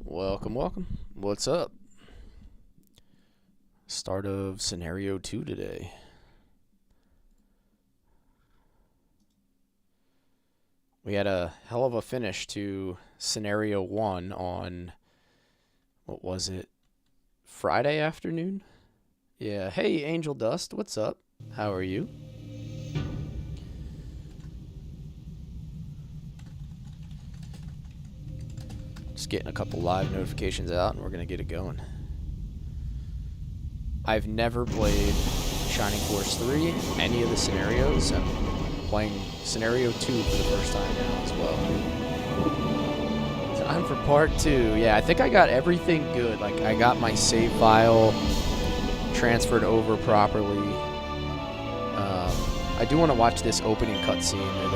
Welcome, welcome. What's up? Start of scenario 2 today. We had a hell of a finish to scenario 1 on, what was it, Friday afternoon? Yeah, hey Angel Dust, what's up? How are you? Just getting a couple live notifications out and we're going to get it going. I've never played Shining Force 3, any of the scenarios. I'm playing scenario 2 for the first time now as well. Time for part 2. Yeah, I think I got everything good. Like, I got my save file transferred over properly. I do want to watch this opening cutscene, or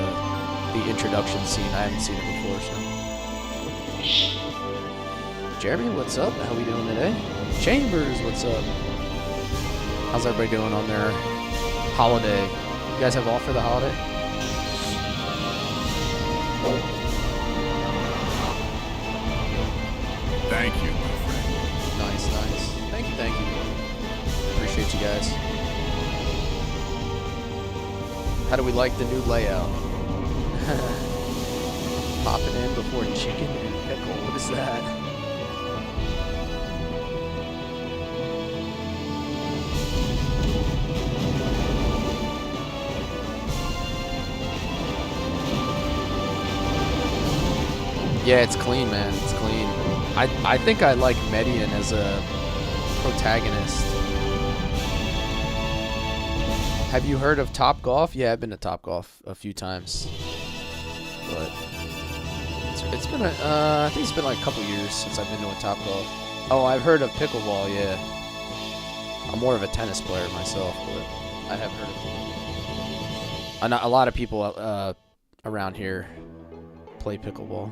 the introduction scene. I haven't seen it before, so. Jeremy, what's up? How we doing today? Chambers, what's up? How's everybody doing on their holiday? You guys have off for the holiday? Thank you, my friend. Nice, nice. Thank you, thank you. Appreciate you guys. How do we like the new layout? Popping in before chicken and pickle. What is that? Yeah, it's clean, man. It's clean. I think I like Median as a protagonist. Have you heard of Top Golf? Yeah, I've been to Top Golf a few times. But it's been I think it's been like a couple years since I've been to a Top Golf. Oh, I've heard of pickleball, yeah. I'm more of a tennis player myself, but I have heard of it. A lot of people around here play pickleball.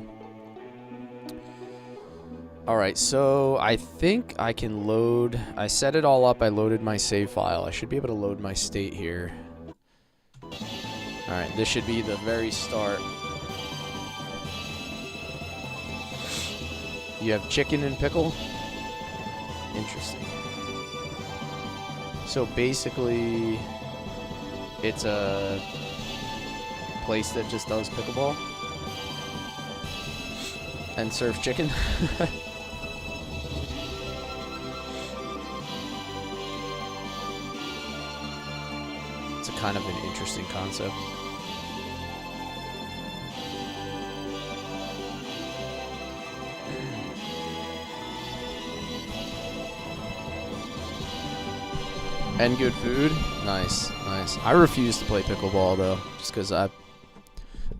Alright, so I think I can load. I set it all up. I loaded my save file. I should be able to load my state here. Alright, this should be the very start. You have chicken and pickle? Interesting. So basically, it's a place that just does pickleball and serves chicken. It's a kind of an interesting concept. And good food. Nice, nice. I refuse to play pickleball though, just because I'm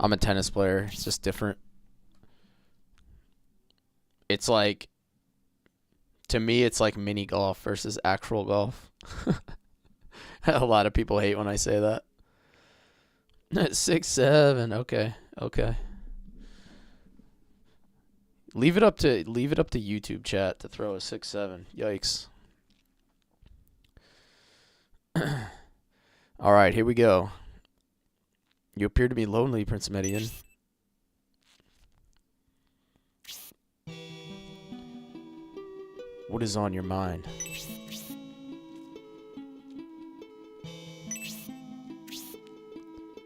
a tennis player. It's just different. It's like, to me, it's like mini golf versus actual golf. A lot of people hate when I say that. 6'7", okay, okay. Leave it up to YouTube chat to throw a 6'7". Yikes. All right, here we go. You appear to be lonely, Prince Median. What is on your mind?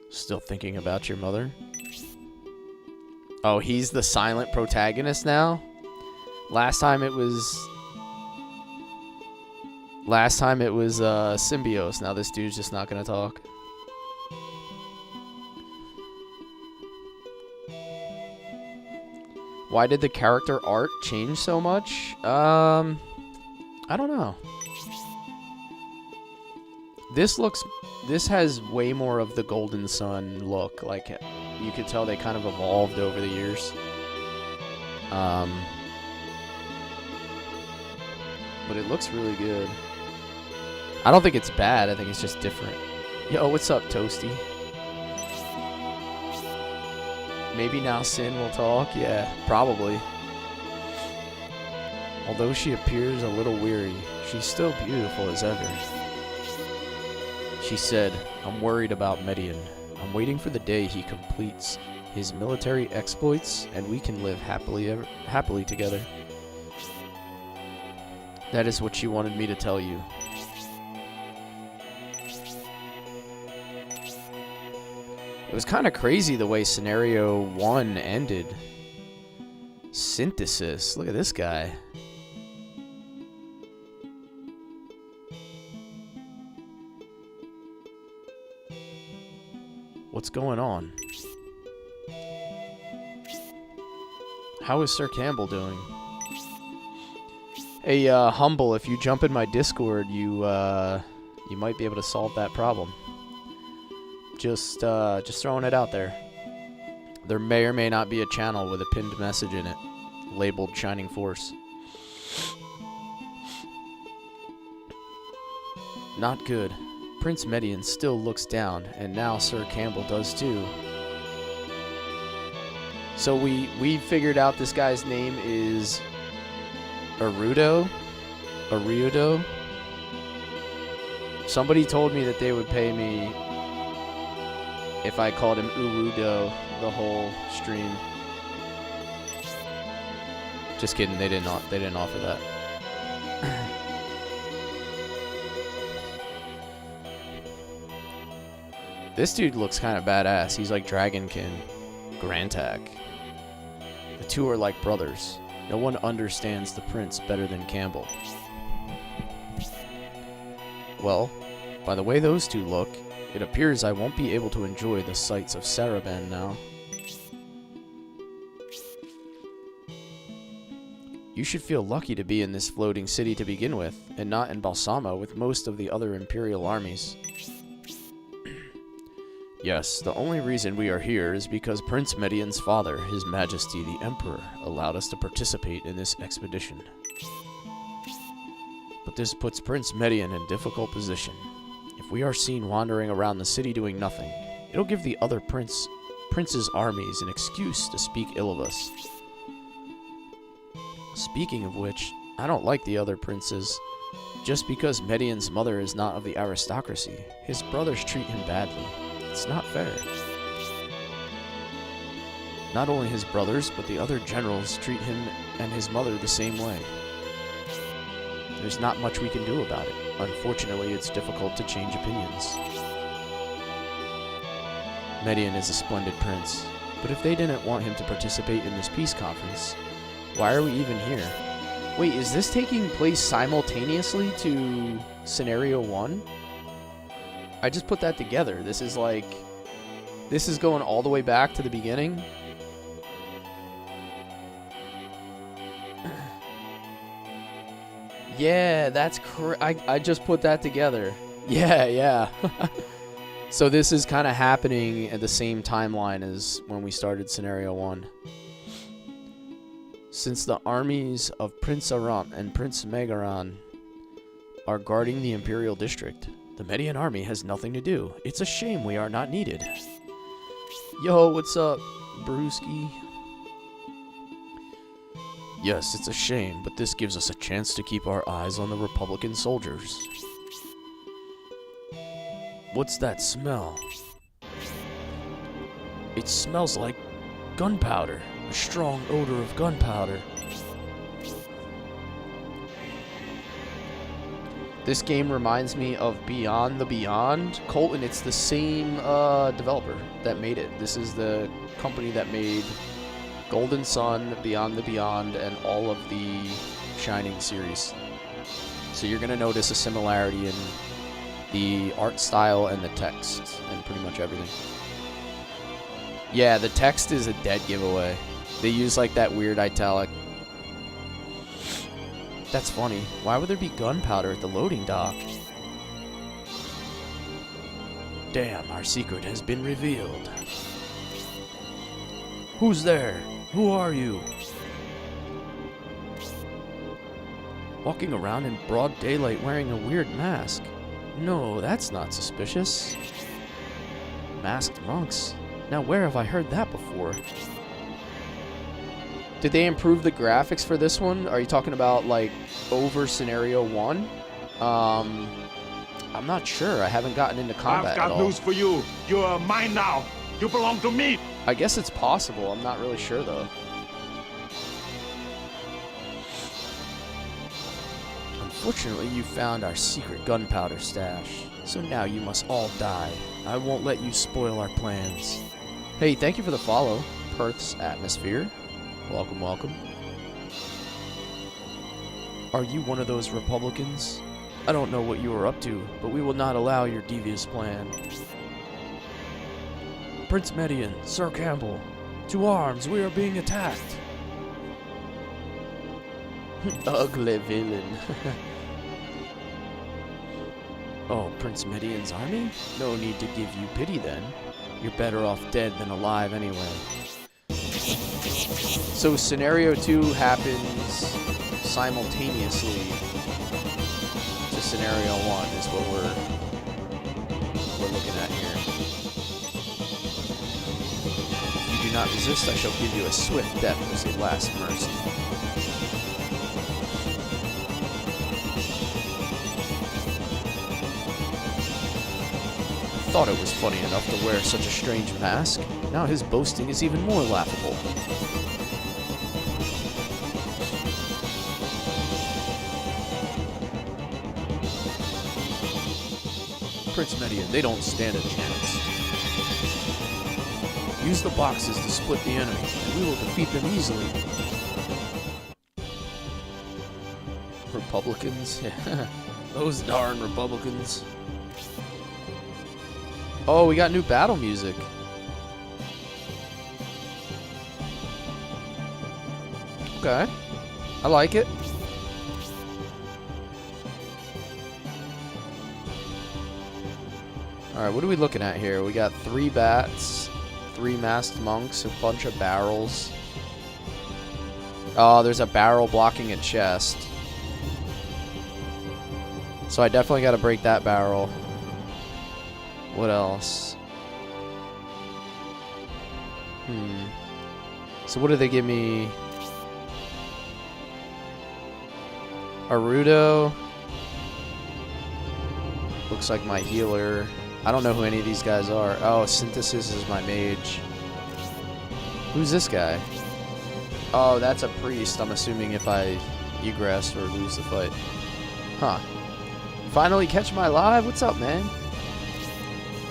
Still thinking about your mother? Oh, he's the silent protagonist now? Last time it was Symbios. Now this dude's just not gonna talk. Why did the character art change so much? I don't know. This has way more of the Golden Sun look. Like, you could tell they kind of evolved over the years. But it looks really good. I don't think it's bad. I think it's just different. Yo, what's up, Toasty? Maybe now Sin will talk? Yeah, probably. Although she appears a little weary, she's still beautiful as ever. She said, I'm worried about Median. I'm waiting for the day he completes his military exploits and we can live happily together. That is what she wanted me to tell you. It was kind of crazy the way Scenario 1 ended. Synthesis. Look at this guy. What's going on? How is Sir Campbell doing? Hey, Humble, if you jump in my Discord, you might be able to solve that problem. Just throwing it out there. There may or may not be a channel with a pinned message in it, labeled Shining Force. Not good. Prince Median still looks down, and now Sir Campbell does too. So we figured out this guy's name is Arudo? Somebody told me that they would pay me if I called him Urudo the whole stream. Just kidding, they didn't offer that. This dude looks kind of badass. He's like Dragonkin, Grantak. The two are like brothers. No one understands the prince better than Campbell. Well, by the way those two look, it appears I won't be able to enjoy the sights of Saraban now. You should feel lucky to be in this floating city to begin with, and not in Balsamo with most of the other Imperial armies. Yes, the only reason we are here is because Prince Median's father, His Majesty the Emperor, allowed us to participate in this expedition. But this puts Prince Median in a difficult position. If we are seen wandering around the city doing nothing, it'll give the other prince's armies an excuse to speak ill of us. Speaking of which, I don't like the other princes. Just because Median's mother is not of the aristocracy, his brothers treat him badly. It's not fair. Not only his brothers, but the other generals treat him and his mother the same way. There's not much we can do about it. Unfortunately, it's difficult to change opinions. Median is a splendid prince, but if they didn't want him to participate in this peace conference, why are we even here? Wait, is this taking place simultaneously to Scenario 1? I just put that together. This is going all the way back to the beginning. Yeah, that's I just put that together. Yeah. So this is kind of happening at the same timeline as when we started Scenario 1. Since the armies of Prince Arant and Prince Megaran are guarding the Imperial District, the Median army has nothing to do. It's a shame we are not needed. Yo, what's up, Brewski? Yes, it's a shame, but this gives us a chance to keep our eyes on the Republican soldiers. What's that smell? It smells like gunpowder. A strong odor of gunpowder. This game reminds me of Beyond the Beyond. Colton, it's the same developer that made it. This is the company that made Golden Sun, Beyond the Beyond, and all of the Shining series. So you're going to notice a similarity in the art style and the text, and pretty much everything. Yeah, the text is a dead giveaway. They use like that weird italic. That's funny. Why would there be gunpowder at the loading dock? Damn, our secret has been revealed. Who's there? Who are you? Walking around in broad daylight wearing a weird mask. No, that's not suspicious. Masked monks. Now where have I heard that before? Did they improve the graphics for this one? Are you talking about like over Scenario 1? I'm not sure. I haven't gotten into combat at all. I've got news for you. You're mine now. You belong to me. I guess it's possible. I'm not really sure though. Unfortunately, you found our secret gunpowder stash, so now you must all die. I won't let you spoil our plans. Hey, thank you for the follow, Perth's Atmosphere. Welcome, welcome. Are you one of those Republicans? I don't know what you are up to, but we will not allow your devious plan. Prince Median, Sir Campbell, to arms, we are being attacked. Ugly villain. Oh, Prince Median's army? No need to give you pity then. You're better off dead than alive anyway. So scenario 2 happens simultaneously to scenario 1 is what we're looking at here. If you do not resist, I shall give you a swift death as a last mercy. Thought it was funny enough to wear such a strange mask. Now his boasting is even more laughable. Prince Median, they don't stand a chance. Use the boxes to split the enemy, and we will defeat them easily. Republicans? Those darn Republicans. Oh, we got new battle music. Okay. I like it. Alright, what are we looking at here? We got 3 bats, 3 masked monks, a bunch of barrels. Oh, there's a barrel blocking a chest. So I definitely got to break that barrel. What else? So what do they give me? Arudo. Looks like my healer. I don't know who any of these guys are. Oh, Synthesis is my mage. Who's this guy? Oh, that's a priest. I'm assuming if I egress or lose the fight. Huh. Finally catch my live? What's up, man?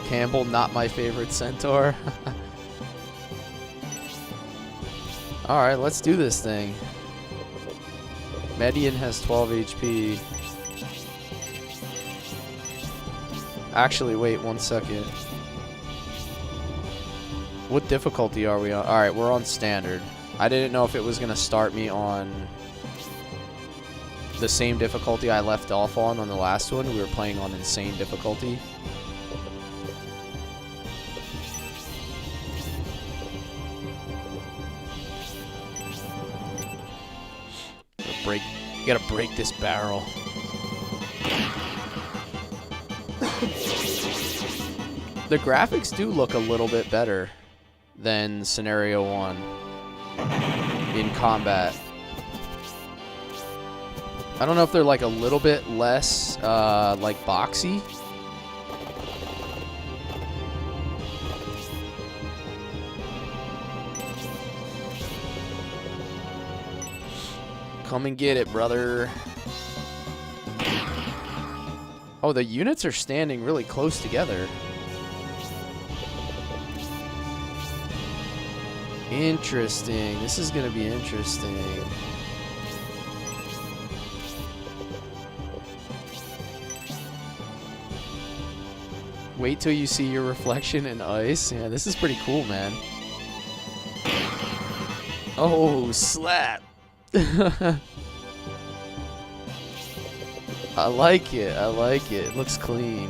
Campbell, not my favorite centaur. Alright, let's do this thing. Median has 12 HP. Actually, wait 1 second. What difficulty are we on? Alright, we're on standard. I didn't know if it was going to start me on the same difficulty I left off on the last one. We were playing on insane difficulty. You gotta break this barrel. The graphics do look a little bit better than Scenario 1 in combat. I don't know if they're like a little bit less like boxy. Come and get it, brother. Oh, the units are standing really close together. Interesting. This is going to be interesting. Wait till you see your reflection in ice. Yeah, this is pretty cool, man. Oh, slap. I like it. I like it. It looks clean.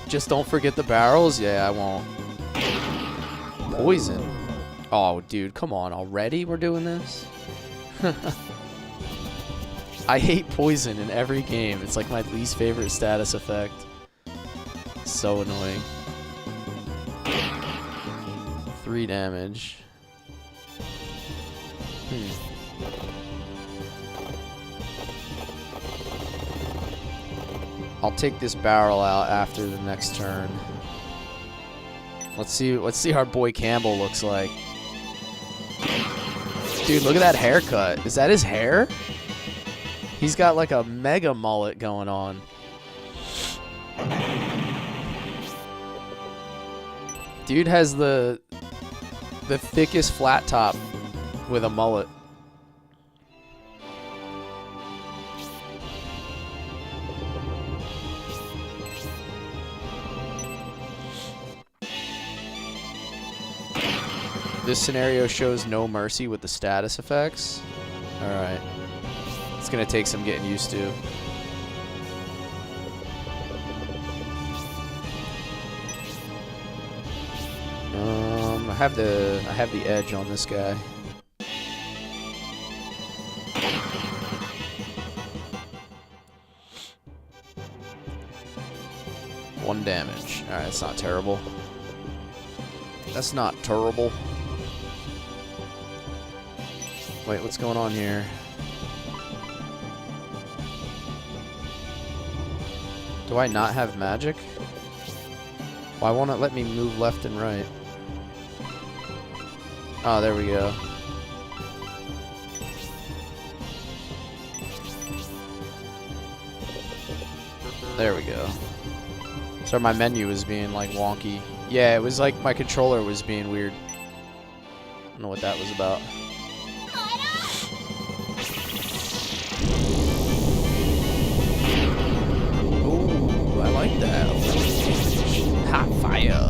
Just don't forget the barrels. Yeah, I won't. Poison. Oh, dude, come on. Already we're doing this? I hate poison in every game. It's like my least favorite status effect. So annoying. 3 damage. I'll take this barrel out after the next turn. Let's see our boy Campbell looks like. Dude, look at that haircut. Is that his hair? He's got like a mega mullet going on. Dude has the thickest flat top with a mullet. This scenario shows no mercy with the status effects. Alright. It's gonna take some getting used to. I have the edge on this guy. One damage. Alright, that's not terrible. That's not terrible. Wait, what's going on here? Do I not have magic? Why won't it let me move left and right? Oh, there we go. There we go. So my menu was being like wonky. Yeah, it was like my controller was being weird. I don't know what that was about. Ooh, I like that. Hot fire.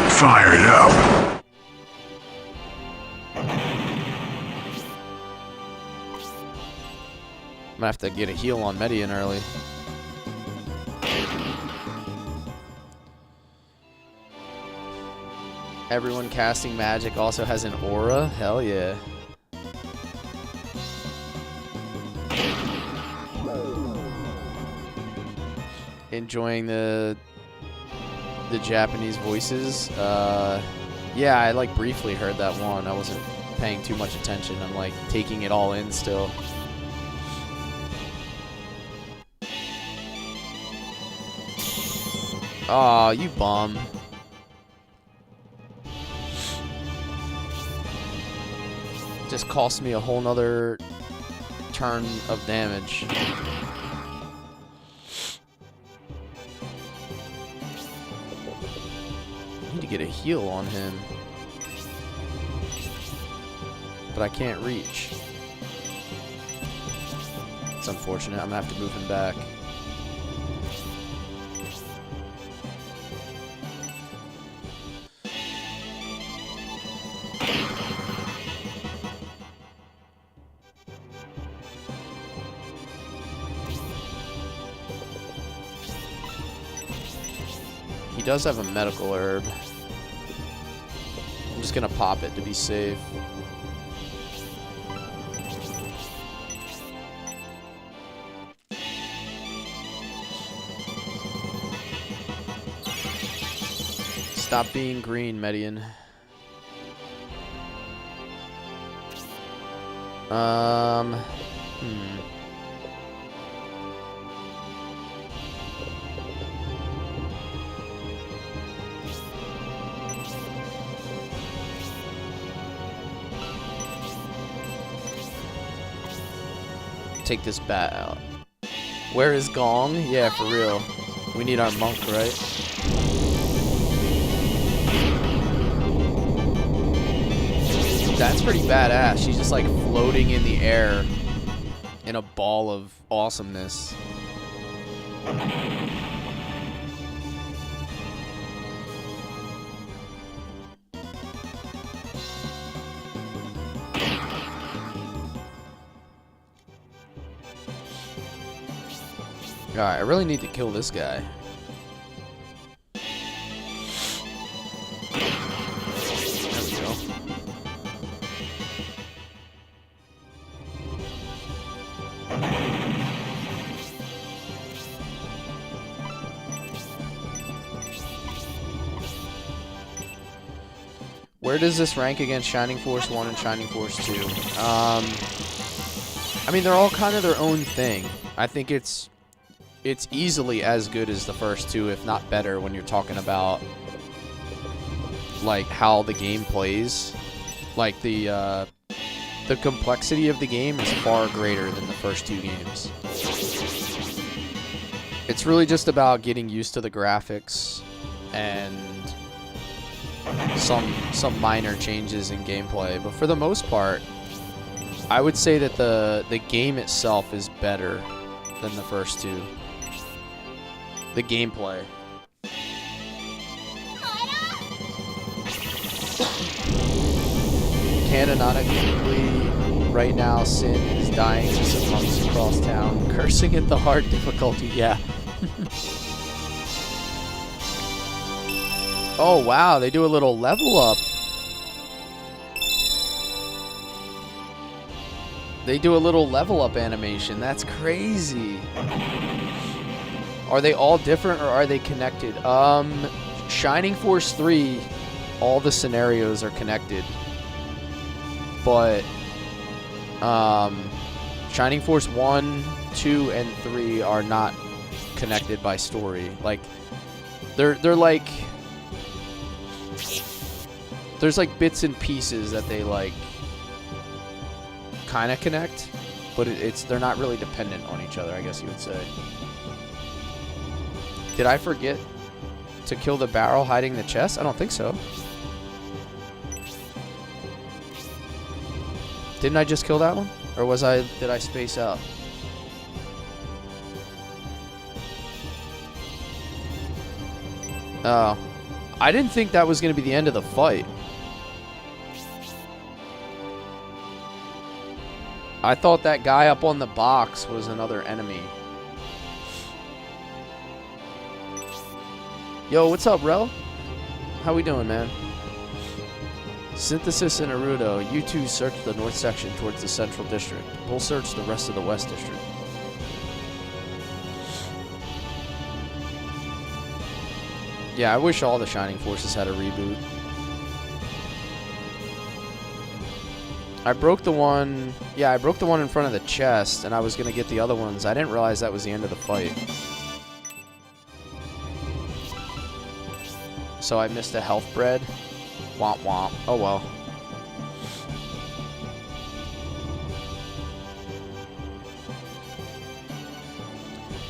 Fire it up. I'm gonna have to get a heal on Median early. Everyone casting magic also has an aura? Hell yeah. Enjoying the Japanese voices. Yeah, I like briefly heard that one. I wasn't paying too much attention. I'm like taking it all in still. Aw, you bum. Just cost me a whole nother turn of damage. I need to get a heal on him. But I can't reach. It's unfortunate. I'm gonna have to move him back. He does have a medical herb. I'm just gonna pop it to be safe. Stop being green, Median. Take this bat out. Where is Gong? Yeah, for real. We need our monk, right? That's pretty badass. She's just like floating in the air in a ball of awesomeness. Alright, I really need to kill this guy. There we go. Where does this rank against Shining Force 1 and Shining Force 2? I mean, they're all kind of their own thing. I think it's easily as good as the first two, if not better, when you're talking about like how the game plays. Like the the complexity of the game is far greater than the first 2 games. It's really just about getting used to the graphics and some minor changes in gameplay, but for the most part, I would say that the game itself is better than the first 2. The gameplay. Canonically, right now, Sin is dying to some monks across town, cursing at the hard difficulty. Yeah. Oh, wow, they do a little level up. They do a little level up animation. That's crazy. Are they all different or are they connected? Shining Force 3, all the scenarios are connected. But Shining Force 1, 2, and 3 are not connected by story. Like they're like there's like bits and pieces that they like kind of connect, but they're not really dependent on each other, I guess you would say. Did I forget to kill the barrel hiding the chest? I don't think so. Didn't I just kill that one? Or did I space out? Oh. I didn't think that was going to be the end of the fight. I thought that guy up on the box was another enemy. Yo, what's up, Rel? How we doing, man? Synthesis and Naruto. You two search the north section towards the central district. We'll search the rest of the west district. Yeah, I wish all the Shining Forces had a reboot. I broke the one... Yeah, I broke the one in front of the chest, and I was going to get the other ones. I didn't realize that was the end of the fight. So I missed a health bread. Womp womp. Oh well.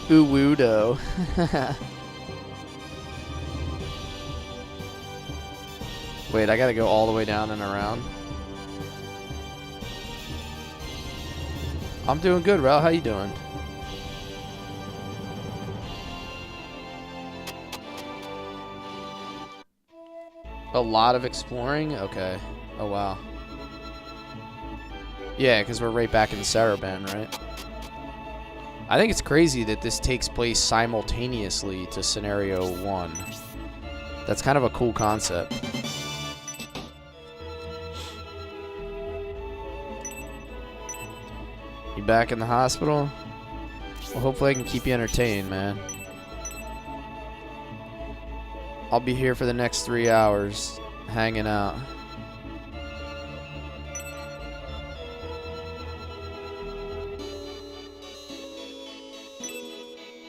Uwudo. Wait, I gotta go all the way down and around. I'm doing good, Rel. How you doing? A lot of exploring? Okay. Oh, wow. Yeah, because we're right back in Saraban, right? I think it's crazy that this takes place simultaneously to Scenario 1. That's kind of a cool concept. You back in the hospital? Well, hopefully I can keep you entertained, man. I'll be here for the next 3 hours, hanging out.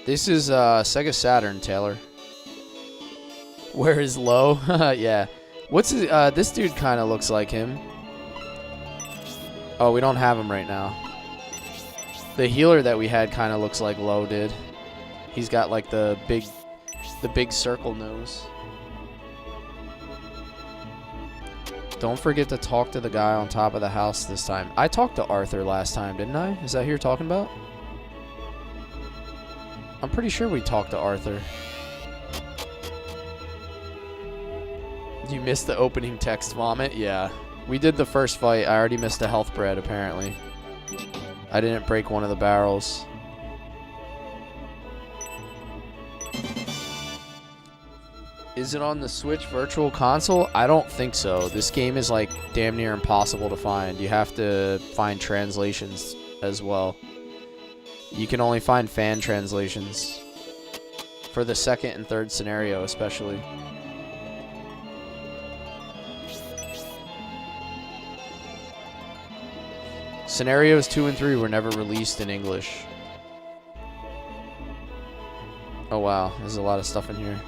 This is Sega Saturn, Taylor. Where is Low? Yeah. What's his, this dude kind of looks like him. Oh, we don't have him right now. The healer that we had kind of looks like Low did. He's got like the big circle nose. Don't forget to talk to the guy on top of the house this time. I talked to Arthur last time, didn't I? Is that who you're talking about? I'm pretty sure we talked to Arthur. You missed the opening text vomit? Yeah. We did the first fight. I already missed a health bread, apparently. I didn't break one of the barrels. Is it on the Switch Virtual Console? I don't think so. This game is like damn near impossible to find. You have to find translations as well. You can only find fan translations. For the second and third scenario especially. Scenarios 2 and 3 were never released in English. Oh wow, there's a lot of stuff in here.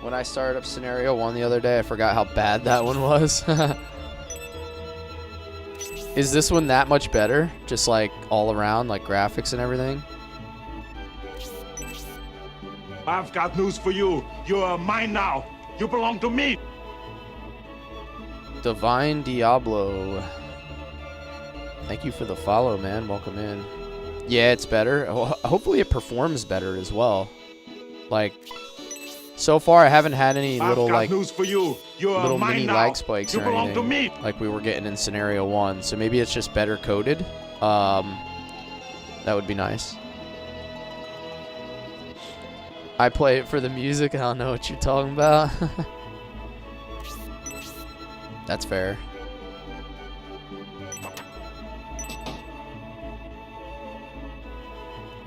When I started up Scenario 1 the other day, I forgot how bad that one was. Is this one that much better? Just like all around, like graphics and everything? I've got news for you. You're mine now. You belong to me. Divine Diablo. Thank you for the follow, man. Welcome in. Yeah, it's better. Hopefully it performs better as well. Like, so far I haven't had any little like news for you. little mini now. lag spikes you or belong anything to me. like we were getting in Scenario 1. So maybe it's just better coded. That would be nice. I play it for the music. I don't know what you're talking about. That's fair.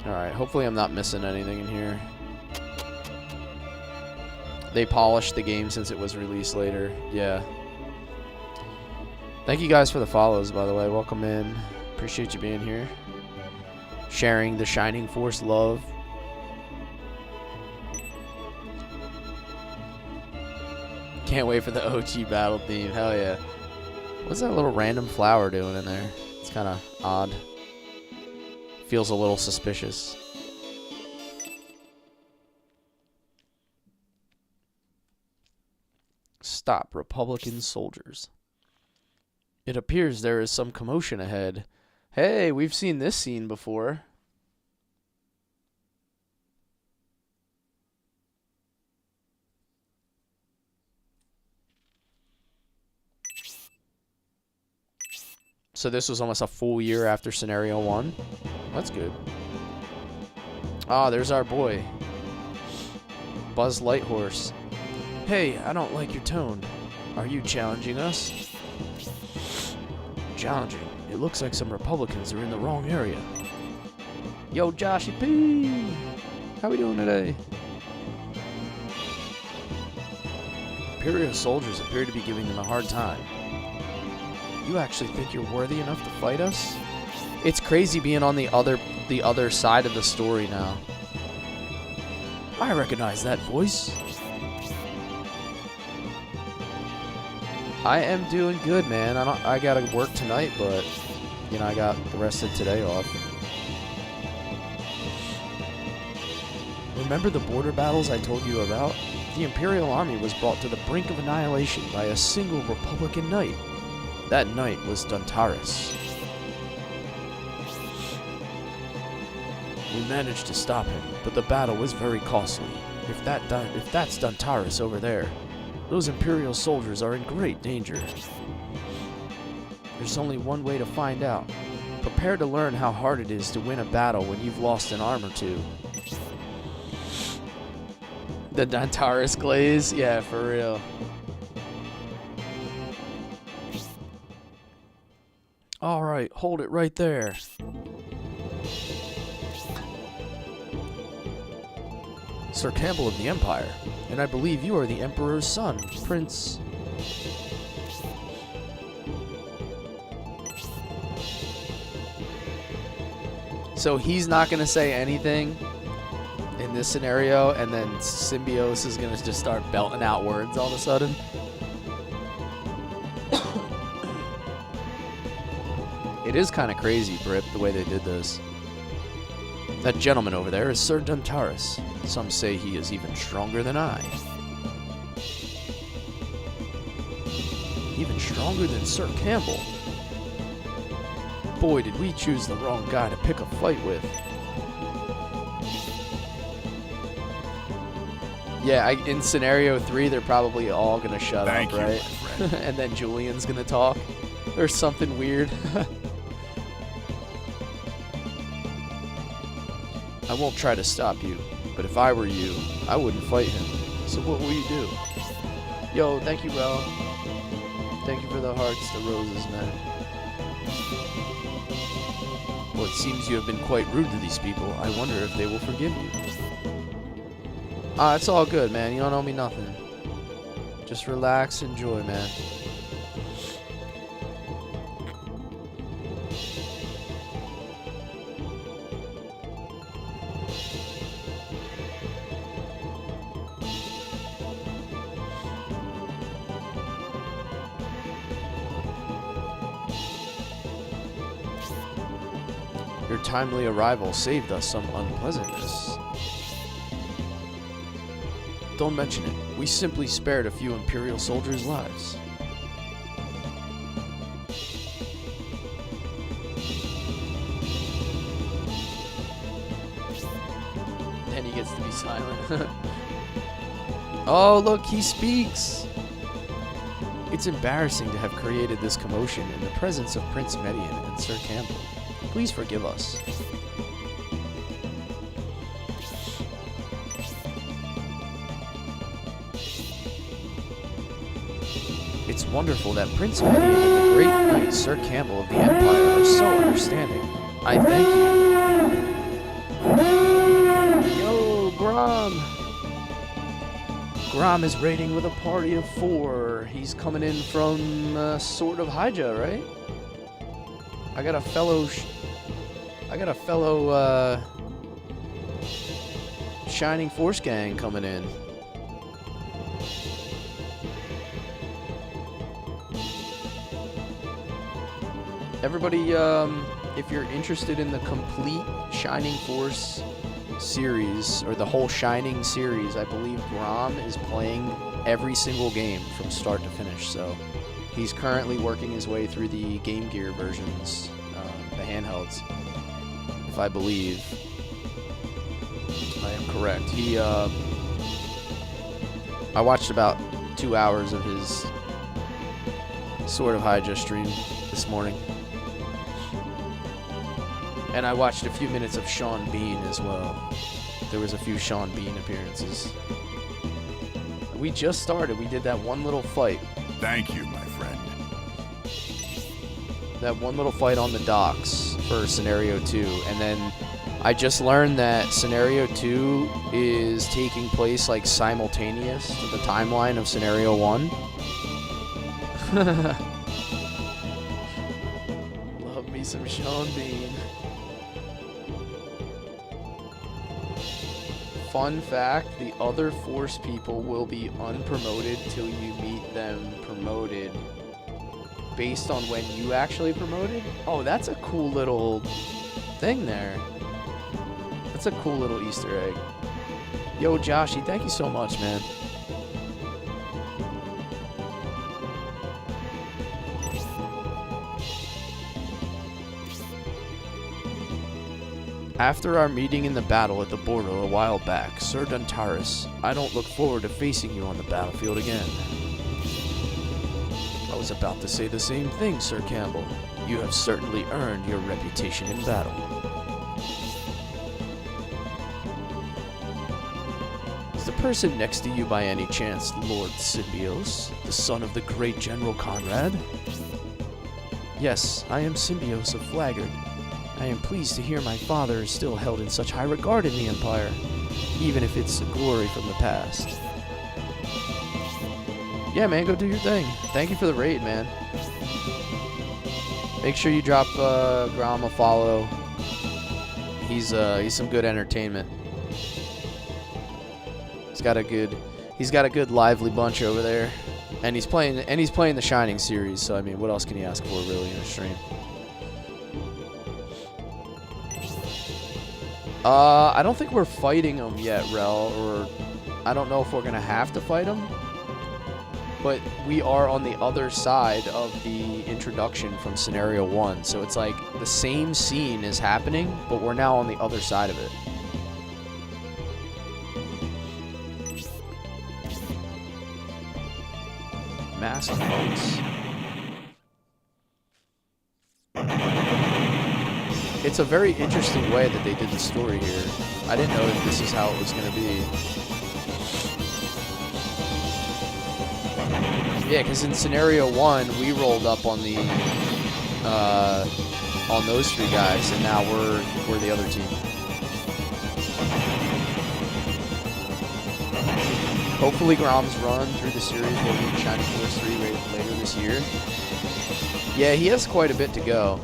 Alright, hopefully I'm not missing anything in here. They polished the game since it was released later. Yeah. Thank you guys for the follows, by the way. Welcome in. Appreciate you being here. Sharing the Shining Force love. Can't wait for the OG battle theme. Hell yeah. What's that little random flower doing in there? It's kind of odd. Feels a little suspicious. Stop, Republican soldiers. It appears there is some commotion ahead. Hey, we've seen this scene before. So this was almost a full year after Scenario 1. That's good. Ah, there's our boy. Buzz Lighthorse. Hey, I don't like your tone. Are you challenging us? Challenging? It looks like some Republicans are in the wrong area. Yo, Joshy P! How we doing today? Imperial soldiers appear to be giving them a hard time. You actually think you're worthy enough to fight us? It's crazy being on the other side of the story now. I recognize that voice. I am doing good, man. I gotta work tonight, but you know I got the rest of today off. Remember the border battles I told you about? The Imperial Army was brought to the brink of annihilation by a single Republican knight. That knight was Duntaris. We managed to stop him, but the battle was very costly. If that's Duntaris over there, those Imperial soldiers are in great danger. There's only one way to find out. Prepare to learn how hard it is to win a battle when you've lost an arm or two. The Duntaris glaze? Yeah, for real. Alright, hold it right there. Sir Campbell of the Empire, and I believe you are the Emperor's son, Prince... So he's not going to say anything in this scenario, and then Symbios is going to just start belting out words all of a sudden. It is kind of crazy, Brip, the way they did this. That gentleman over there is Sir Duntaris. Some say he is even stronger than I. Even stronger than Sir Campbell. Boy, did we choose the wrong guy to pick a fight with. Yeah, in Scenario 3, they're probably all going to shut up, right? And then Julian's going to talk. Or something weird. I won't try to stop you, but if I were you, I wouldn't fight him. So what will you do? Yo, thank you, bro. Thank you for the hearts, the roses, man. Well, it seems you have been quite rude to these people. I wonder if they will forgive you. It's all good, man. You don't owe me nothing. Just relax, enjoy, man. timely arrival saved us some unpleasantness. Don't mention it. We simply spared a few Imperial soldiers' lives. Then he gets to be silent. Oh, look, he speaks! It's embarrassing to have created this commotion in the presence of Prince Median and Sir Campbell. Please forgive us. It's wonderful that Prince Median and the great knight Sir Campbell of the Empire are so understanding. I thank you. Yo, Grom! Grom is raiding with a party of 4. He's coming in from Sword of Hyja, right? I got a fellow Shining Force gang coming in. Everybody, if you're interested in the complete Shining Force series, or the whole Shining series, I believe Grom is playing every single game from start to finish. So he's currently working his way through the Game Gear versions, the handhelds, if I believe I am correct. I watched about 2 hours of his Sword of Hyja stream this morning. And I watched a few minutes of Sean Bean as well. There was a few Sean Bean appearances. We just started. We did that one little fight. Thank you, my friend. That one little fight on the docks for Scenario 2. And then I just learned that Scenario 2 is taking place like simultaneous to the timeline of Scenario 1. Love me some Sean Bean. Fun fact, the other Force people will be unpromoted till you meet them promoted based on when you actually promoted. Oh, that's a cool little thing there. That's a cool little Easter egg. Yo, Joshy, thank you so much, man. After our meeting in the battle at the border a while back, Sir Duntaris, I don't look forward to facing you on the battlefield again. I was about to say the same thing, Sir Campbell. You have certainly earned your reputation in battle. Is the person next to you by any chance Lord Symbios, the son of the great General Conrad? Yes, I am Symbios of Flaggard. I am pleased to hear my father is still held in such high regard in the Empire, even if it's a glory from the past. Yeah, man, go do your thing. Thank you for the raid, man. Make sure you drop Grom a follow. He's some good entertainment. He's got a good lively bunch over there, and he's playing the Shining series. So I mean, what else can you ask for really in a stream? I don't think we're fighting him yet, Rel, or I don't know if we're gonna have to fight him, but we are on the other side of the introduction from Scenario 1, so it's like the same scene is happening, but we're now on the other side of it. Masked monks. It's a very interesting way that they did the story here. I didn't know that this is how it was going to be. Yeah, because in Scenario 1, we rolled up on the on those 3 guys, and now we're the other team. Hopefully Grom's run through the series will be Shining Force 3 later this year. Yeah, he has quite a bit to go.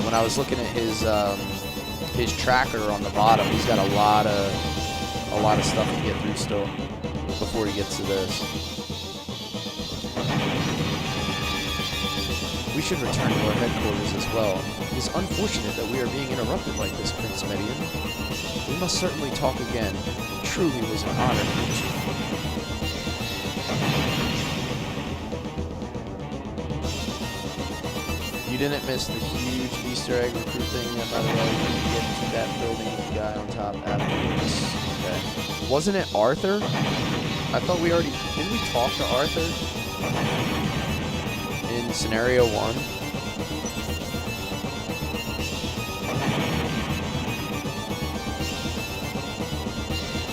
When I was looking at his tracker on the bottom, he's got a lot of stuff to get through still before he gets to this. We should return to our headquarters as well. It is unfortunate that we are being interrupted like this, Prince Median. We must certainly talk again. It truly was an honor to meet you. You didn't miss the huge Easter egg recruit thing yet, by the way. You can get to that building with the guy on top afterwards. Okay. Wasn't it Arthur? I thought we already... Didn't we talk to Arthur? In scenario 1?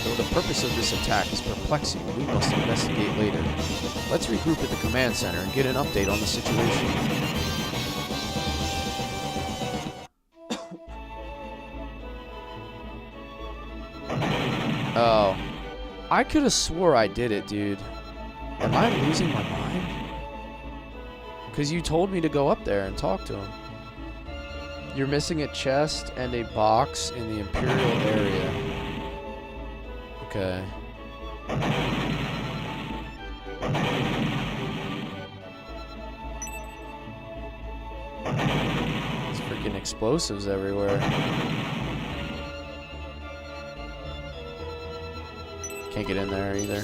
Though the purpose of this attack is perplexing, we must investigate later. Let's regroup at the command center and get an update on the situation. Oh. I could have swore I did it, dude. Am I losing my mind? Because you told me to go up there and talk to him. You're missing a chest and a box in the Imperial area. Okay. There's freaking explosives everywhere. Can't get in there either.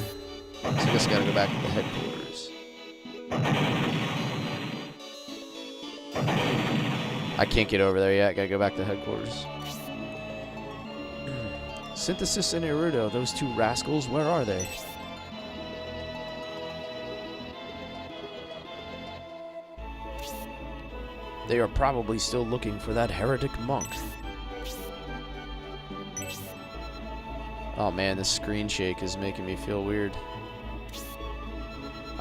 So I just gotta go back to the headquarters. I can't get over there yet. Gotta go back to headquarters. Synthesis and Erudo, those two rascals, where are they? They are probably still looking for that heretic monk. Oh man, this screen shake is making me feel weird.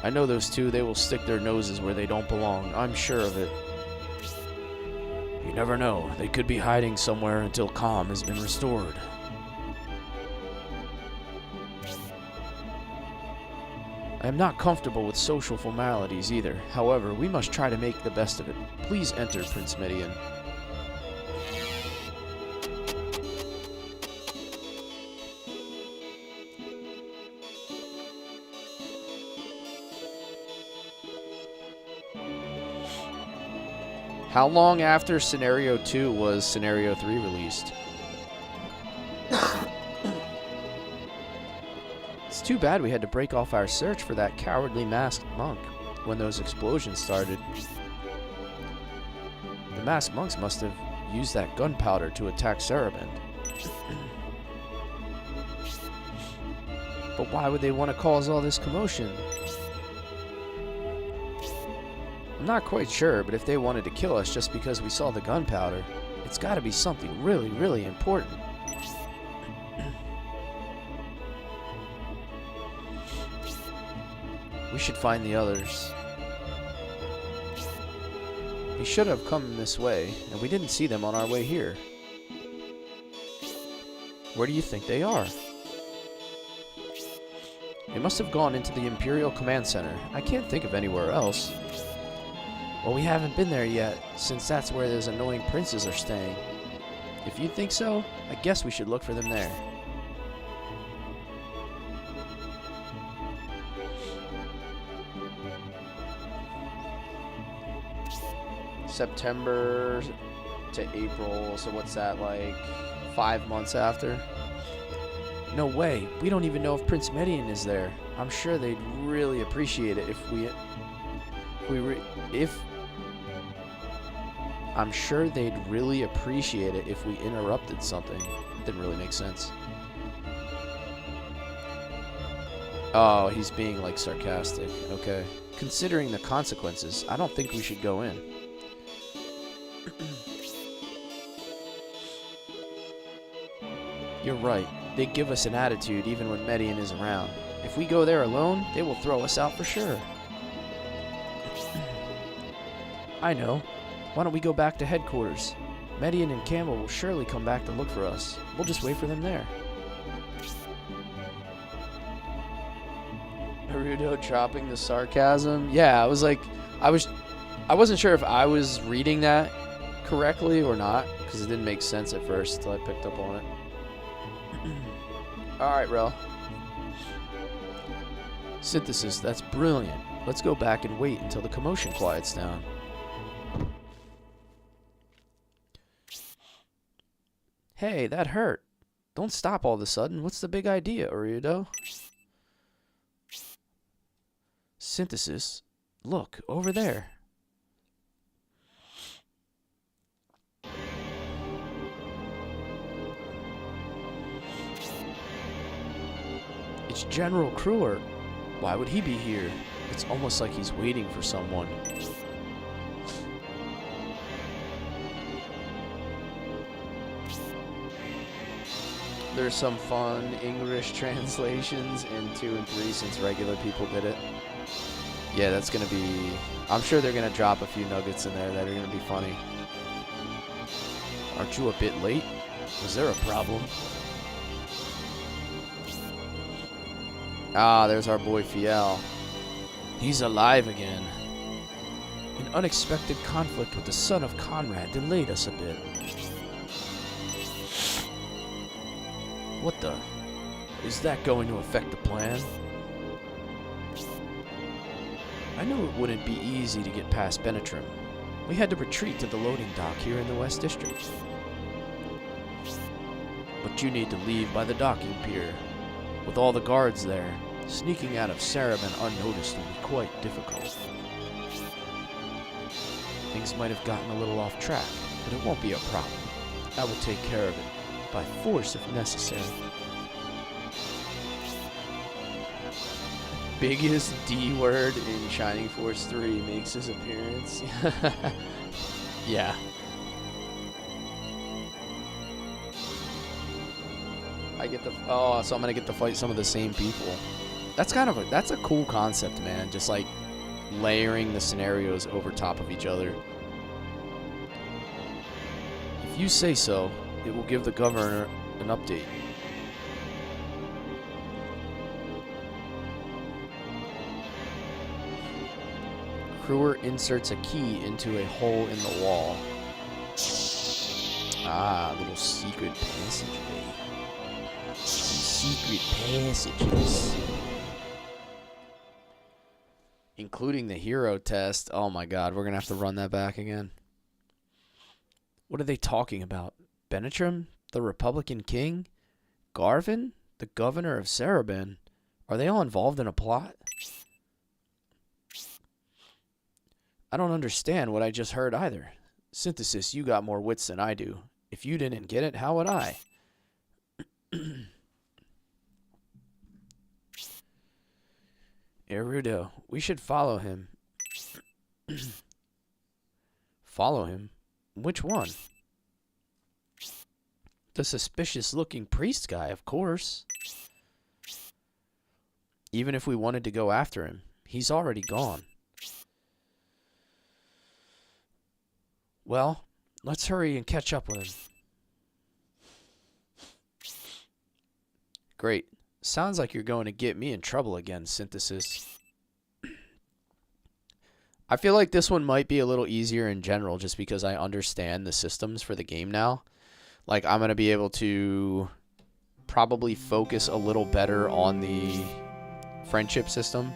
I know those two, they will stick their noses where they don't belong. I'm sure of it. You never know. They could be hiding somewhere until calm has been restored. I am not comfortable with social formalities either. However, we must try to make the best of it. Please enter, Prince Median. How long after Scenario 2 was Scenario 3 released? It's too bad we had to break off our search for that cowardly masked monk when those explosions started. The masked monks must have used that gunpowder to attack Saraband. But why would they want to cause all this commotion? I'm not quite sure, but if they wanted to kill us just because we saw the gunpowder, it's got to be something really, really important. We should find the others. We should have come this way, and we didn't see them on our way here. Where do you think they are? They must have gone into the Imperial Command Center. I can't think of anywhere else. Well, we haven't been there yet, since that's where those annoying princes are staying. If you think so, I guess we should look for them there. September to April, so what's that, like 5 months after? No way, we don't even know if Prince Median is there. I'm sure they'd really appreciate it I'm sure they'd really appreciate it if we interrupted something. Didn't really make sense. Oh, he's being like sarcastic. Okay. Considering the consequences, I don't think we should go in. You're right. They give us an attitude even when Median is around. If we go there alone, they will throw us out for sure. I know. Why don't we go back to headquarters? Median and Campbell will surely come back to look for us. We'll just wait for them there. Naruto dropping the sarcasm. Yeah, I was like, I wasn't sure if I was reading that correctly or not, because it didn't make sense at first until I picked up on it. Alright, Rel. Synthesis, that's brilliant. Let's go back and wait until the commotion quiets down. Hey, that hurt. Don't stop all of a sudden. What's the big idea, Urudo? Synthesis. Look, over there. It's General Kruer. Why would he be here? It's almost like he's waiting for someone. There's some fun English translations in 2 and 3 since regular people did it. Yeah, that's gonna be... I'm sure they're gonna drop a few nuggets in there that are gonna be funny. Aren't you a bit late? Was there a problem? Ah, there's our boy Fiel. He's alive again. An unexpected conflict with the son of Conrad delayed us a bit. What the? Is that going to affect the plan? I knew it wouldn't be easy to get past Benetrim. We had to retreat to the loading dock here in the West District. But you need to leave by the docking pier. With all the guards there, sneaking out of Saraben unnoticed will be quite difficult. Things might have gotten a little off track, but it won't be a problem. I will take care of it, by force if necessary. Biggest D word in Shining Force 3 makes his appearance. Yeah. I get the... Oh, so I'm gonna get to fight some of the same people. That's kind of a... That's a cool concept, man. Just like layering the scenarios over top of each other. If you say so, it will give the governor an update. Kruer inserts a key into a hole in the wall. Ah, little secret passageway. Secret passages. Including the hero test. Oh my god, we're gonna have to run that back again. What are they talking about? Benetrim? The Republican King? Garvin? The governor of Saraben? Are they all involved in a plot? I don't understand what I just heard either. Synthesis, you got more wits than I do. If you didn't get it, how would I? Erudo, we should follow him. Follow him? Which one? The suspicious-looking priest guy, of course. Even if we wanted to go after him, he's already gone. Well, let's hurry and catch up with him. Great. Sounds like you're going to get me in trouble again, Synthesis. I feel like this one might be a little easier in general just because I understand the systems for the game now. Like, I'm going to be able to probably focus a little better on the friendship system.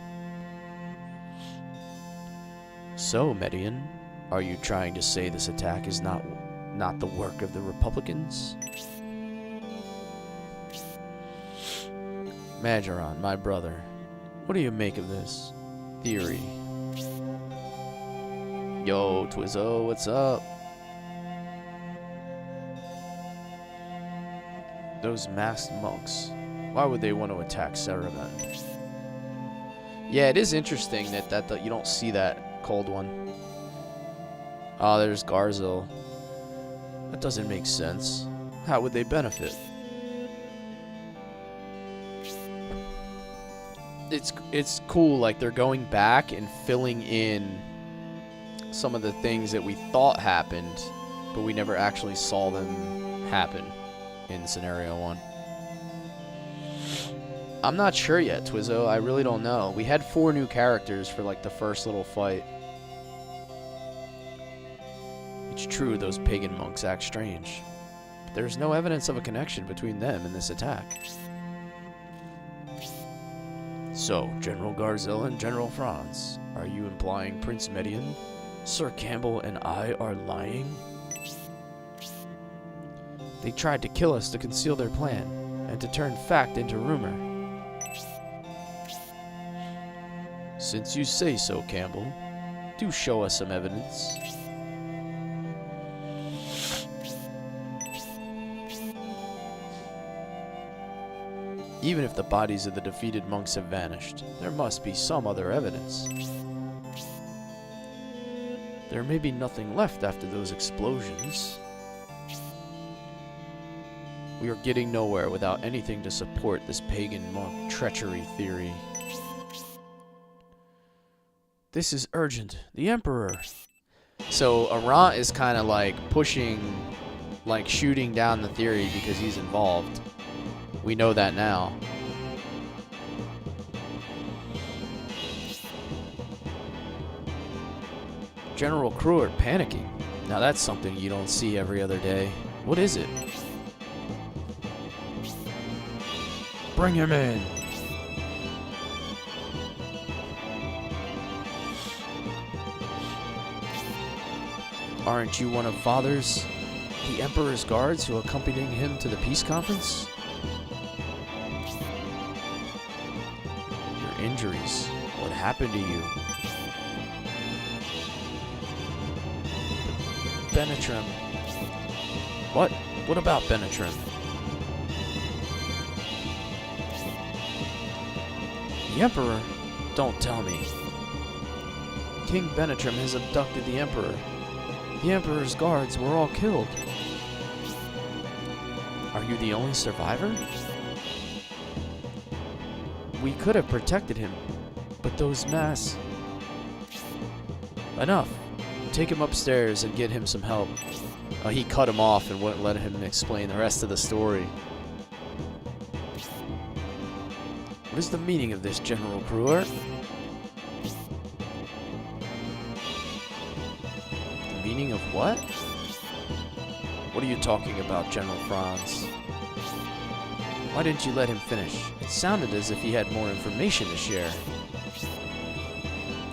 So, Median, are you trying to say this attack is not the work of the Republicans? Majoran, my brother, what do you make of this theory? Yo, Twizzo, what's up? Those masked monks, why would they want to attack Saraben? Yeah, it is interesting that you don't see that cold one. Oh, there's Garzil. That doesn't make sense. How would they benefit? It's cool, like they're going back and filling in some of the things that we thought happened, but we never actually saw them happen in Scenario 1. I'm not sure yet, Twizzo. I really don't know. We had 4 new characters for like the first little fight. It's true those pagan monks act strange, but there's no evidence of a connection between them and this attack. So, General Garzil and General Franz, are you implying Prince Median, Sir Campbell, and I are lying? They tried to kill us to conceal their plan, and to turn fact into rumor. Since you say so, Campbell, do show us some evidence. Even if the bodies of the defeated monks have vanished, there must be some other evidence. There may be nothing left after those explosions. We are getting nowhere without anything to support this pagan monk treachery theory. This is urgent. The Emperor. So Arant is kind of like pushing, like shooting down the theory because he's involved. We know that now. General Cruer panicking. Now that's something you don't see every other day. What is it? Bring him in. Aren't you one of Father's, the Emperor's guards who accompanied him to the peace conference? Your injuries. What happened to you? Benetrim. What? What about Benetrim? The Emperor? Don't tell me. King Benetrim has abducted the Emperor. The Emperor's guards were all killed. Are you the only survivor? We could have protected him, but those masks... Enough. Take him upstairs and get him some help. He cut him off and wouldn't let him explain the rest of the story. What is the meaning of this, General Cruer? The meaning of what? What are you talking about, General Franz? Why didn't you let him finish? It sounded as if he had more information to share.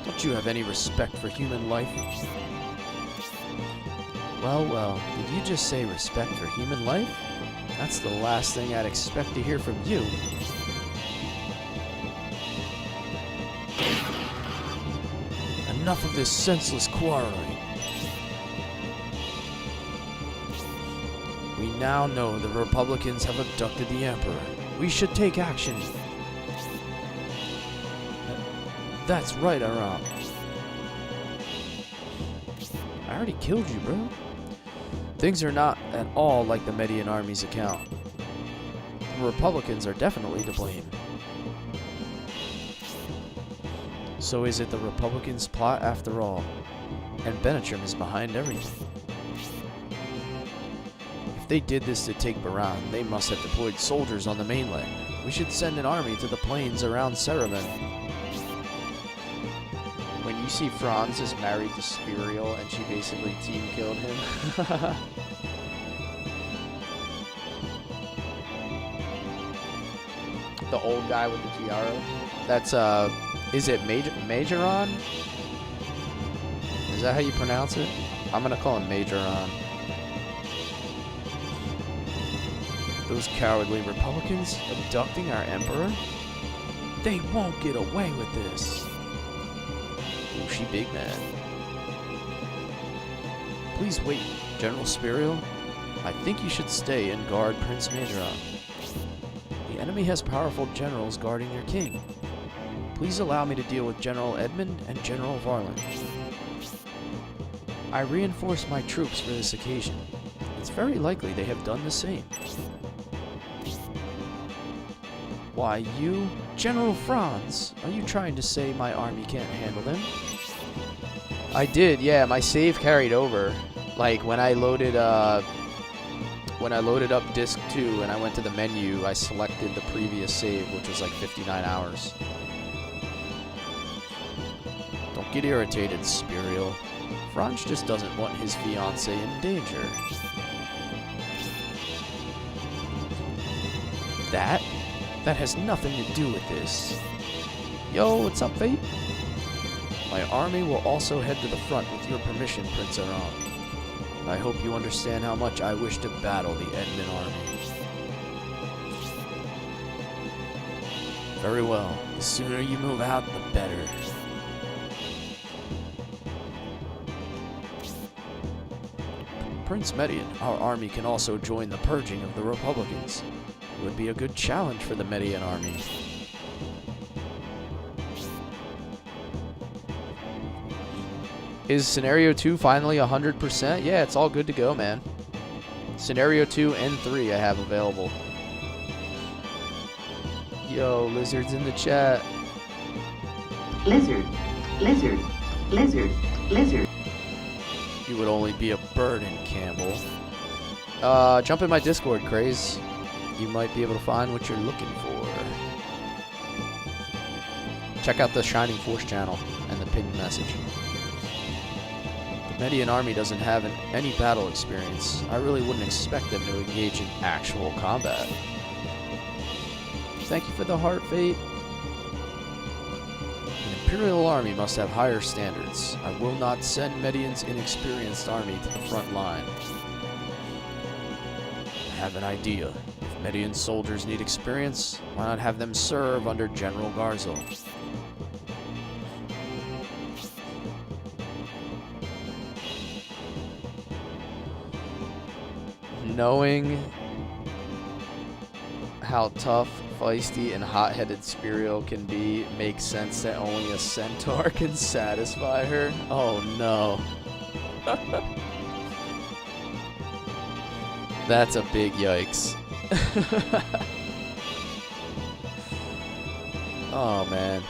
Don't you have any respect for human life? Well, did you just say respect for human life? That's the last thing I'd expect to hear from you. Enough of this senseless quarreling. We now know the Republicans have abducted the Emperor. We should take action. That's right, Aram. I already killed you, bro. Things are not at all like the Median army's account. The Republicans are definitely to blame. So is it the Republicans' plot after all? And Benetrim is behind everything. If they did this to take Baran, they must have deployed soldiers on the mainland. We should send an army to the plains around Ceremen. When you see Franz is married to Spiriel and she basically team killed him. The old guy with the tiara. That's is it Majoron? Is that how you pronounce it? I'm gonna call him Majoron. Those cowardly Republicans abducting our Emperor? They won't get away with this. Ooh, she big man. Please wait, General Spiriel. I think you should stay and guard Prince Majoron. The enemy has powerful generals guarding their king. Please allow me to deal with General Edmund and General Varlin. I reinforced my troops for this occasion. It's very likely they have done the same. Why, you, General Franz, are you trying to say my army can't handle them? I did, yeah, my save carried over. Like, when I loaded up Disc 2 and I went to the menu, I selected the previous save, which was like 59 hours. Don't get irritated, Spiriel. Franz just doesn't want his fiancée in danger. That has nothing to do with this. Yo, what's up, Fate? My army will also head to the front with your permission, Prince Aram. I hope you understand how much I wish to battle the Edmund army. Very well. The sooner you move out, the better. Prince Median, our army can also join the purging of the Republicans. It would be a good challenge for the Median army. Is Scenario 2 finally 100%? Yeah, it's all good to go, man. Scenario 2 and 3 I have available. Yo, Lizard's in the chat. Lizard, lizard, lizard, lizard. You would only be a burden, Campbell. Jump in my Discord, Craze. You might be able to find what you're looking for. Check out the Shining Force channel and the pinned message. The Median army doesn't have any battle experience. I really wouldn't expect them to engage in actual combat. Thank you for the heart, Fate. An Imperial army must have higher standards. I will not send Median's inexperienced army to the front line. I have an idea. If Median soldiers need experience, why not have them serve under General Garzel? Knowing how tough, feisty, and hot-headed Spiriel can be makes sense that only a centaur can satisfy her. Oh no. That's a big yikes. Oh man.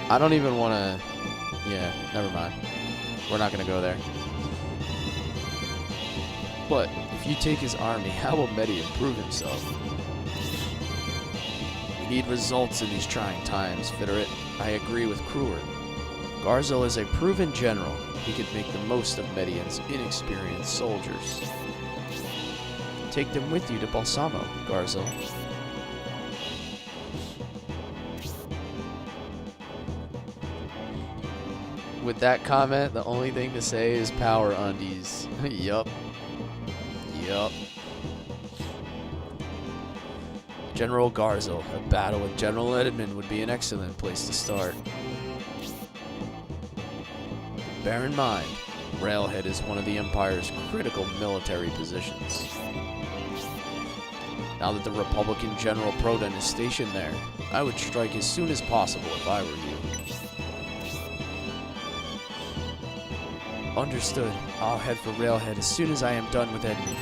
I don't even want to... Yeah, never mind. We're not going to go there. But if you take his army, how will Median prove himself? We need results in these trying times, Fitterit. I agree with Kruer. Garzel is a proven general. He could make the most of Median's inexperienced soldiers. Take them with you to Balsamo, Garzel. With that comment, the only thing to say is power undies. Yup. Yup. General Garzel. A battle with General Edmund would be an excellent place to start. Bear in mind, Railhead is one of the Empire's critical military positions. Now that the Republican General Prodan is stationed there, I would strike as soon as possible if I were you. Understood. I'll head for Railhead as soon as I am done with Edmund.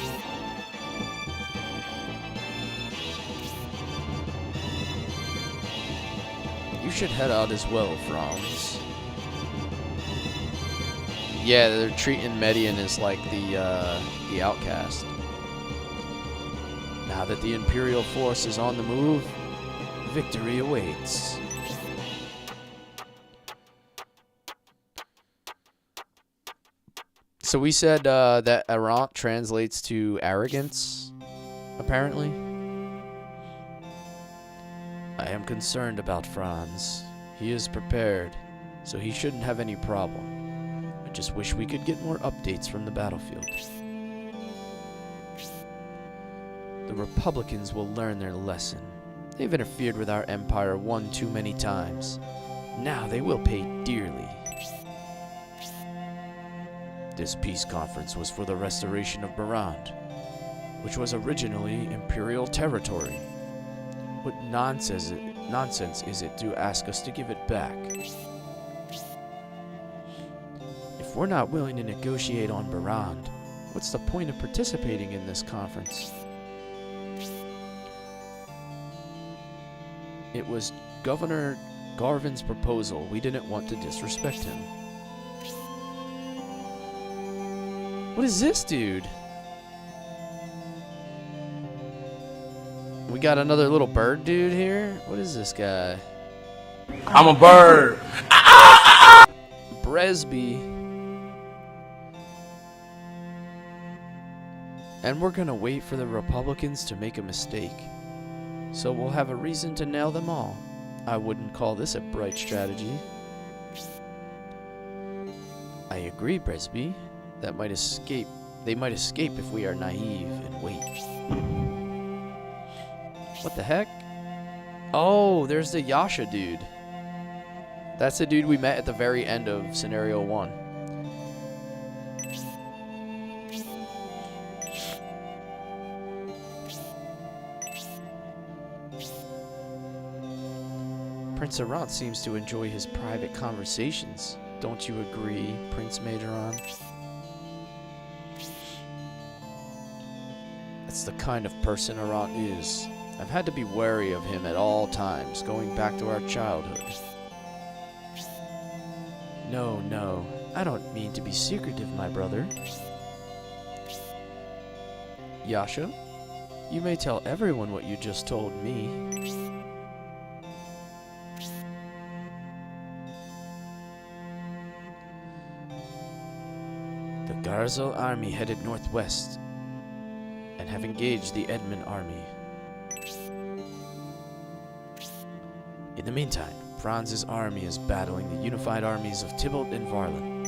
You should head out as well, Franz. Yeah, they're treating Median as like the outcast. Now that the Imperial force is on the move, victory awaits. So we said that errant translates to arrogance, apparently. I am concerned about Franz. He is prepared, so he shouldn't have any problem. I just wish we could get more updates from the battlefield. The Republicans will learn their lesson. They've interfered with our empire one too many times. Now they will pay dearly. This peace conference was for the restoration of Barand, which was originally Imperial territory. What nonsense is it to ask us to give it back? If we're not willing to negotiate on Barand, what's the point of participating in this conference? It was Governor Garvin's proposal. We didn't want to disrespect him. What is this, dude? We got another little bird dude here? What is this guy? I'm a bird. Bresby. And we're gonna wait for the Republicans to make a mistake. So we'll have a reason to nail them all. I wouldn't call this a bright strategy. I agree, Presby. That might escape. They might escape if we are naive and wait. What the heck? Oh, there's the Yasha dude. That's the dude we met at the very end of Scenario 1. Prince Arant seems to enjoy his private conversations. Don't you agree, Prince Majoran? That's the kind of person Arant is. I've had to be wary of him at all times, going back to our childhood. No, no, I don't mean to be secretive, my brother. Yasha, you may tell everyone what you just told me. The Garzel army headed northwest and have engaged the Edmund army. In the meantime, Franz's army is battling the unified armies of Tybalt and Varlin.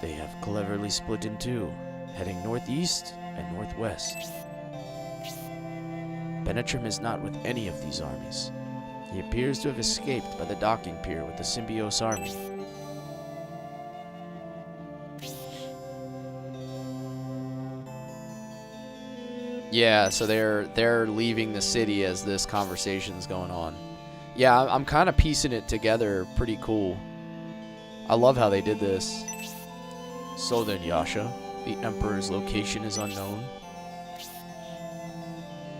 They have cleverly split in two, heading northeast and northwest. Benetrim is not with any of these armies. He appears to have escaped by the docking pier with the Symbiose army. Yeah, so they're leaving the city as this conversation's going on. Yeah, I'm kind of piecing it together pretty cool. I love how they did this. So then, Yasha, the Emperor's location is unknown.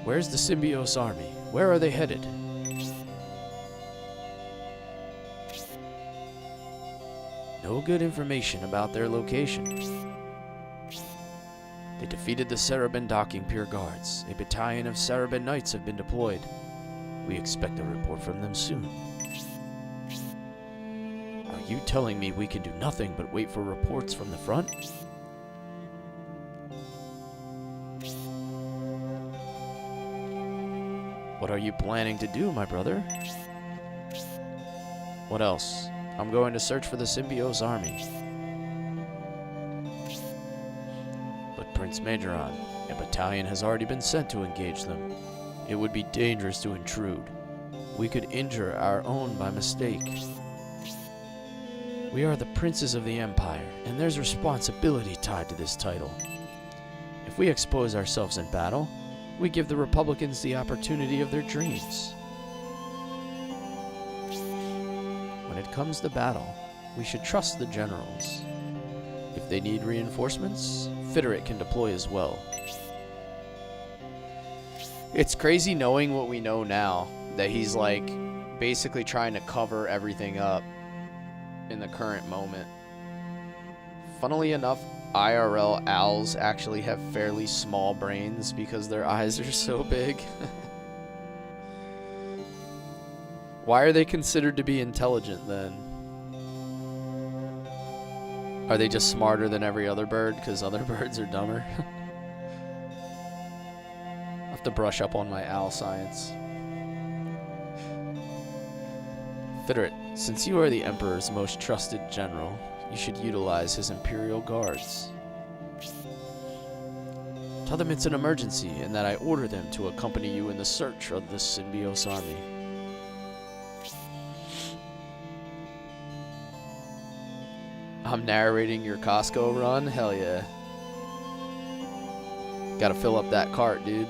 Where's the Symbiose army? Where are they headed? No good information about their location. They defeated the Sarabin docking pier guards. A battalion of Sarabin knights have been deployed. We expect a report from them soon. Are you telling me we can do nothing but wait for reports from the front? What are you planning to do, my brother? What else? I'm going to search for the Symbiose army. But Prince Majoran, a battalion has already been sent to engage them. It would be dangerous to intrude. We could injure our own by mistake. We are the princes of the Empire, and there's responsibility tied to this title. If we expose ourselves in battle, we give the Republicans the opportunity of their dreams. When it comes to battle, we should trust the generals. If they need reinforcements, Fitterit can deploy as well. It's crazy knowing what we know now, that he's like basically trying to cover everything up in the current moment. Funnily enough, IRL owls actually have fairly small brains because their eyes are so big. Why are they considered to be intelligent then? Are they just smarter than every other bird because other birds are dumber? I have to brush up on my owl science. Fitterit, since you are the Emperor's most trusted general, you should utilize his Imperial Guards. Tell them it's an emergency and that I order them to accompany you in the search of the Symbiose army. I'm narrating your Costco run? Hell yeah. Gotta fill up that cart, dude.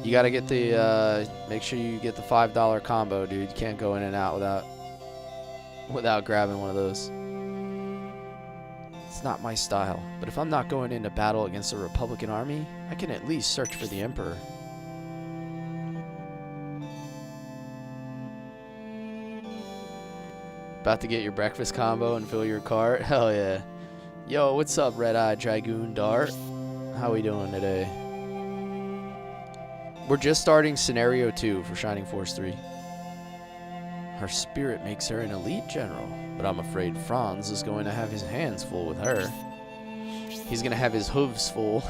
You gotta get the, make sure you get the $5 combo, dude. You can't go in and out without grabbing one of those. It's not my style, but if I'm not going into battle against a Republican army, I can at least search for the Emperor. About to get your breakfast combo and fill your cart? Hell yeah. Yo, what's up, Red-Eye Dragoon Dart? How we doing today? We're just starting Scenario 2 for Shining Force 3. Her spirit makes her an elite general, but I'm afraid Franz is going to have his hands full with her. He's going to have his hooves full.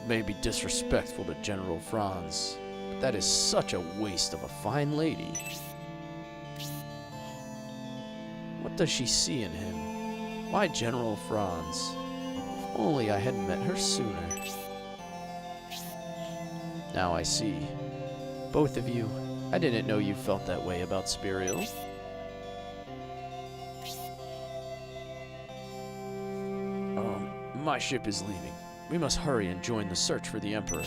may be disrespectful to General Franz, but that is such a waste of a fine lady. What does she see in him? Why General Franz? If only I had met her sooner. Now I see. Both of you, I didn't know you felt that way about Spiriel. My ship is leaving. We must hurry and join the search for the Emperor.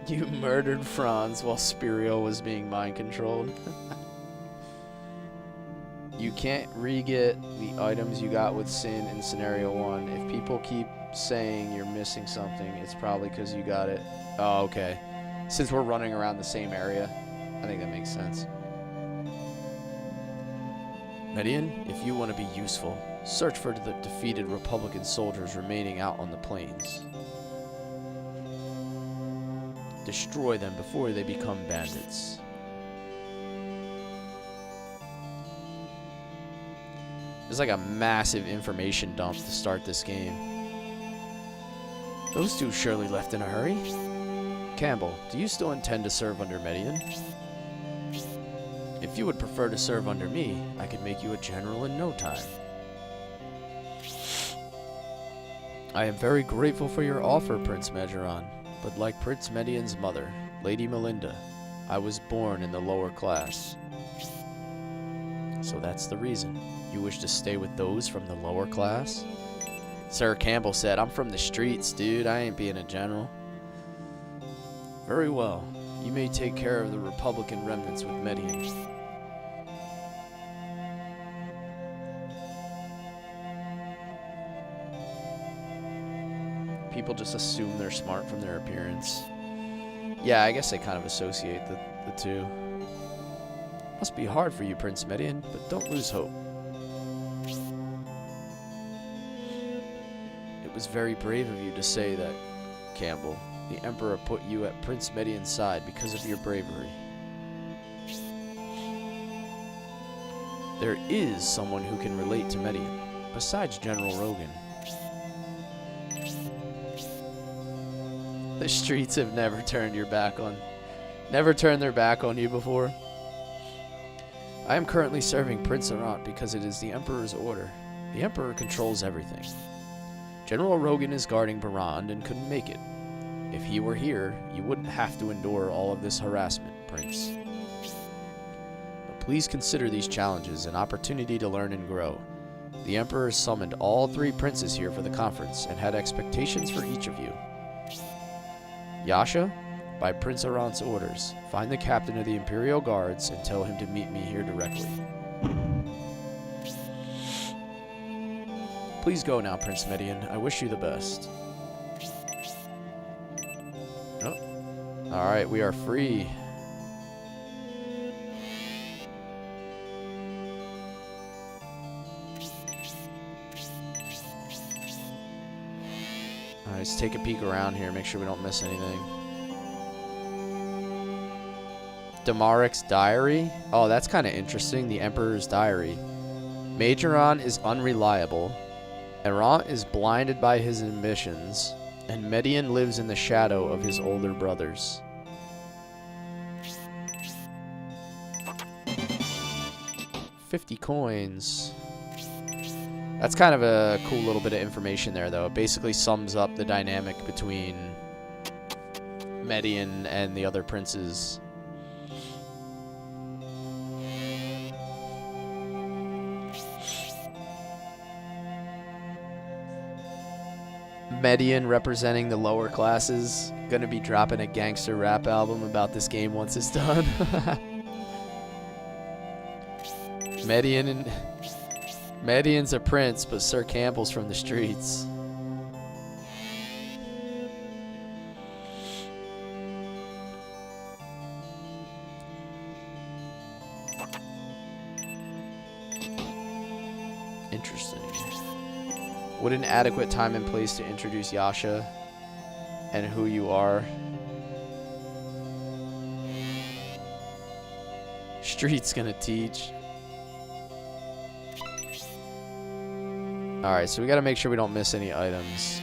You murdered Franz while Spiriel was being mind-controlled. You can't re-get the items you got with Sin in Scenario 1. If people keep saying you're missing something, it's probably because you got it. Oh, okay. Since we're running around the same area, I think that makes sense. Median, if you want to be useful, search for the defeated Republican soldiers remaining out on the plains. Destroy them before they become bandits. There's like a massive information dump to start this game. Those two surely left in a hurry. Campbell, do you still intend to serve under Median? If you would prefer to serve under me, I could make you a general in no time. I am very grateful for your offer, Prince Majoran, but like Prince Median's mother, Lady Melinda, I was born in the lower class. So that's the reason. You wish to stay with those from the lower class? Sir Campbell said, I'm from the streets, dude. I ain't being a general. Very well. You may take care of the Republican remnants with Median. People just assume they're smart from their appearance. Yeah, I guess they kind of associate the two. Must be hard for you, Prince Median, but don't lose hope. It was very brave of you to say that, Campbell. The Emperor put you at Prince Median's side because of your bravery. There is someone who can relate to Median, besides General Rogan. The streets have never turned their back on you before. I am currently serving Prince Arant because it is the Emperor's order. The Emperor controls everything. General Rogan is guarding Barand and couldn't make it. If he were here, you wouldn't have to endure all of this harassment, Prince. But please consider these challenges an opportunity to learn and grow. The Emperor summoned all 3 princes here for the conference and had expectations for each of you. Yasha, by Prince Arant's orders, find the captain of the Imperial Guards and tell him to meet me here directly. Please go now, Prince Median. I wish you the best. Oh. Alright, we are free. Alright, let's take a peek around here, make sure we don't miss anything. Damarek's diary? Oh, that's kind of interesting. The Emperor's diary. Majoran is unreliable. Arant is blinded by his ambitions. And Median lives in the shadow of his older brothers. $50 coins. That's kind of a cool little bit of information there, though. It basically sums up the dynamic between Median and the other princes. Median representing the lower classes, gonna be dropping a gangster rap album about this game once it's done. Median's a prince, but Sir Campbell's from the streets. Interesting. Would an adequate time and place to introduce Yasha and who you are? Street's gonna teach. Alright, so we gotta make sure we don't miss any items.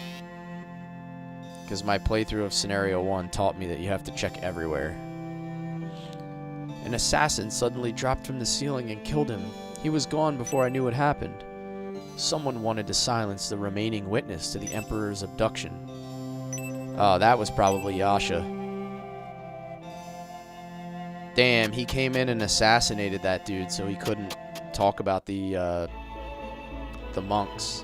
Because my playthrough of Scenario 1 taught me that you have to check everywhere. An assassin suddenly dropped from the ceiling and killed him. He was gone before I knew what happened. Someone wanted to silence the remaining witness to the Emperor's abduction. Oh, that was probably Yasha. Damn, he came in and assassinated that dude so he couldn't talk about the monks.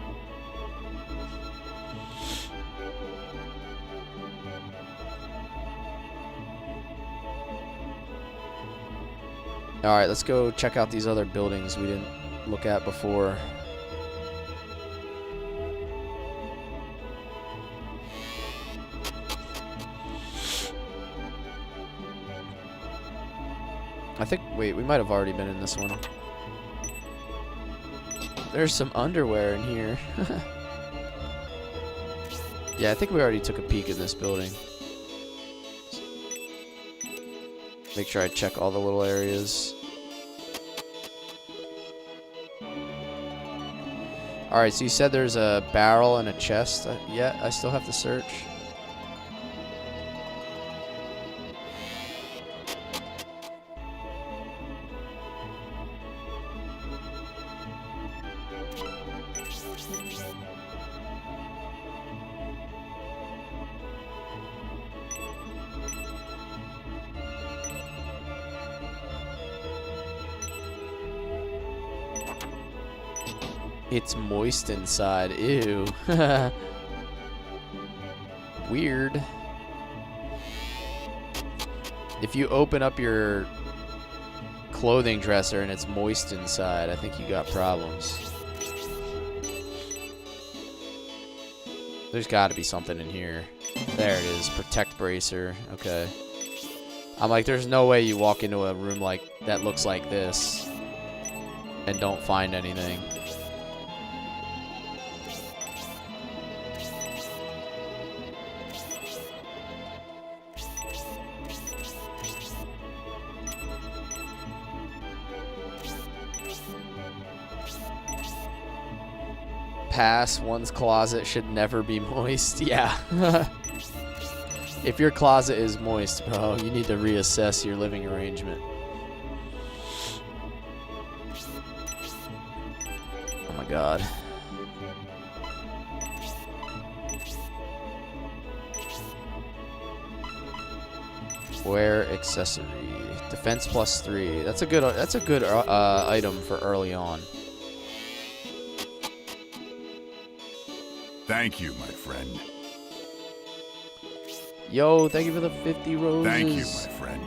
Alright, let's go check out these other buildings we didn't look at before. I think, wait, we might have already been in this one. There's some underwear in here. Yeah, I think we already took a peek in this building. Make sure I check all the little areas. Alright, so you said there's a barrel and a chest. Yeah, I still have to search. It's moist inside. Ew. Weird. If you open up your clothing dresser and it's moist inside, I think you got problems. There's got to be something in here. There it is. Protect bracer. Okay. I'm like, there's no way you walk into a room like that looks like this and don't find anything. Pass, one's closet should never be moist. Yeah. If your closet is moist, bro, you need to reassess your living arrangement. Oh my god. Wear accessory. Defense +3. That's a good item for early on. Thank you, my friend. Yo, thank you for the 50 roses. Thank you, my friend.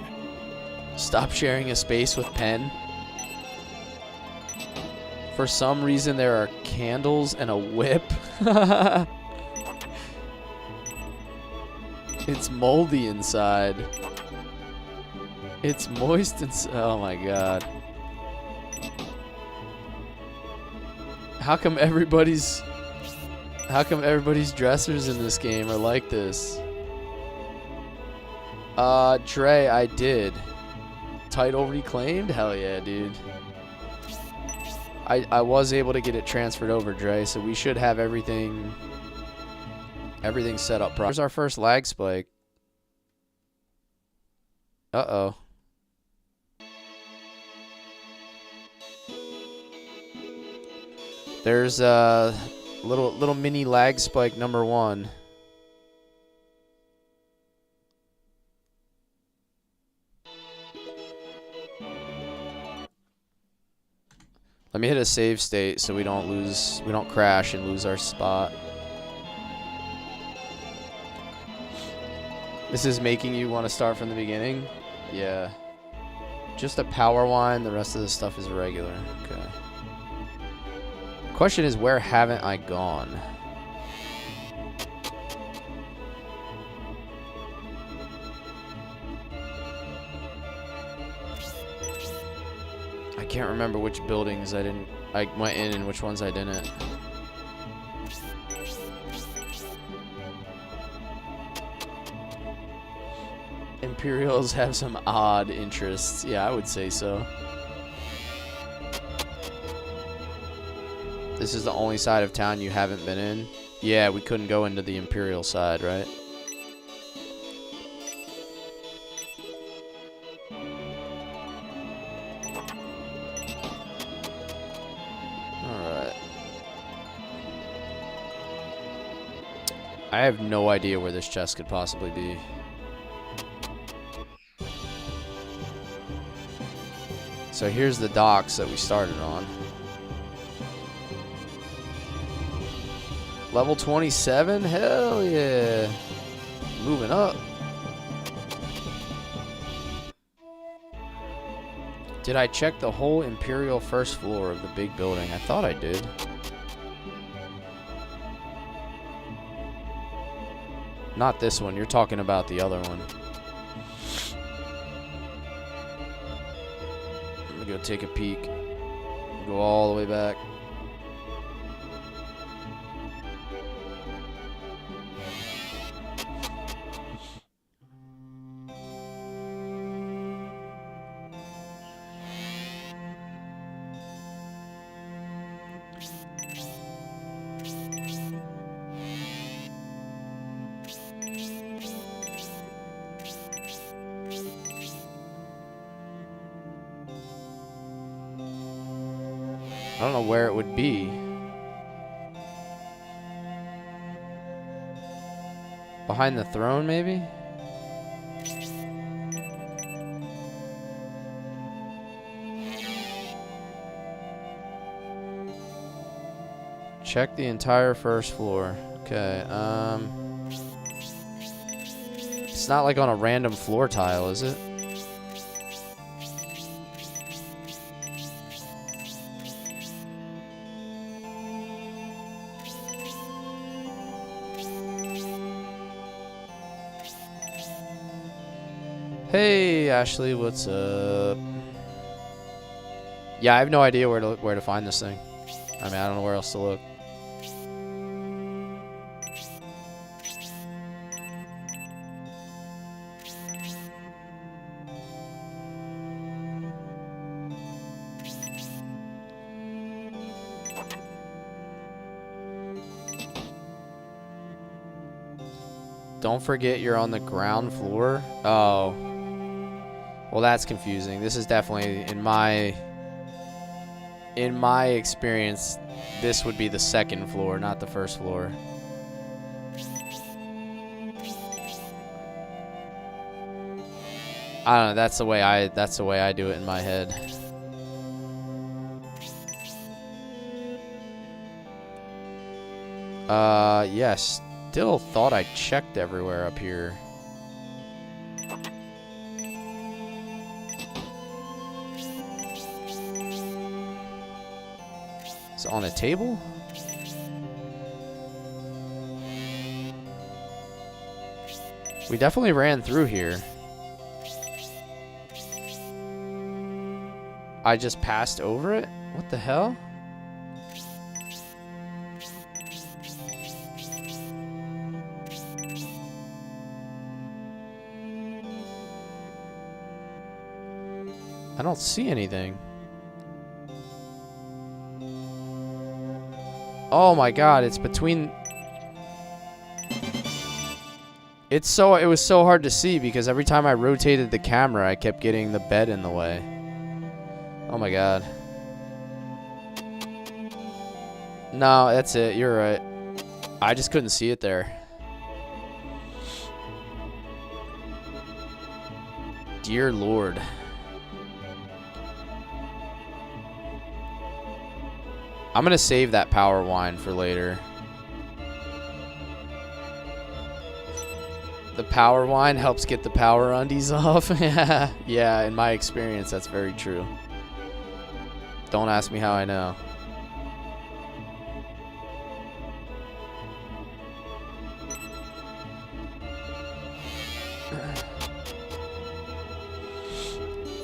Stop sharing a space with Pen. For some reason, there are candles and a whip. It's moldy inside. It's moist inside. Oh my god. How come everybody's dressers in this game are like this? Trey, I did. Title reclaimed? Hell yeah, dude. I was able to get it transferred over, Dre, so we should have everything set up properly. Here's our first lag spike. Uh-oh. There's little mini lag spike number 1. Let me hit a save state so we don't crash and lose our spot. This is making you want to start from the beginning? Yeah. Just a power wine, the rest of the stuff is regular. Okay. Question is, where haven't I gone? I can't remember which buildings I went in and which ones I didn't. Imperials have some odd interests. Yeah, I would say so. This is the only side of town you haven't been in? Yeah, we couldn't go into the Imperial side, right? Alright. I have no idea where this chest could possibly be. So here's the docks that we started on. Level 27? Hell yeah. Moving up. Did I check the whole Imperial first floor of the big building? I thought I did. Not this one. You're talking about the other one. Let me go take a peek. Go all the way back. I don't know where it would be. Behind the throne, maybe? Check the entire first floor. Okay, it's not like on a random floor tile, is it? Hey, Ashley, what's up? Yeah, I have no idea where to find this thing. I mean, I don't know where else to look. Don't forget you're on the ground floor. Oh. Well, that's confusing. This is definitely, in my experience, this would be the second floor, not the first floor. I don't know. That's the way I do it in my head. Yes. Still thought I checked everywhere up here. Is it on a table? We definitely ran through here. I just passed over it? What the hell? I don't see anything. Oh my god, it's between... It was so hard to see because every time I rotated the camera, I kept getting the bed in the way. Oh my god. No, that's it. You're right. I just couldn't see it there. Dear Lord. I'm gonna save that power wine for later. The power wine helps get the power undies off. Yeah, in my experience, that's very true. Don't ask me how I know.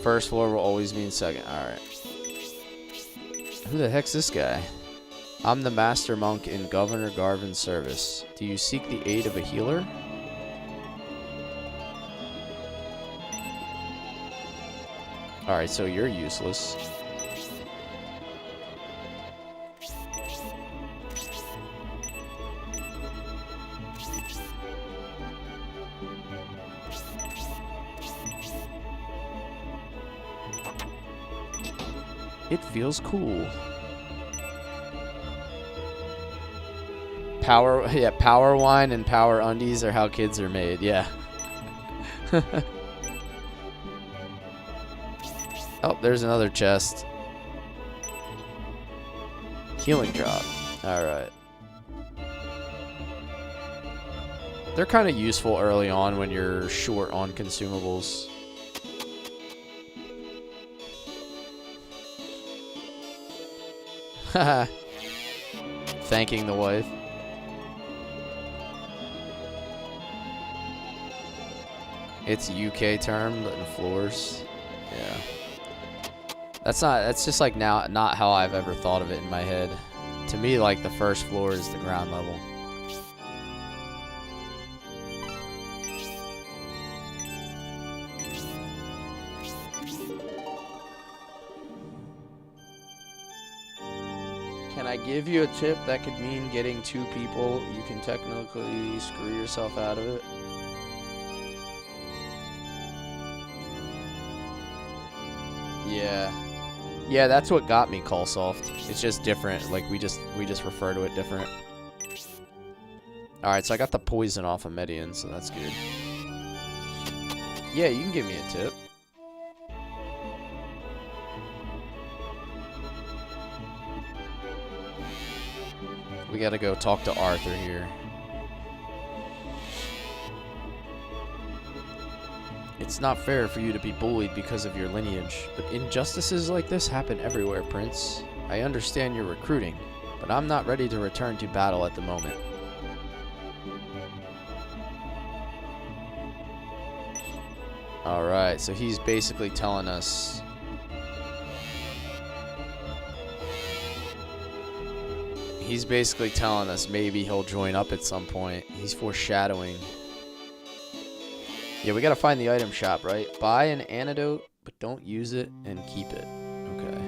First floor will always mean second. Alright. Who the heck's this guy? I'm the master monk in Governor Garvin's service. Do you seek the aid of a healer? Alright, so you're useless. It feels cool. Power wine and power undies are how kids are made. Yeah. Oh, there's another chest. Healing drop. Alright. They're kind of useful early on when you're short on consumables. Haha. Thanking the wife. It's UK term, but in floors. Yeah. That's just like now not how I've ever thought of it in my head. To me, like the first floor is the ground level. Can I give you a tip that could mean getting 2 people? You can technically screw yourself out of it. Yeah. Yeah, that's what got me Callsoft. It's just different. Like we just refer to it different. Alright, so I got the poison off of Median, so that's good. Yeah, you can give me a tip. We gotta go talk to Arthur here. It's not fair for you to be bullied because of your lineage, but injustices like this happen everywhere, Prince. I understand you're recruiting, but I'm not ready to return to battle at the moment. Alright, so he's basically telling us... He's basically telling us maybe he'll join up at some point. He's foreshadowing. Yeah, we gotta find the item shop, right? Buy an antidote, but don't use it and keep it. Okay.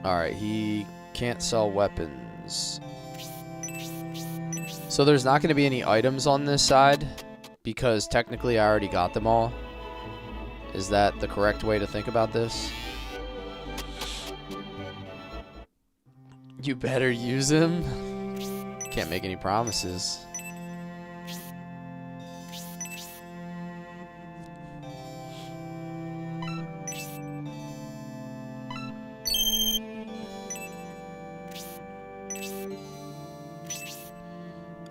Alright, he can't sell weapons. So there's not gonna be any items on this side, because technically I already got them all. Is that the correct way to think about this? You better use him. Can't make any promises.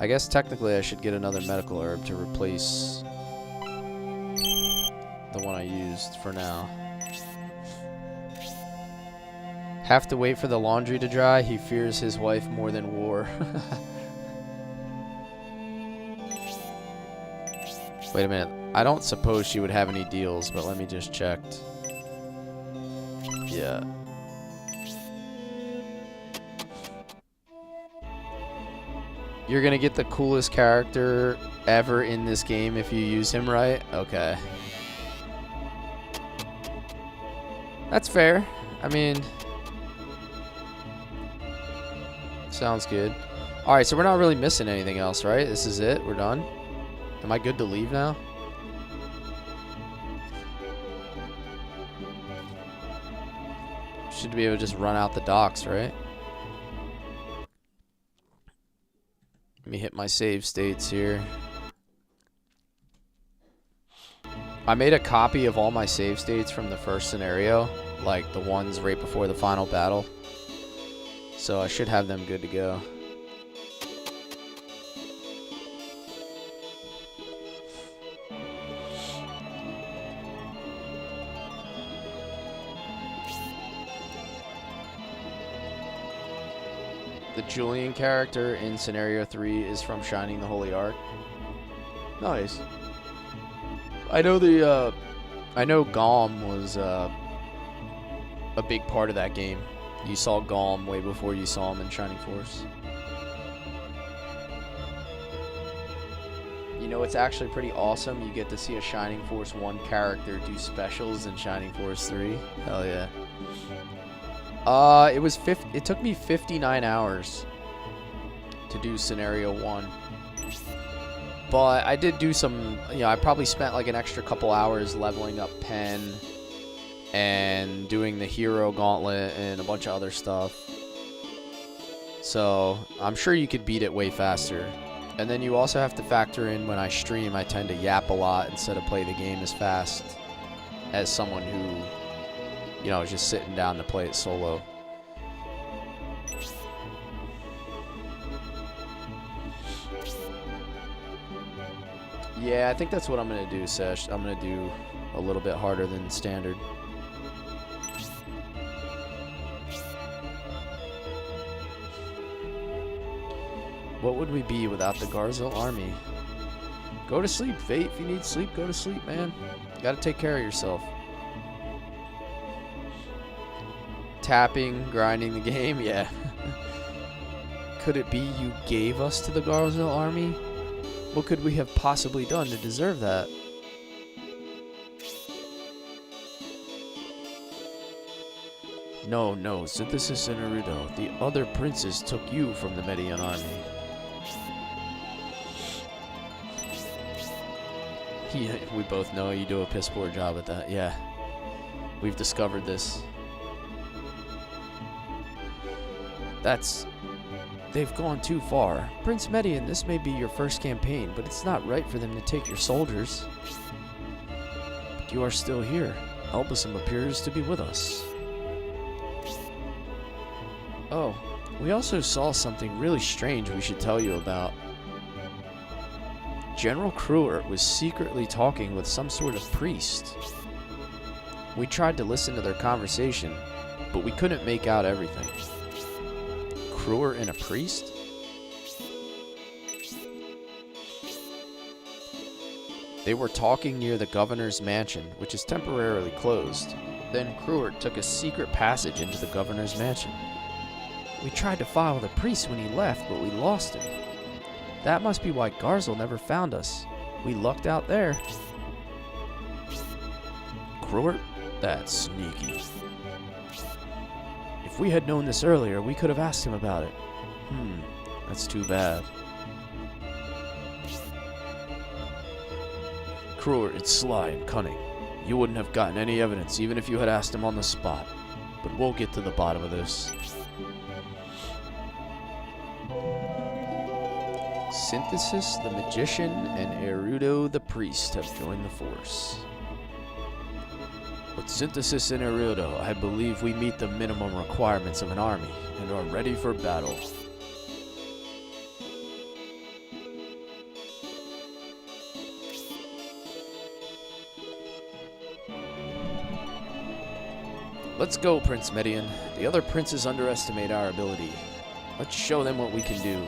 I guess technically I should get another medical herb to replace the one I used for now. Have to wait for the laundry to dry. He fears his wife more than war. Wait a minute. I don't suppose she would have any deals, but let me just check. Yeah. You're gonna get the coolest character ever in this game if you use him right? Okay. That's fair. I mean... Sounds good. Alright, so we're not really missing anything else, right? This is it? We're done? Am I good to leave now? Should be able to just run out the docks, right? Let me hit my save states here. I made a copy of all my save states from the first scenario, like the ones right before the final battle. So I should have them good to go. The Julian character in Scenario 3 is from Shining the Holy Ark. Nice. I know Galm was a big part of that game. You saw Galm way before you saw him in Shining Force. You know, it's actually pretty awesome. You get to see a Shining Force 1 character do specials in Shining Force 3. Hell yeah. It took me 59 hours to do Scenario 1. But I did do some, you know, I probably spent like an extra couple hours leveling up Pen and doing the hero gauntlet and a bunch of other stuff. So I'm sure you could beat it way faster. And then you also have to factor in when I stream, I tend to yap a lot instead of play the game as fast as someone who, you know, is just sitting down to play it solo. Yeah, I think that's what I'm going to do, Sesh. I'm going to do a little bit harder than standard. What would we be without the Garzel army? Go to sleep, Fate. If you need sleep, go to sleep, man. You gotta take care of yourself. Tapping, grinding the game, yeah. Could it be you gave us to the Garzel army? What could we have possibly done to deserve that? No, Synthesis and Naruto. The other princes took you from the Median army. Yeah, we both know you do a piss poor job at that, yeah. We've discovered this. They've gone too far. Prince Median, this may be your first campaign, but it's not right for them to take your soldiers. But you are still here. Elbasum appears to be with us. Oh, we also saw something really strange we should tell you about. General Kruer was secretly talking with some sort of priest. We tried to listen to their conversation, but we couldn't make out everything. Kruer and a priest? They were talking near the governor's mansion, which is temporarily closed. Then Kruer took a secret passage into the governor's mansion. We tried to follow the priest when he left, but we lost him. That must be why Garzel never found us. We lucked out there. Kruer? That's sneaky. If we had known this earlier, we could have asked him about it. That's too bad. Kruer, it's sly and cunning. You wouldn't have gotten any evidence even if you had asked him on the spot. But we'll get to the bottom of this. Synthesis the Magician and Erudo the Priest have joined the force. With Synthesis and Erudo, I believe we meet the minimum requirements of an army and are ready for battle. Let's go, Prince Median. The other princes underestimate our ability. Let's show them what we can do.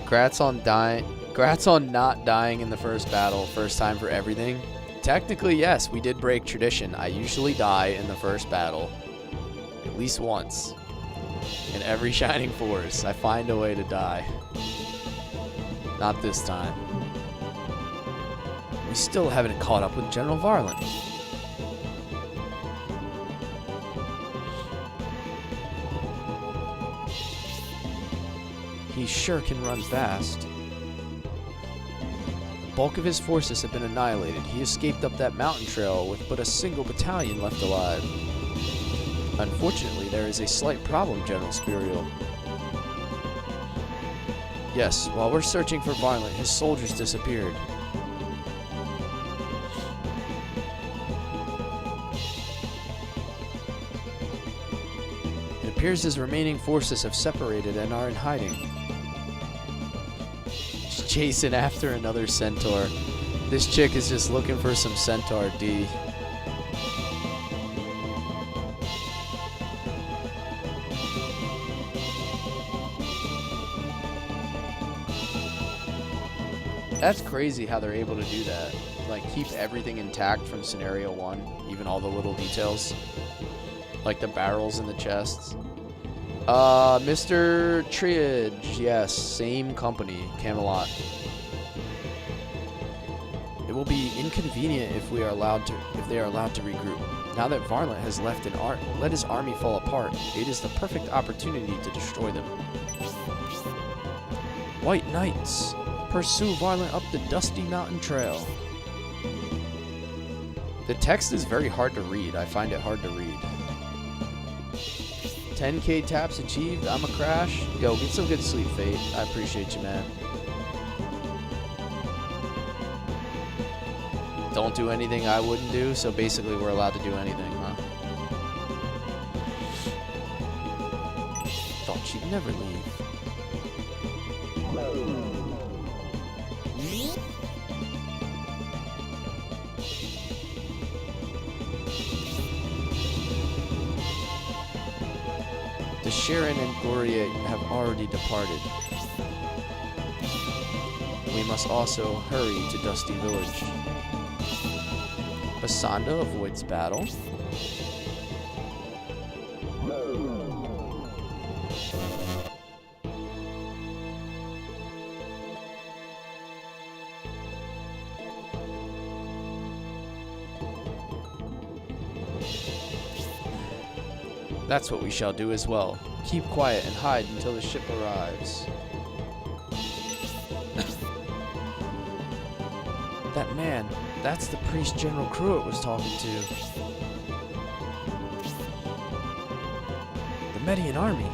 Congrats on not dying in the first battle, first time for everything. Technically, yes, we did break tradition. I usually die in the first battle. At least once. In every Shining Force, I find a way to die. Not this time. We still haven't caught up with General Varlin. He sure can run fast. The bulk of his forces have been annihilated. He escaped up that mountain trail with but a single battalion left alive. Unfortunately, there is a slight problem, General Spirial. Yes, while we're searching for Varlin, his soldiers disappeared. It appears his remaining forces have separated and are in hiding. Chasing after another centaur. This chick is just looking for some centaur D. That's crazy how they're able to do that. Like, keep everything intact from scenario 1, even all the little details. Like the barrels in the chests. Mr. Triage, yes, same company, Camelot. It will be inconvenient if they are allowed to regroup. Now that Varlant has let his army fall apart, it is the perfect opportunity to destroy them. White Knights, pursue Varlant up the dusty mountain trail. The text is very hard to read. I find it hard to read. 10k taps achieved. I'm a crash. Yo, get some good sleep, Fate. I appreciate you, man. Don't do anything I wouldn't do, so basically we're allowed to do anything, huh? Thought she'd never leave. The Sharon and Goria have already departed. We must also hurry to Dusty Village. Basanda avoids battle. That's what we shall do as well. Keep quiet and hide until the ship arrives. That man, that's the priest General Cruitt was talking to. The Median army.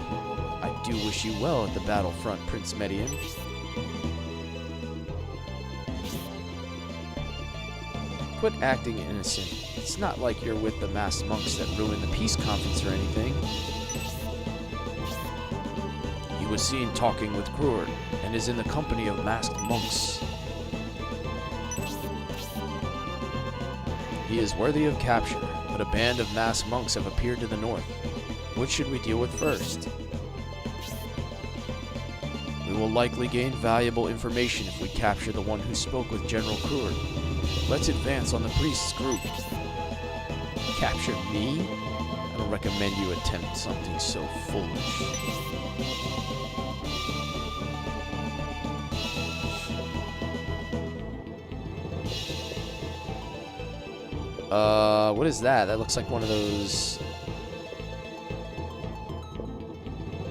I do wish you well at the battlefront, Prince Median. Quit acting innocent. It's not like you're with the masked monks that ruined the peace conference or anything. He was seen talking with Cruitt and is in the company of masked monks. He is worthy of capture, but a band of masked monks have appeared to the north. What should we deal with first? We will likely gain valuable information if we capture the one who spoke with General Cruitt. Let's advance on the priest's group. Capture me? I don't recommend you attempt something so foolish. What is that? That looks like one of those...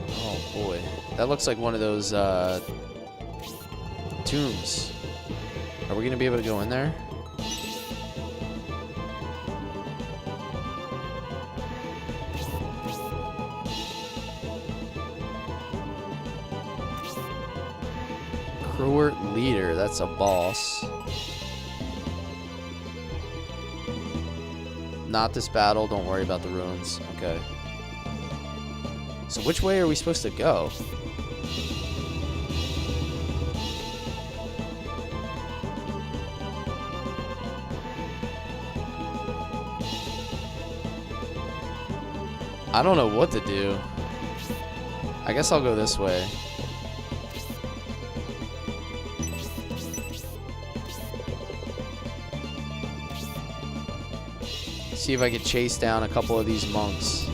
Oh boy. That looks like one of those, tombs. Are we gonna be able to go in there? Cruitt leader, that's a boss. Not this battle, don't worry about the ruins. Okay. So which way are we supposed to go? I don't know what to do. I guess I'll go this way. See if I can chase down a couple of these monks.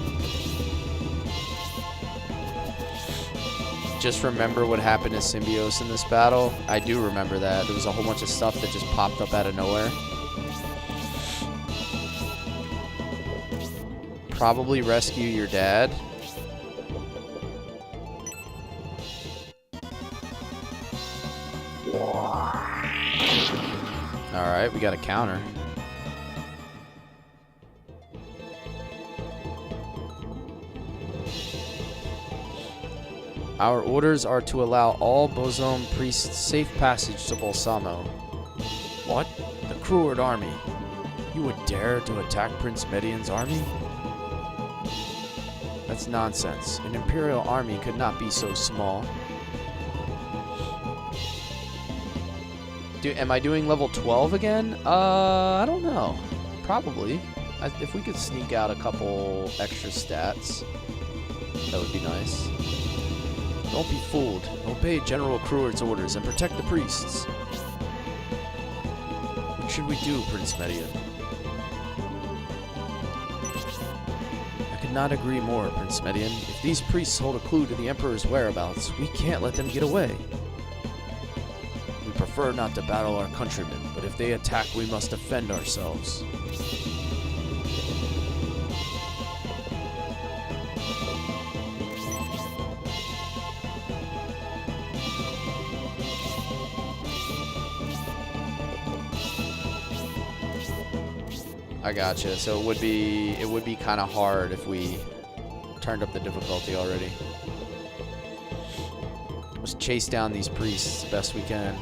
Just remember what happened to Symbios in this battle. I do remember that. There was a whole bunch of stuff that just popped up out of nowhere. Probably rescue your dad. Alright, we got a counter. Our orders are to allow all Bozome priests safe passage to Balsamo. What? The Cruitt army? You would dare to attack Prince Median's army? That's nonsense. An Imperial army could not be so small. Am I doing level 12 again? I don't know. Probably. If we could sneak out a couple extra stats, that would be nice. Don't be fooled. Obey General Cruitt's orders and protect the priests. What should we do, Prince Median? I could not agree more, Prince Median. If these priests hold a clue to the Emperor's whereabouts, we can't let them get away. We prefer not to battle our countrymen, but But if they attack, we must defend ourselves. I gotcha. So it would be kind of hard if we turned up the difficulty already. Let's chase down these priests as best we can.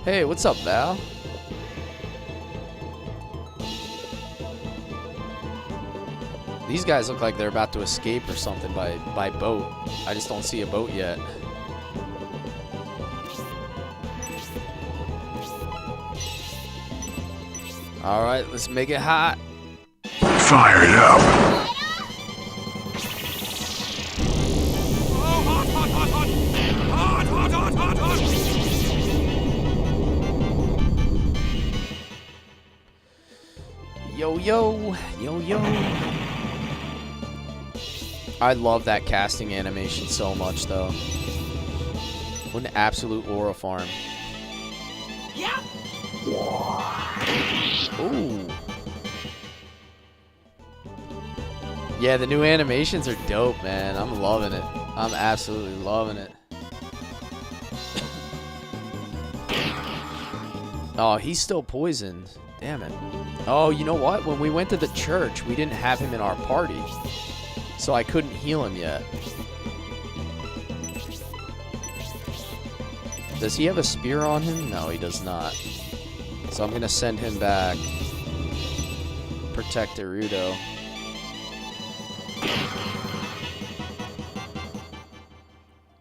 Hey, what's up, Val? These guys look like they're about to escape or something by boat. I just don't see a boat yet. All right, let's make it hot. Fire it up. Yo, yo, yo, yo. I love that casting animation so much, though. What an absolute aura farm. Yeah. Ooh. Yeah, the new animations are dope, man. I'm loving it. I'm absolutely loving it. Oh, he's still poisoned. Damn it. Oh, you know what? When we went to the church, we didn't have him in our party. So I couldn't heal him yet. Does he have a spear on him? No, he does not. So I'm going to send him back. Protect Erudo.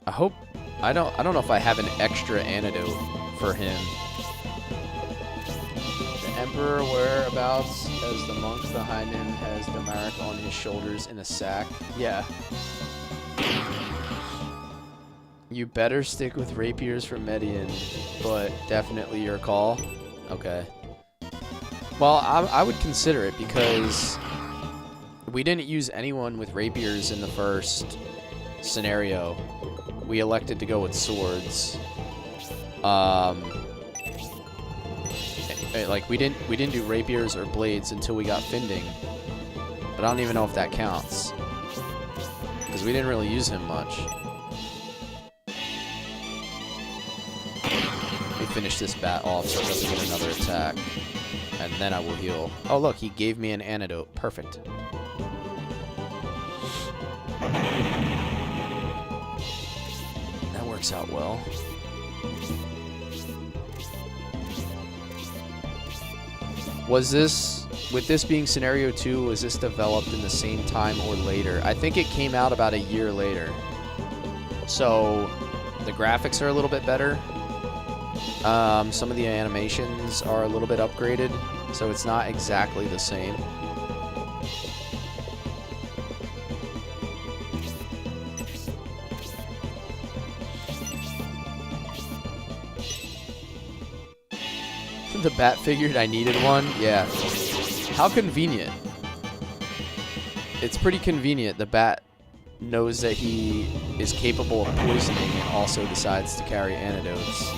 I hope... I don't know if I have an extra antidote for him. The Emperor whereabouts as the monk behind him has Domaric on his shoulders in a sack. Yeah. You better stick with rapiers for Median, but definitely your call. Okay. Well, I would consider it because we didn't use anyone with rapiers in the first scenario. We elected to go with swords. Like we didn't do rapiers or blades until we got Finding. But I don't even know if that counts. Because we didn't really use him much. Let me finish this bat off so it doesn't get another attack. And then I will heal. Oh look, he gave me an antidote. Perfect. That works out well. Was this, with this being scenario 2, was this developed in the same time or later? I think it came out about a year later. So the graphics are a little bit better. Some of the animations are a little bit upgraded, so it's not exactly the same. The bat figured I needed one? Yeah. How convenient. It's pretty convenient. The bat knows that he is capable of poisoning and also decides to carry antidotes.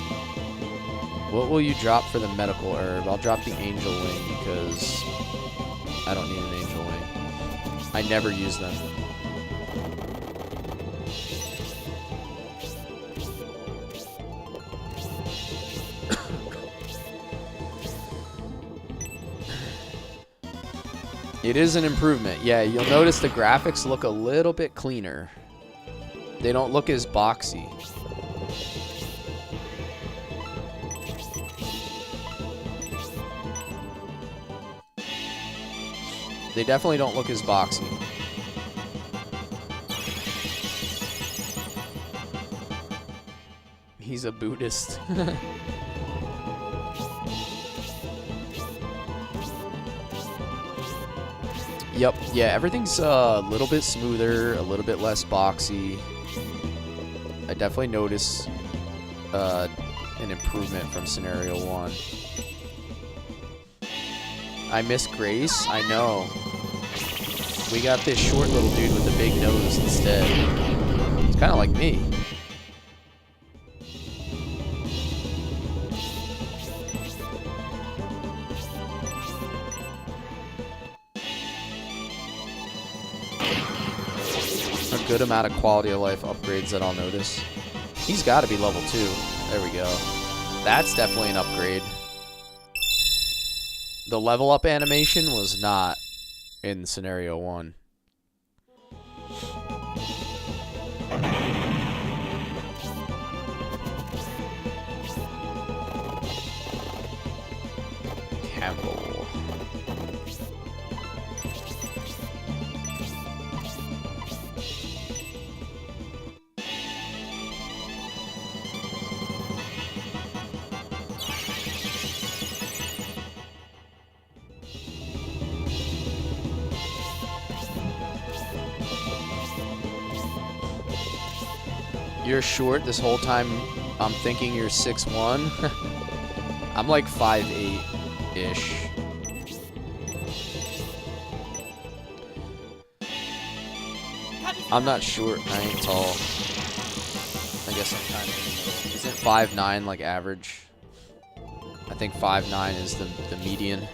What will you drop for the medical herb? I'll drop the angel wing because I don't need an angel wing. I never use them. It is an improvement. Yeah, you'll notice the graphics look a little bit cleaner. They don't look as boxy. They definitely don't look as boxy. He's a Buddhist. Yep, yeah, everything's a little bit smoother, a little bit less boxy. I definitely notice an improvement from Scenario 1. I miss Grace, I know. We got this short little dude with the big nose instead. It's kind of like me. good amount of quality of life upgrades that I'll notice. He's got to be level 2. There we go. That's definitely an upgrade. The level up animation was not in scenario 1. Campbell. You're short this whole time. I'm thinking you're 6'1". I'm like 5'8"-ish. I'm not short. I ain't tall. I guess I'm kind of in the middle. Isn't 5'9" like average? I think 5'9" is the median.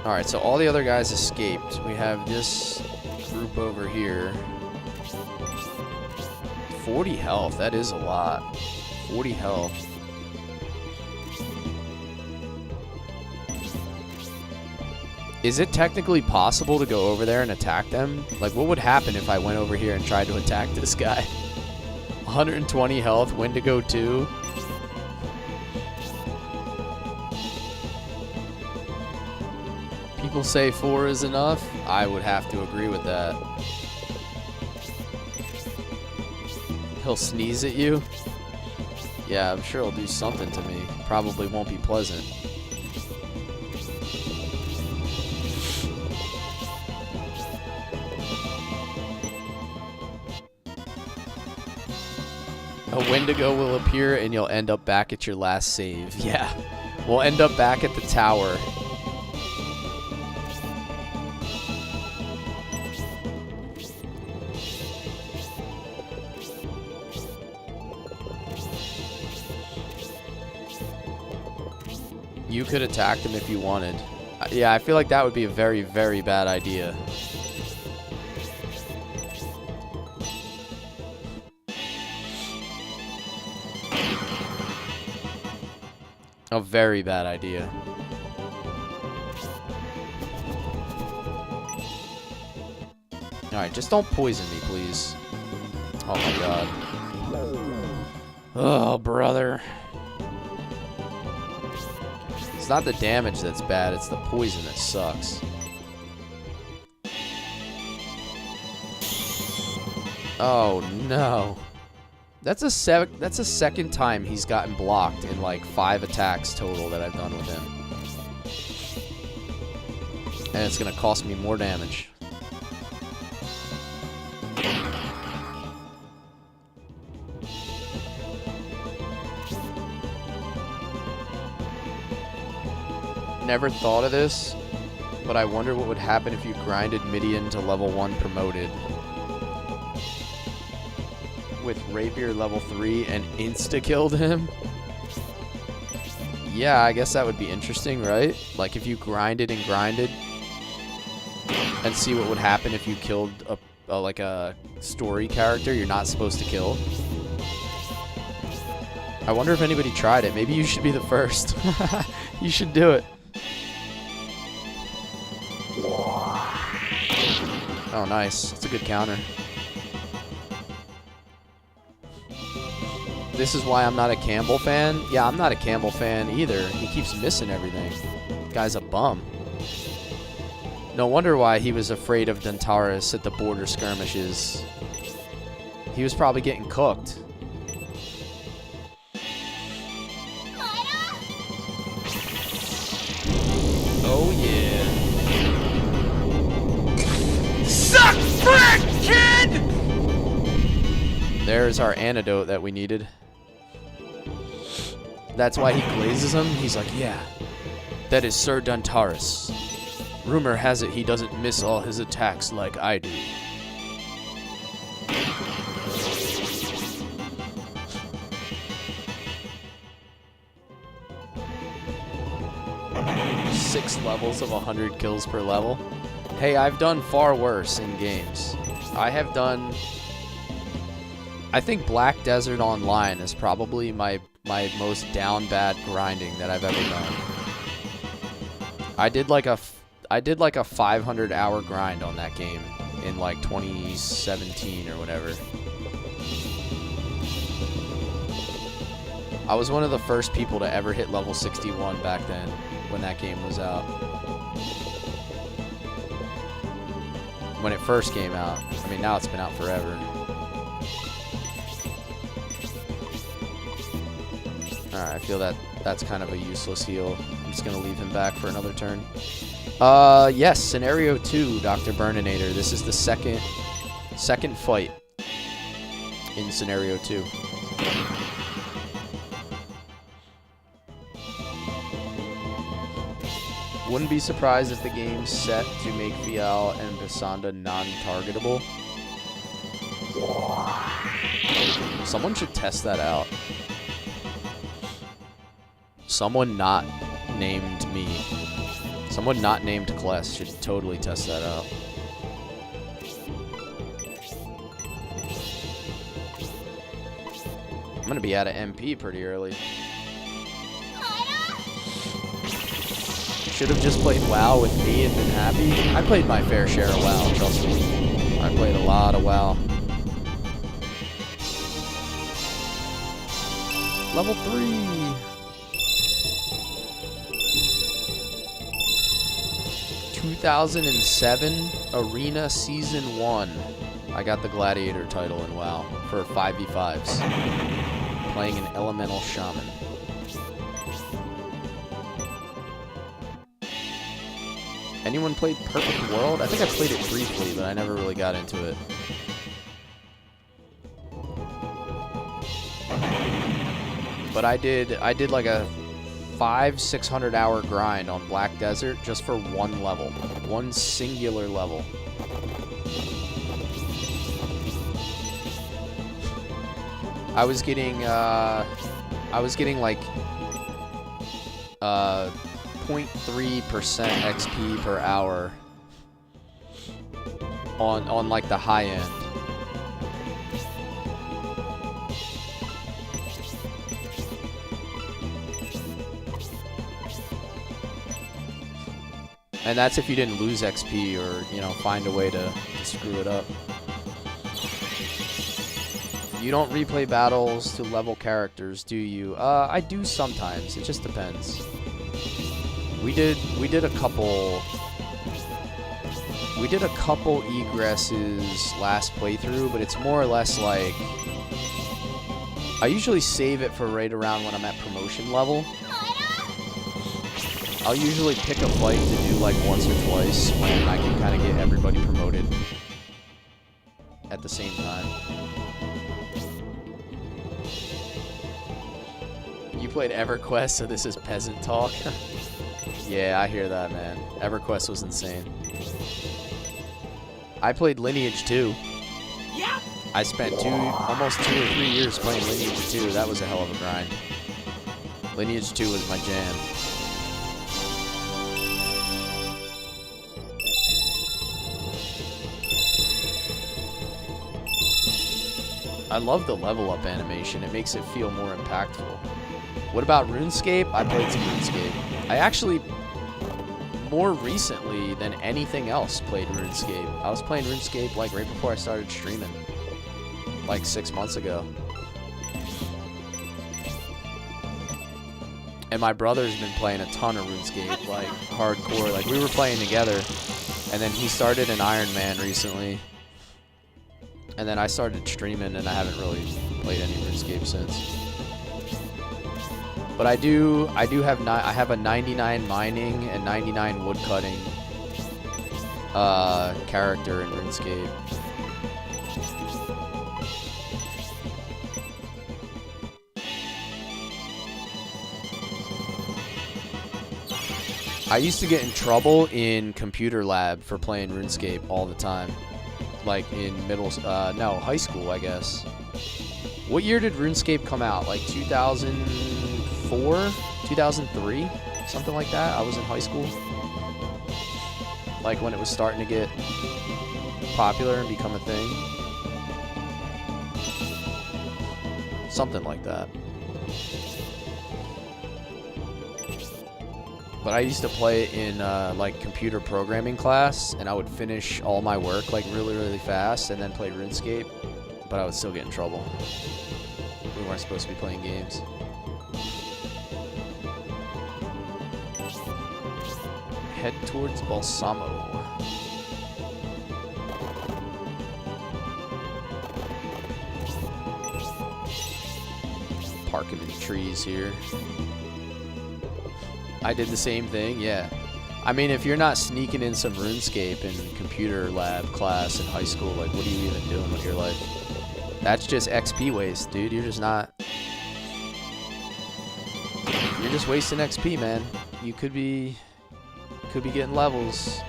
Alright, so all the other guys escaped. We have this group over here. 40 health, that is a lot. 40 health. Is it technically possible to go over there and attack them? Like, what would happen if I went over here and tried to attack this guy? 120 health, Wendigo 2. People say 4 is enough. I would have to agree with that. He'll sneeze at you. Yeah, I'm sure he'll do something to me. Probably won't be pleasant. A Wendigo will appear and you'll end up back at your last save. Yeah, we'll end up back at the tower. You could attack them if you wanted. Yeah, I feel like that would be a very, very bad idea. A very bad idea. Alright, just don't poison me, please. Oh my god. Oh, brother. It's not the damage that's bad, it's the poison that sucks. Oh no. That's a second time he's gotten blocked in like 5 attacks total that I've done with him. And it's gonna cost me more damage. Never thought of this, but I wonder what would happen if you grinded Midian to level 1 promoted with Rapier level 3 and insta-killed him. Yeah, I guess that would be interesting, right? Like if you grinded and grinded and see what would happen if you killed like a story character you're not supposed to kill. I wonder if anybody tried it. Maybe you should be the first. You should do it. Oh, nice. It's a good counter. This is why I'm not a Campbell fan. Yeah, I'm not a Campbell fan either. He keeps missing everything. Guy's a bum. No wonder why he was afraid of Dantaris at the border skirmishes. He was probably getting cooked. Oh, yeah. Suck frick, kid! There's our antidote that we needed. That's why he glazes him. He's like, yeah, that is Sir Dantaris. Rumor has it he doesn't miss all his attacks like I do. goals of 100 kills per level. Hey, I've done far worse in games. I have done... I think Black Desert Online is probably my most down bad grinding that I've ever done. I did like a 500 hour grind on that game in like 2017 or whatever. I was one of the first people to ever hit level 61 back then when that game was out. When it first came out. I mean, now it's been out forever. Alright, I feel that that's kind of a useless heal. I'm just going to leave him back for another turn. Yes, Scenario 2, Dr. Burninator. This is the second fight in Scenario 2. Wouldn't be surprised if the game's set to make Vial and Basanda non-targetable. Someone should test that out. Someone not named me. Someone not named Cless should totally test that out. I'm gonna be out of MP pretty early. Should have just played WoW with me and been happy. I played my fair share of WoW, trust me. I played a lot of WoW. Level 3. ...2007 Arena Season 1. I got the Gladiator title in WoW for 5v5s. Playing an Elemental Shaman. Anyone played Perfect World? I think I played it briefly, but I never really got into it. But I did like a 500-600 hour grind on Black Desert just for one level. One singular level. I was getting like 0.3% XP per hour on like the high end. And that's if you didn't lose XP or, you know, find a way to screw it up. You don't replay battles to level characters, do you? I do sometimes. It just depends. We did a couple egresses last playthrough, but it's more or less like I usually save it for right around when I'm at promotion level. I'll usually pick a fight to do like once or twice when I can kind of get everybody promoted at the same time. You played EverQuest, so this is peasant talk. Yeah, I hear that, man. EverQuest was insane. I played Lineage 2. Yeah. I spent almost 2 or 3 years playing Lineage 2. That was a hell of a grind. Lineage 2 was my jam. I love the level up animation. It makes it feel more impactful. What about RuneScape? I played some RuneScape. I actually, more recently than anything else, played RuneScape. I was playing RuneScape like right before I started streaming. Like 6 months ago. And my brother's been playing a ton of RuneScape, like hardcore. Like we were playing together. And then he started an Iron Man recently. And then I started streaming, and I haven't really played any RuneScape since. But I have a 99 mining and 99 woodcutting character in RuneScape. I used to get in trouble in computer lab for playing RuneScape all the time. Like in high school, I guess. What year did RuneScape come out? Like 2004? 2003? Something like that? I was in high school. like when it was starting to get popular and become a thing. Something like that. But I used to play in like computer programming class, and I would finish all my work like really fast and then play RuneScape, but I would still get in trouble. We weren't supposed to be playing games. Head towards Balsamo. Parking in the trees here. I did the same thing, yeah. I mean, if you're not sneaking in some RuneScape in computer lab class in high school, like, what are you even doing with your life? That's just XP waste, dude. You're just not... You're just wasting XP, man. You could be getting levels.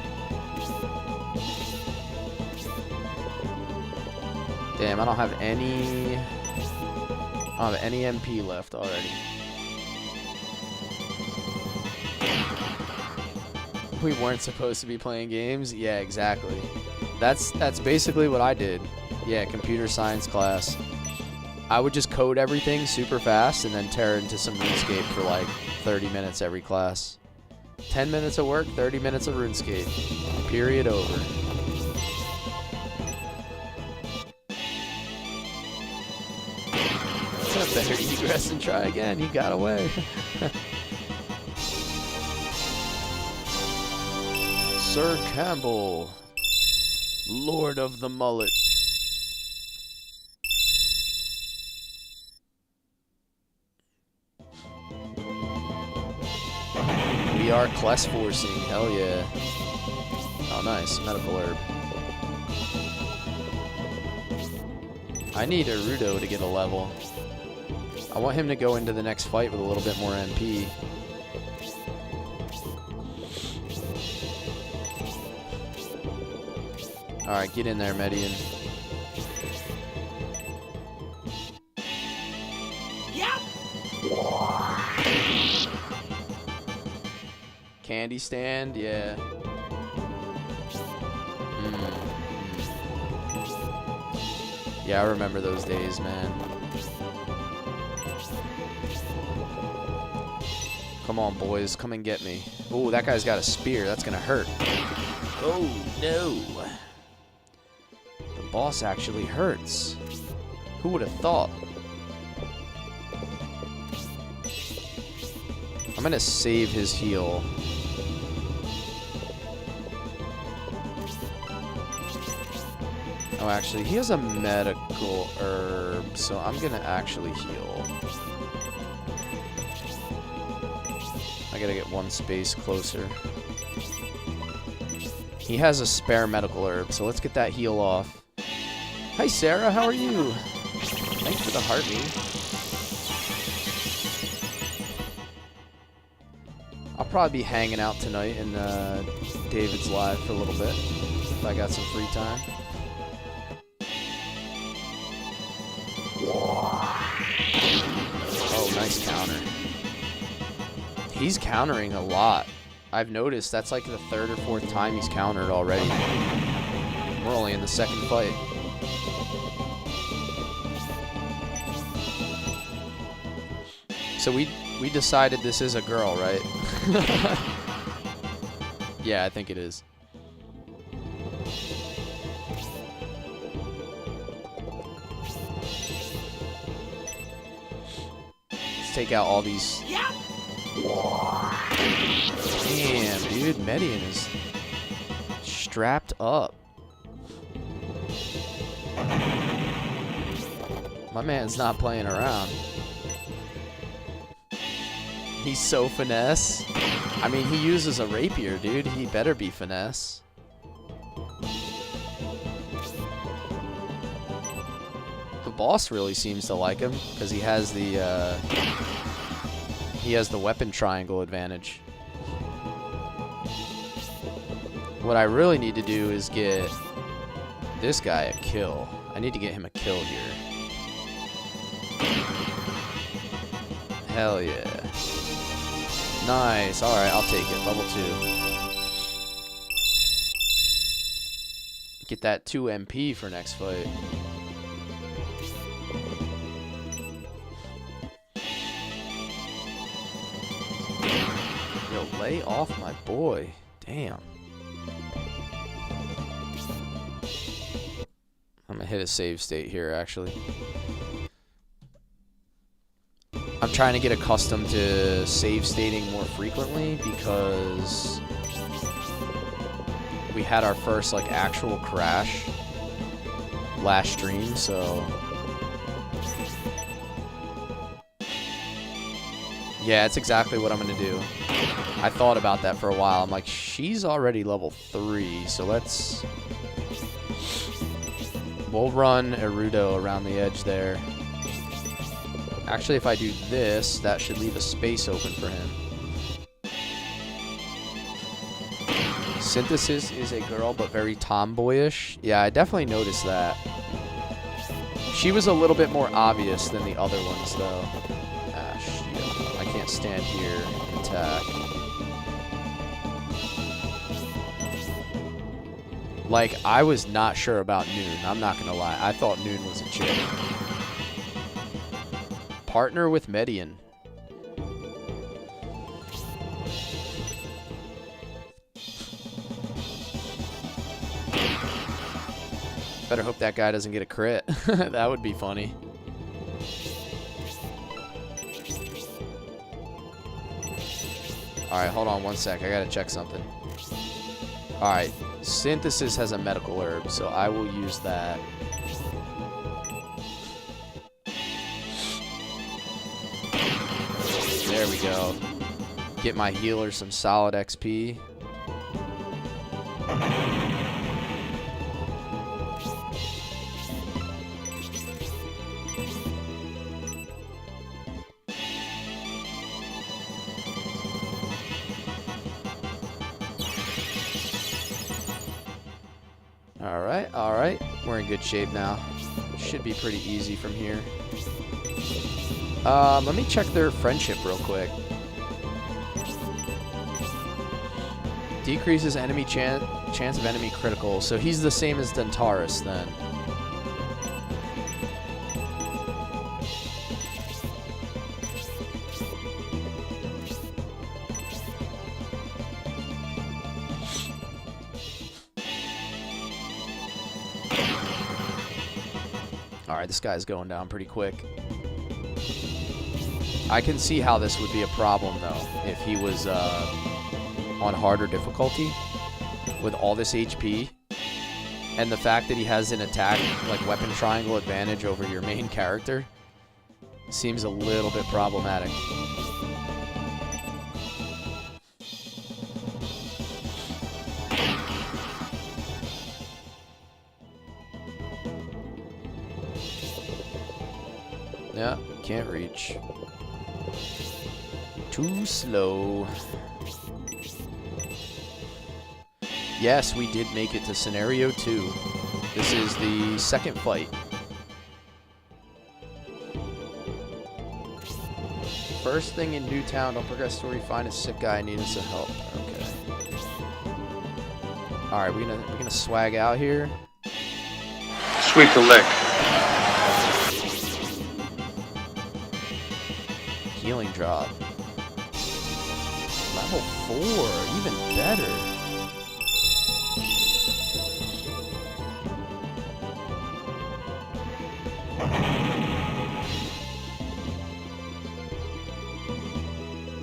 Damn, I don't have any MP left already. We weren't supposed to be playing games? Yeah, exactly. That's basically what I did. Yeah, computer science class. I would just code everything super fast and then tear into some RuneScape for like 30 minutes every class. 10 minutes of work, 30 minutes of RuneScape. Period over. Better egress and try again. You got away. Sir Campbell, Lord of the Mullet. We are Cless forcing. Hell yeah. Oh, nice. Medical herb. I need a Rudo to get a level. I want him to go into the next fight with a little bit more MP. Alright, get in there, Median. Yep. Candy stand, yeah. Yeah, I remember those days, man. Come on, boys. Come and get me. Oh, that guy's got a spear. That's going to hurt. Oh, no. The boss actually hurts. Who would have thought? I'm going to save his heal. Oh, actually, he has a medical herb, so I'm going to actually heal. I gotta get one space closer. He has a spare medical herb, so let's get that heal off. Hi, Sarah, how are you? Thanks for the heartbeat. I'll probably be hanging out tonight in David's live for a little bit, if I got some free time. Oh, nice counter. He's countering a lot. I've noticed that's like the 3rd or 4th time he's countered already. We're only in the 2nd fight. So we decided this is a girl, right? Yeah, I think it is. Let's take out all these... Damn, dude, Median is strapped up. My man's not playing around. He's so finesse. I mean, he uses a rapier, dude. He better be finesse. The boss really seems to like him because he has the weapon triangle advantage. What I really need to do is get this guy a kill. I need to get him a kill here. Hell yeah. Nice. Alright, I'll take it. Level 2. Get that 2 MP for next fight. Yo, lay off my boy. Damn. I'm gonna hit a save state here, actually. I'm trying to get accustomed to save stating more frequently because we had our first like actual crash last stream, so yeah, it's exactly what I'm gonna do. I thought about that for a while. I'm like, she's already level 3, so we'll run Erudo around the edge there. Actually, if I do this, that should leave a space open for him. Synthesis is a girl, but very tomboyish. Yeah, I definitely noticed that. She was a little bit more obvious than the other ones, though. Ah, shit. I can't stand here and attack. Like, I was not sure about Noon. I'm not gonna lie. I thought Noon was a chick. Partner with Median. Better hope that guy doesn't get a crit. That would be funny. Alright, hold on one sec. I gotta check something. Alright. Synthesis has a medical herb, so I will use that. There we go. Get my healer some solid XP. Alright. We're in good shape now. Should be pretty easy from here. Let me check their friendship real quick. Decreases enemy chance of enemy critical. So he's the same as Dentaris then. Alright, this guy's going down pretty quick. I can see how this would be a problem, though, if he was on harder difficulty with all this HP. And the fact that he has an attack, like weapon triangle advantage over your main character, seems a little bit problematic. Yeah, can't reach. Too slow. Yes, we did make it to scenario 2. This is the second fight. First thing in Newtown, don't progress story, find a sick guy needing some help. Okay. Alright, we're gonna swag out here. Sweep the lick. Healing drop. Level 4, even better.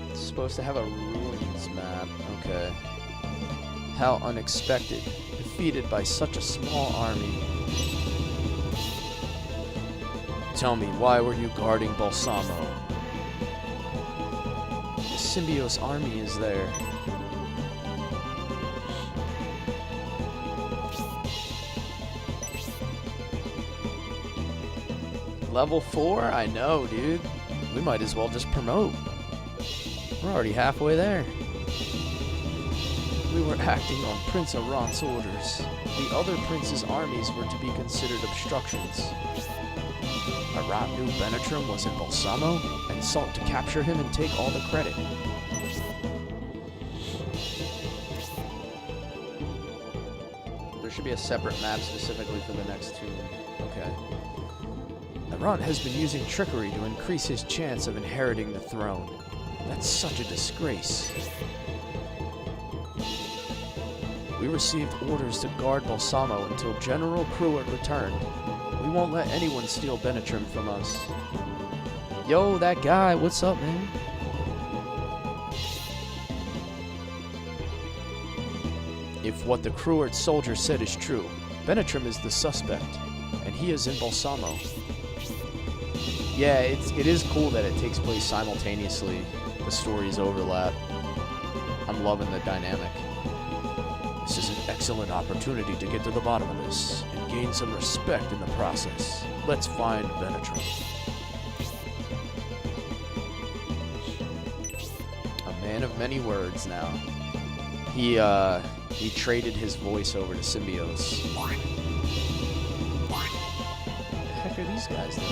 It's supposed to have a ruins map. Okay. How unexpected. Defeated by such a small army. Tell me, why were you guarding Balsamo? Symbiote's army is there. Level 4? I know, dude. We might as well just promote. We're already halfway there. We were acting on Prince Arant's orders. The other prince's armies were to be considered obstructions. Arant knew Benetrim was in Balsamo and sought to capture him and take all the credit. There should be a separate map specifically for the next tomb. Okay. Laurent has been using trickery to increase his chance of inheriting the throne. That's such a disgrace. We received orders to guard Balsamo until General Pruitt returned. We won't let anyone steal Benetrim from us. Yo, that guy, what's up, man? If what the Cruitt soldier said is true, Benetrim is the suspect, and he is in Balsamo. Yeah, it is cool that it takes place simultaneously. The stories overlap. I'm loving the dynamic. This is an excellent opportunity to get to the bottom of this and gain some respect in the process. Let's find Benetrim. A man of many words now. He traded his voice over to Symbios. What the heck are these guys doing?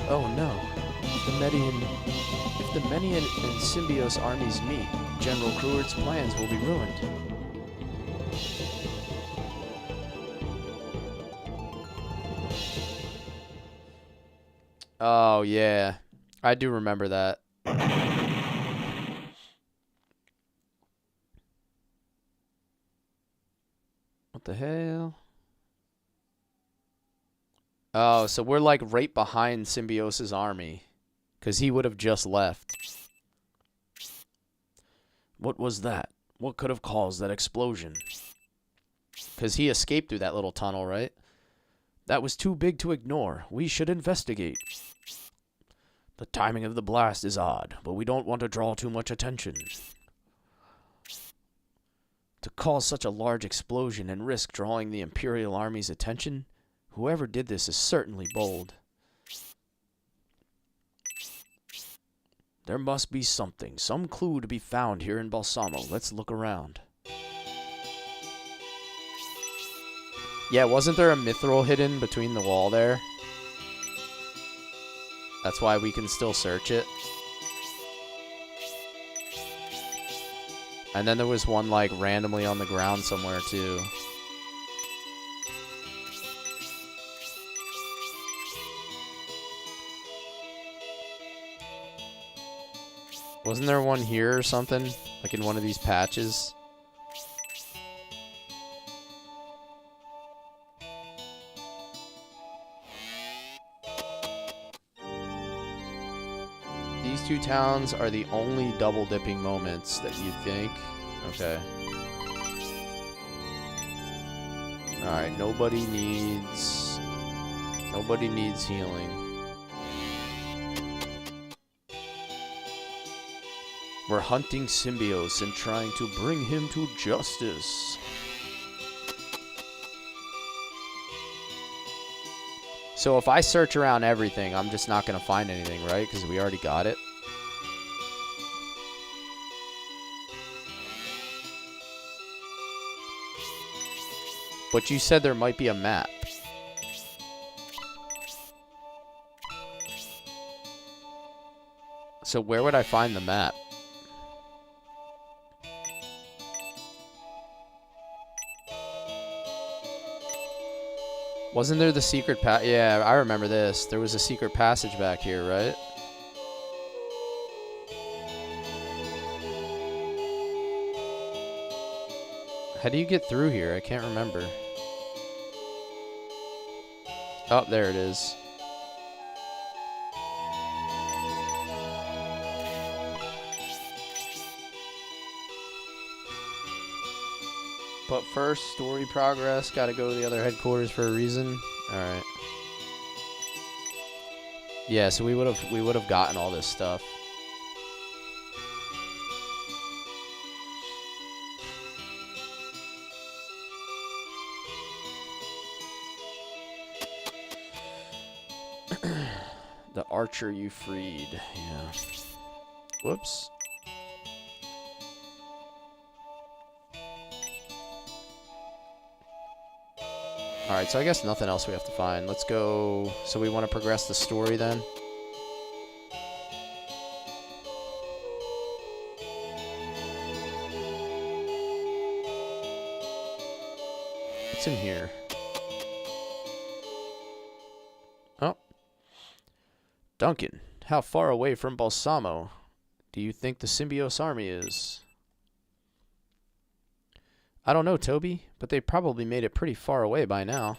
Oh no. If the Median and Symbios armies meet, General Cruitt's plans will be ruined. Oh yeah. I do remember that. What the hell? Oh, so we're like right behind Symbios' army. Because he would have just left. What was that? What could have caused that explosion? Because he escaped through that little tunnel, right? That was too big to ignore. We should investigate. The timing of the blast is odd, but we don't want to draw too much attention. To cause such a large explosion and risk drawing the Imperial Army's attention, whoever did this is certainly bold. There must be something, some clue to be found here in Balsamo. Let's look around. Yeah, wasn't there a mithril hidden between the wall there? That's why we can still search it. And then there was one, like, randomly on the ground somewhere, too. Wasn't there one here or something? Like in one of these patches? These two towns are the only double-dipping moments that you think. Okay. Alright, nobody needs healing. We're hunting Symbios and trying to bring him to justice. So if I search around everything, I'm just not going to find anything, right? Because we already got it. But you said there might be a map. So where would I find the map? Wasn't there the secret yeah, I remember this. There was a secret passage back here, right? How do you get through here? I can't remember. Oh, there it is. But first, story progress. Gotta go to the other headquarters for a reason. Alright. Yeah, so we would have gotten all this stuff. The archer you freed. Yeah. Whoops. Alright, so I guess nothing else we have to find. Let's go... So we want to progress the story then? What's in here? Oh. Duncan, how far away from Balsamo do you think the Symbios army is? I don't know, Toby, but they probably made it pretty far away by now.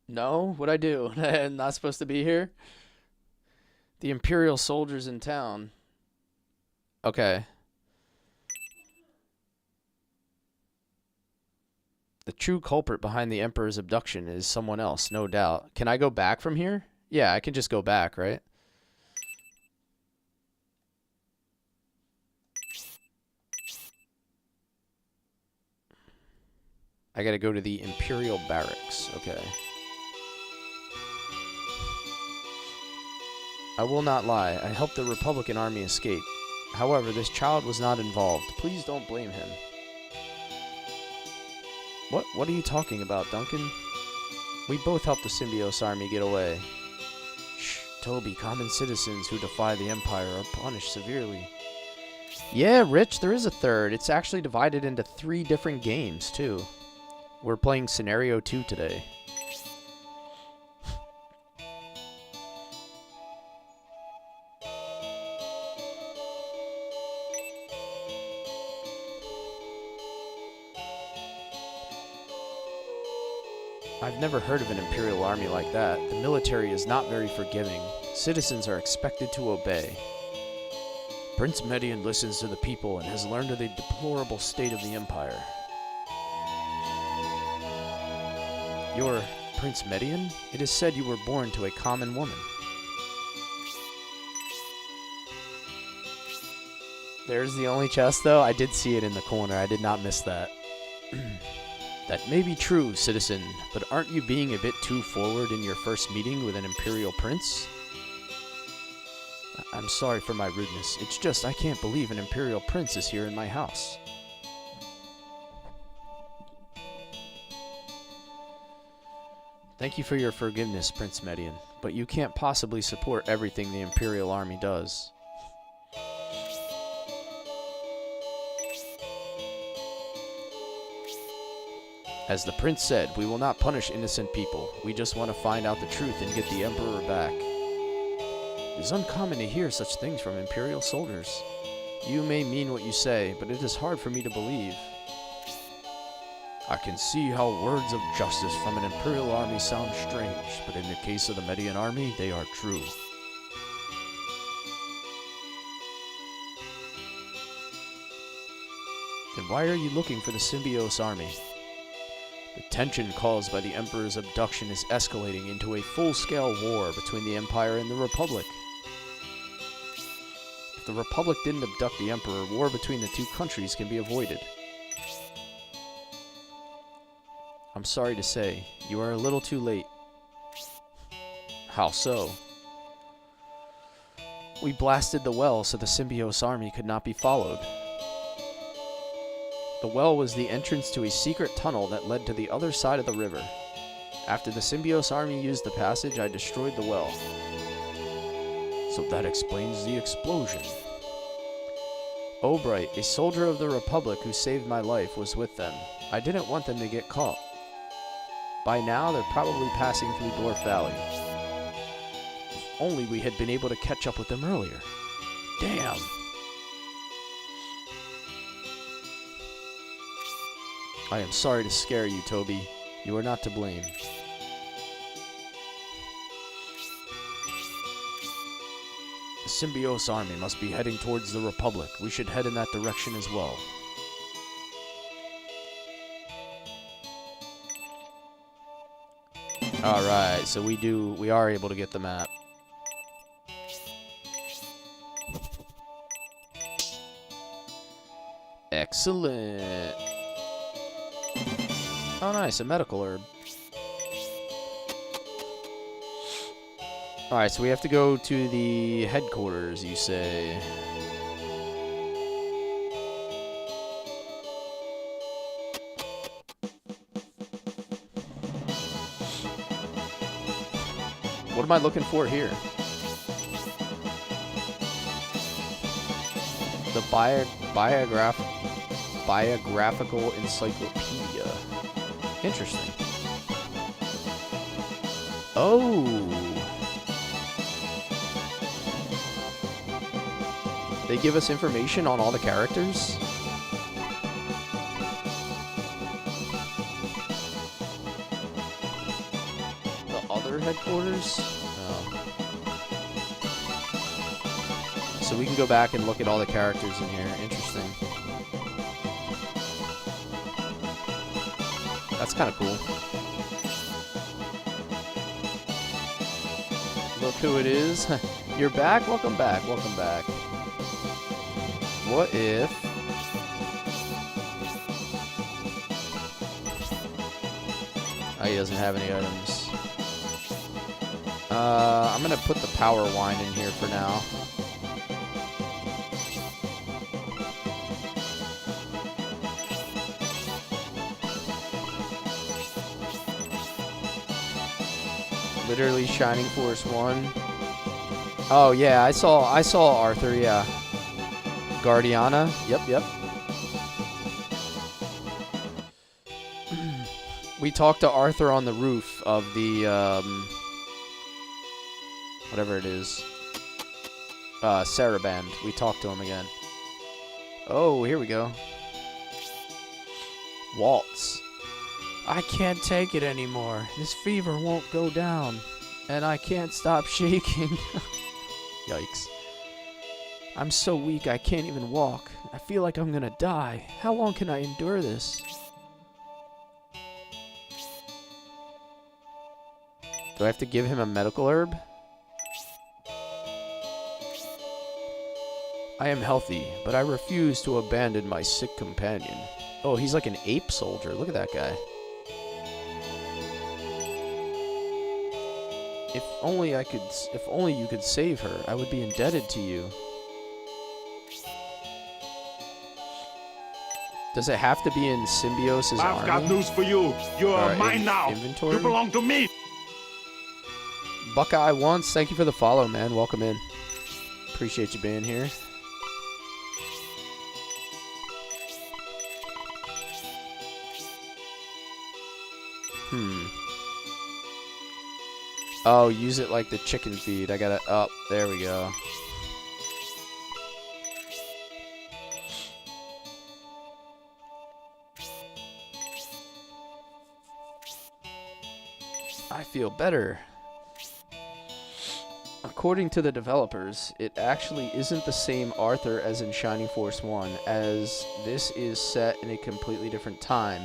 No? What'd I do? I'm not supposed to be here? The Imperial soldiers in town. Okay. The true culprit behind the Emperor's abduction is someone else, no doubt. Can I go back from here? Yeah, I can just go back, right? I gotta go to the Imperial Barracks. Okay. I will not lie. I helped the Republican army escape. However, this child was not involved. Please don't blame him. What are you talking about, Duncan? We both helped the Symbios army get away. Shh, Toby, common citizens who defy the Empire are punished severely. Yeah, Rich, there is a third. It's actually divided into 3 different games, too. We're playing Scenario 2 today. I've never heard of an Imperial army like that. The military is not very forgiving. Citizens are expected to obey. Prince Median listens to the people and has learned of the deplorable state of the Empire. You're Prince Median? It is said you were born to a common woman. There's the only chest, though. I did see it in the corner. I did not miss that. That may be true, citizen, but aren't you being a bit too forward in your first meeting with an Imperial Prince? I'm sorry for my rudeness. It's just I can't believe an Imperial Prince is here in my house. Thank you for your forgiveness, Prince Median, but you can't possibly support everything the Imperial Army does. As the prince said, we will not punish innocent people. We just want to find out the truth and get the Emperor back. It is uncommon to hear such things from Imperial soldiers. You may mean what you say, but it is hard for me to believe. I can see how words of justice from an Imperial army sound strange, but in the case of the Median army, they are true. Then why are you looking for the Symbios army? The tension caused by the Emperor's abduction is escalating into a full-scale war between the Empire and the Republic. If the Republic didn't abduct the Emperor, war between the 2 countries can be avoided. I'm sorry to say, you are a little too late. How so? We blasted the well so the Symbios army could not be followed. The well was the entrance to a secret tunnel that led to the other side of the river. After the Symbios army used the passage, I destroyed the well. So that explains the explosion. Albright, a soldier of the Republic who saved my life, was with them. I didn't want them to get caught. By now, they're probably passing through Dwarf Valley. If only we had been able to catch up with them earlier. Damn! I am sorry to scare you, Toby. You are not to blame. The Symbios army must be heading towards the Republic. We should head in that direction as well. Alright, so we are able to get the map. Excellent. Oh, nice, a medical herb. Alright, so we have to go to the headquarters, you say. What am I looking for here? The biographical encyclopedia. Interesting. Oh. They give us information on all the characters? The other headquarters? Oh. So we can go back and look at all the characters in here. Interesting. That's kind of cool. Look who it is. You're back? Welcome back. Welcome back. What if... Oh, he doesn't have any items. I'm gonna put the power wine in here for now. Literally Shining Force 1. Oh yeah, I saw Arthur, yeah. Guardiana. Yep. We talked to Arthur on the roof of the whatever it is. Saraband. We talked to him again. Oh, here we go. Waltz. I can't take it anymore. This fever won't go down. And I can't stop shaking. Yikes. I'm so weak I can't even walk. I feel like I'm gonna die. How long can I endure this? Do I have to give him a medical herb? I am healthy, but I refuse to abandon my sick companion. Oh, he's like an ape soldier. Look at that guy. If only you could save her, I would be indebted to you. Does it have to be in Symbiosis' army? I've got news for you. You're mine now. Inventory? You belong to me. Buckeye Once, thank you for the follow, man. Welcome in. Appreciate you being here. Oh, use it like the chicken feed. I gotta... Oh, there we go. I feel better. According to the developers, it actually isn't the same Arthur as in Shining Force 1, as this is set in a completely different time,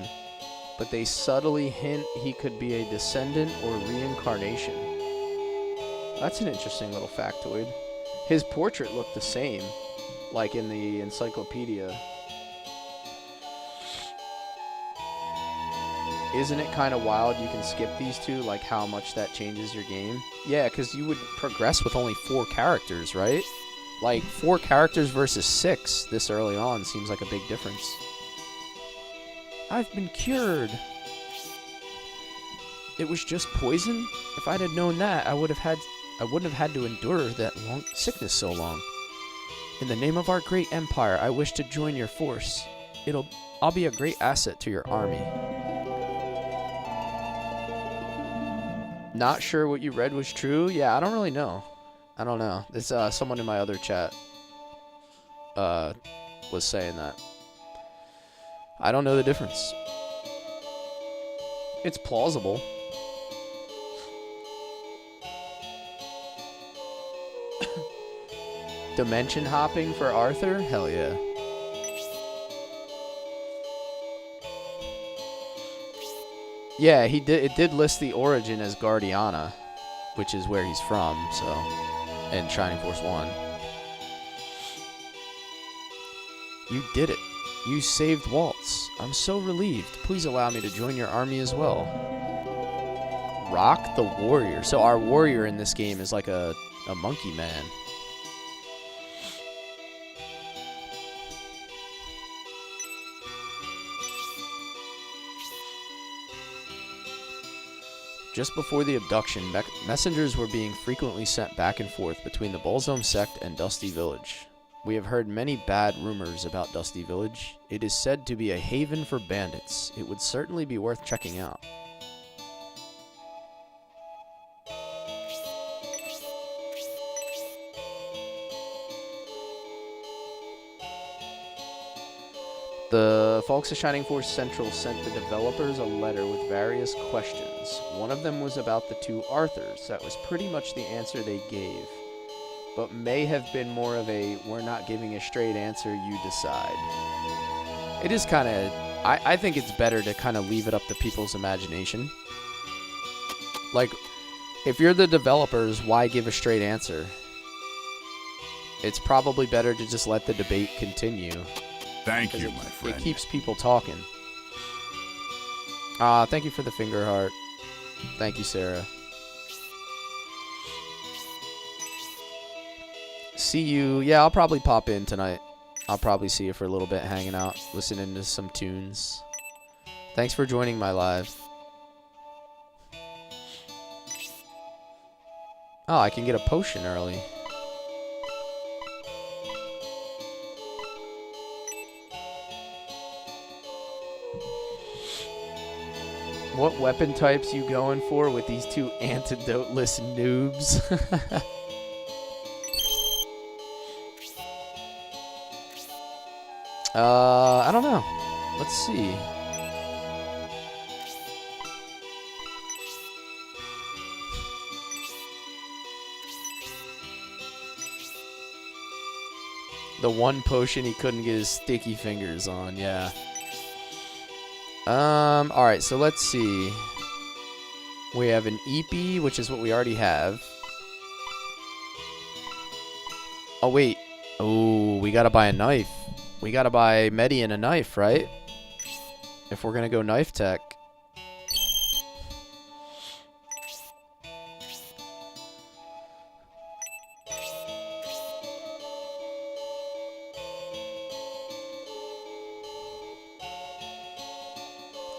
but they subtly hint he could be a descendant or reincarnation. That's an interesting little factoid. His portrait looked the same, like in the encyclopedia. Isn't it kind of wild you can skip these two, like how much that changes your game? Yeah, because you would progress with only 4 characters, right? Like, 4 characters versus 6 this early on seems like a big difference. I've been cured. It was just poison? If I'd have known that, I wouldn't have had to endure that long sickness so long. In the name of our great empire, I wish to join your force. I'll be a great asset to your army. Not sure what you read was true? Yeah, I don't really know. I don't know. It's someone in my other chat was saying that. I don't know the difference. It's plausible. Dimension hopping for Arthur? Hell yeah. Yeah, it did list the origin as Guardiana, which is where he's from, so, in Shining Force 1. You did it. You saved Waltz. I'm so relieved. Please allow me to join your army as well. Rock the Warrior. So our warrior in this game is like a monkey man. Just before the abduction, messengers were being frequently sent back and forth between the Bullzone sect and Dusty Village. We have heard many bad rumors about Dusty Village. It is said to be a haven for bandits. It would certainly be worth checking out. The folks at Shining Force Central sent the developers a letter with various questions. One of them was about the two Arthurs. That was pretty much the answer they gave, but may have been more of a, we're not giving a straight answer, you decide. It is kind of, I think it's better to kind of leave it up to people's imagination. Like, if you're the developers, why give a straight answer? It's probably better to just let the debate continue. Thank you, my friend. It keeps people talking. Thank you for the finger heart. Thank you, Sarah. See you. Yeah, I'll probably pop in tonight. I'll probably see you for a little bit, hanging out, listening to some tunes. Thanks for joining my live. Oh, I can get a potion early. What weapon types you going for with these two antidoteless noobs? I don't know. Let's see. The one potion he couldn't get his sticky fingers on, yeah. Alright, so let's see. We have an Eepee, which is what we already have. Oh, wait. Oh, we gotta buy a knife. We gotta buy Median a knife, right? If we're gonna go knife tech.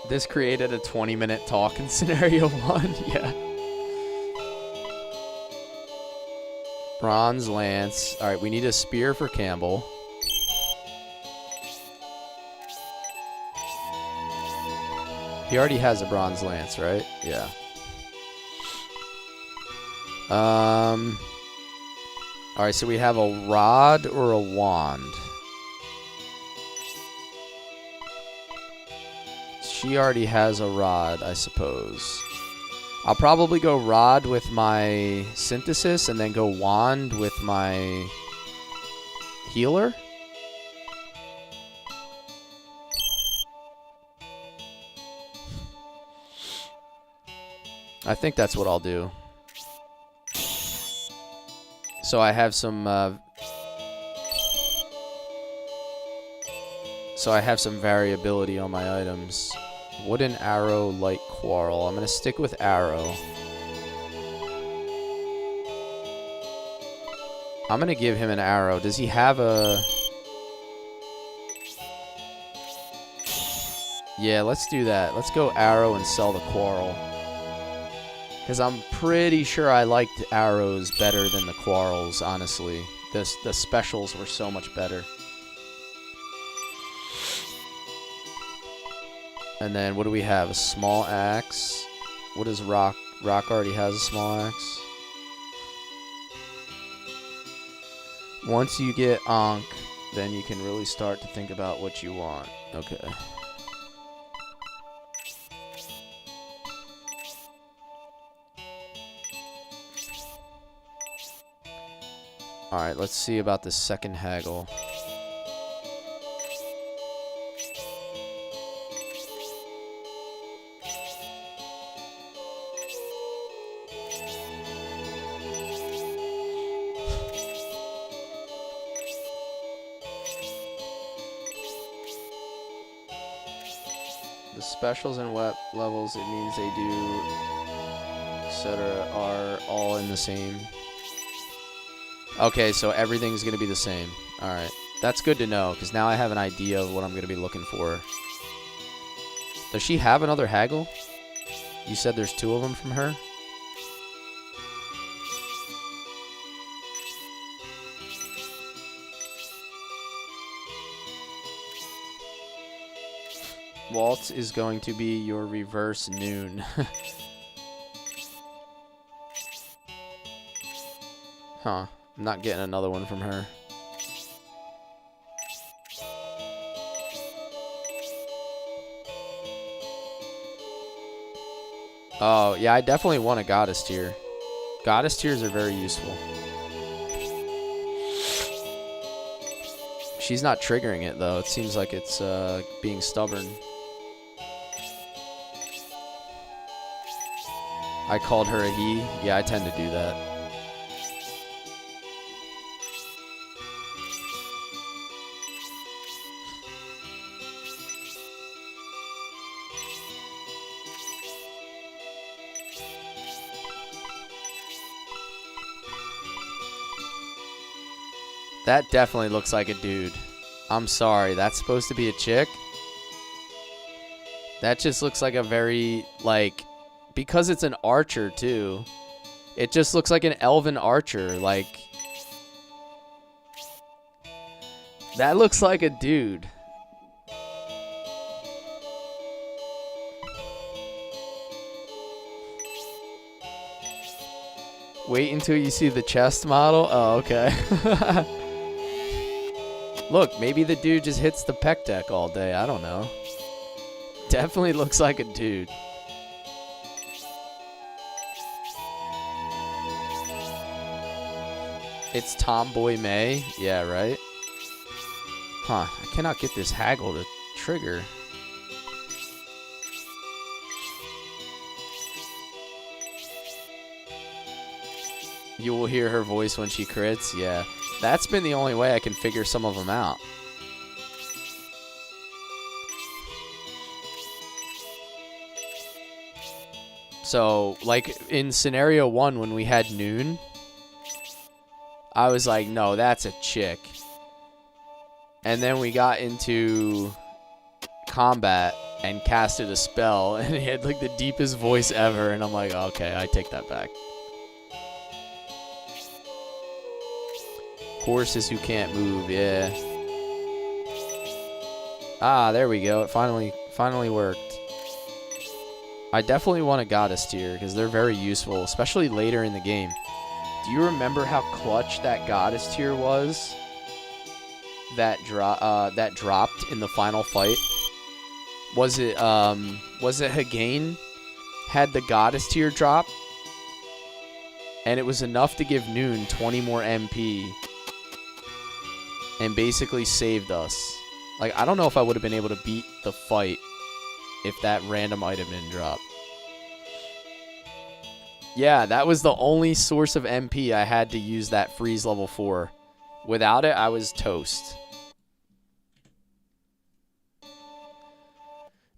This created a 20-minute talk in scenario 1. Yeah. Bronze lance. All right, we need a spear for Campbell. He already has a bronze lance, right? Yeah. All right, so we have a rod or a wand. She already has a rod, I suppose. I'll probably go rod with my synthesis and then go wand with my healer. I think that's what I'll do. So I have some variability on my items. Wooden arrow, light quarrel. I'm gonna stick with arrow. I'm gonna give him an arrow. Does he have a... Yeah, let's do that. Let's go arrow and sell the quarrel. Because I'm pretty sure I liked arrows better than the quarrels, honestly. The specials were so much better. And then what do we have? A small axe. What is rock? Rock already has a small axe. Once you get Ankh, then you can really start to think about what you want. Okay. Alright, let's see about the second haggle. Specials and wet levels, it means they do, etc., are all in the same. Okay, so everything's going to be the same. Alright. That's good to know, because now I have an idea of what I'm going to be looking for. Does she have another haggle? You said there's 2 of them from her? Waltz is going to be your reverse Noon. Huh. I'm not getting another one from her. Oh, yeah, I definitely want a goddess tier. Goddess tiers are very useful. She's not triggering it, though. It seems like it's being stubborn. I called her a he. Yeah, I tend to do that. That definitely looks like a dude. I'm sorry, that's supposed to be a chick? That just looks like a very, like, because it's an archer too, it just looks like an elven archer. Like, that looks like a dude. Wait until you see the chest model? Oh, okay. Look, maybe the dude just hits the pec deck all day. I don't know. Definitely looks like a dude. It's Tomboy May? Yeah, right? Huh. I cannot get this haggle to trigger. You will hear her voice when she crits? Yeah. That's been the only way I can figure some of them out. So, like, in scenario 1 when we had Noon, I was like, no, that's a chick. And then we got into combat and casted a spell, and he had, like, the deepest voice ever, and I'm like, okay, I take that back. Horses who can't move, yeah. Ah, there we go. It finally worked. I definitely want a goddess tier because they're very useful, especially later in the game. Do you remember how clutch that goddess tier was? That dropped in the final fight. Was it Hagain had the goddess tier drop? And it was enough to give Noon 20 more MP. And basically saved us. Like, I don't know if I would have been able to beat the fight if that random item didn't drop. Yeah, that was the only source of MP I had to use that freeze level 4. Without it, I was toast.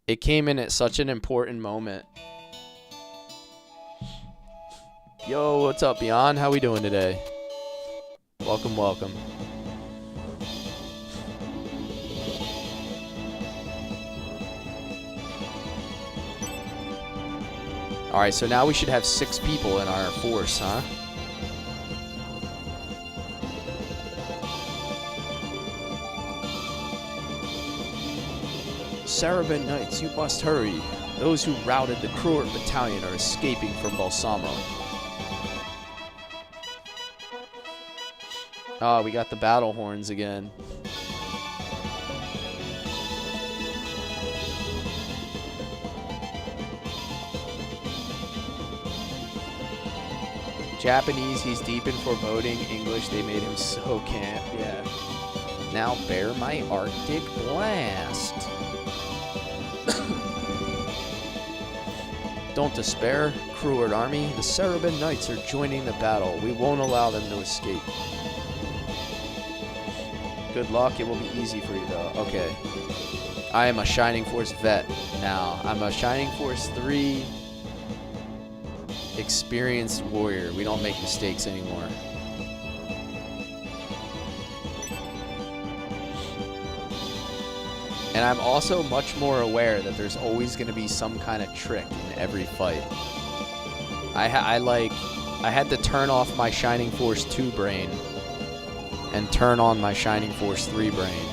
It came in at such an important moment. Yo, what's up, Beyond? How we doing today? Welcome, welcome. Alright, so now we should have 6 people in our force, huh? Saraben Knights, you must hurry. Those who routed the Kruger battalion are escaping from Balsamo. Oh, we got the battle horns again. Japanese, he's deep in foreboding. English, they made him so camp. Yeah. Now bear my Arctic blast. Don't despair, Kruger army. The Saraben Knights are joining the battle. We won't allow them to escape. Good luck. It will be easy for you, though. Okay. I am a Shining Force vet now. I'm a Shining Force 3 experienced warrior. We don't make mistakes anymore. And I'm also much more aware that there's always going to be some kind of trick in every fight. I had to turn off my Shining Force 2 brain and turn on my Shining Force 3 brain.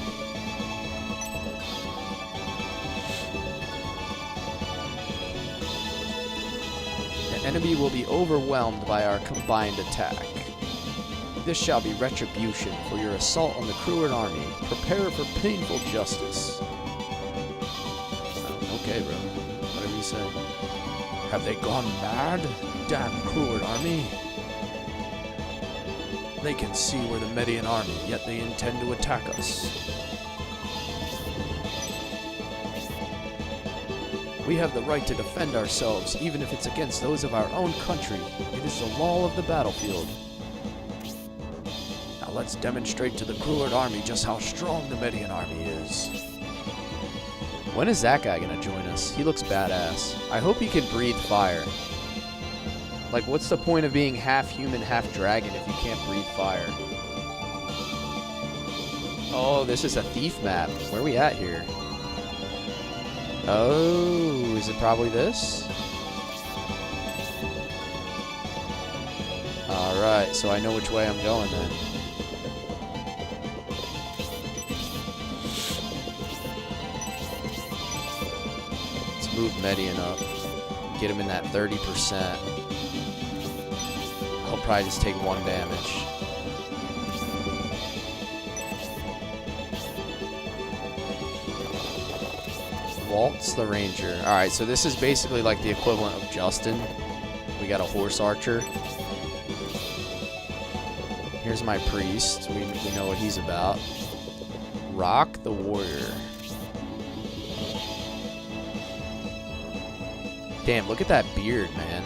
enemy will be overwhelmed by our combined attack. This shall be retribution for your assault on the Cruard army. Prepare for painful justice. Okay, bro. Whatever you say. Have they gone mad? Damn Cruard army. They can see we're the Median army, yet they intend to attack us. We have the right to defend ourselves, even if it's against those of our own country. It is the law of the battlefield. Now let's demonstrate to the Cruard army just how strong the Median army is. When is that guy gonna join us? He looks badass. I hope he can breathe fire. Like, what's the point of being half human, half dragon if you can't breathe fire? Oh, this is a thief map. Where are we at here? Oh, is it probably this? Alright, so I know which way I'm going then. Let's move Median up. Get him in that 30%. He'll probably just take 1 damage. Waltz the Ranger. Alright, so this is basically like the equivalent of Justin. We got a horse archer. Here's my priest. We know what he's about. Rock the Warrior. Damn, look at that beard, man.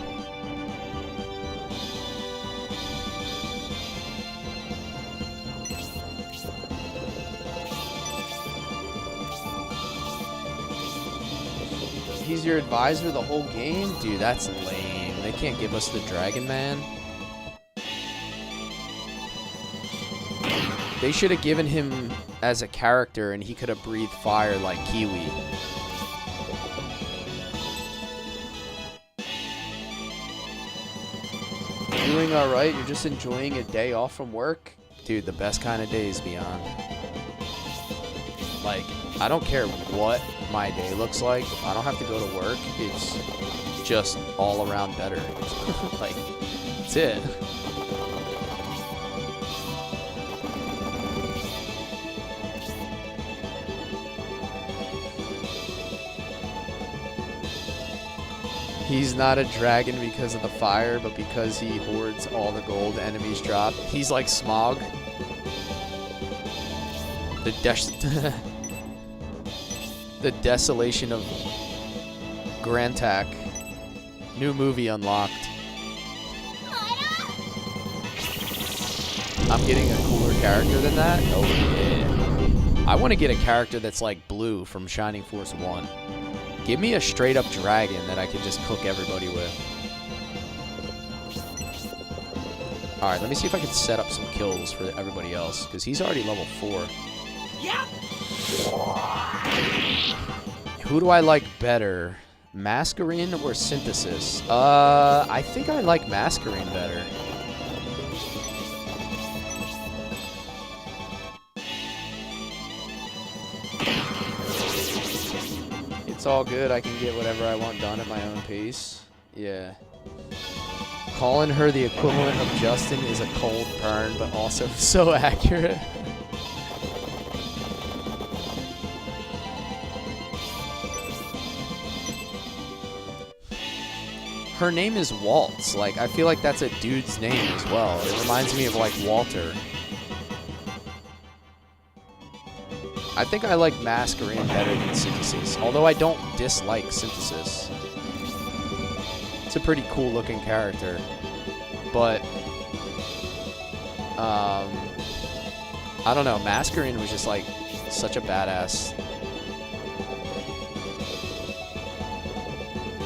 He's your advisor the whole game? Dude, that's lame. They can't give us the Dragon Man. They should have given him as a character and he could have breathed fire like Kiwi. Doing alright? You're just enjoying a day off from work? Dude, the best kind of days, Beyond. Like, I don't care what my day looks like. If I don't have to go to work, it's just all around better. Like, that's it. He's not a dragon because of the fire, but because he hoards all the gold enemies drop. He's like Smog. The desolation of Grantak. New movie unlocked. I'm getting a cooler character than that? Oh yeah. I want to get a character that's like Blue from Shining Force 1. Give me a straight up dragon that I can just cook everybody with. Alright, let me see if I can set up some kills for everybody else, because he's already level 4. Yep. Who do I like better? Masquerade or Synthesis? I think I like Masquerade better. It's all good. I can get whatever I want done at my own pace. Yeah. Calling her the equivalent of Justin is a cold burn, but also so accurate. Her name is Waltz. Like, I feel like that's a dude's name as well. It reminds me of, like, Walter. I think I like Masquerade better than Synthesis, although I don't dislike Synthesis. It's a pretty cool looking character, but I don't know, Masquerade was just like such a badass,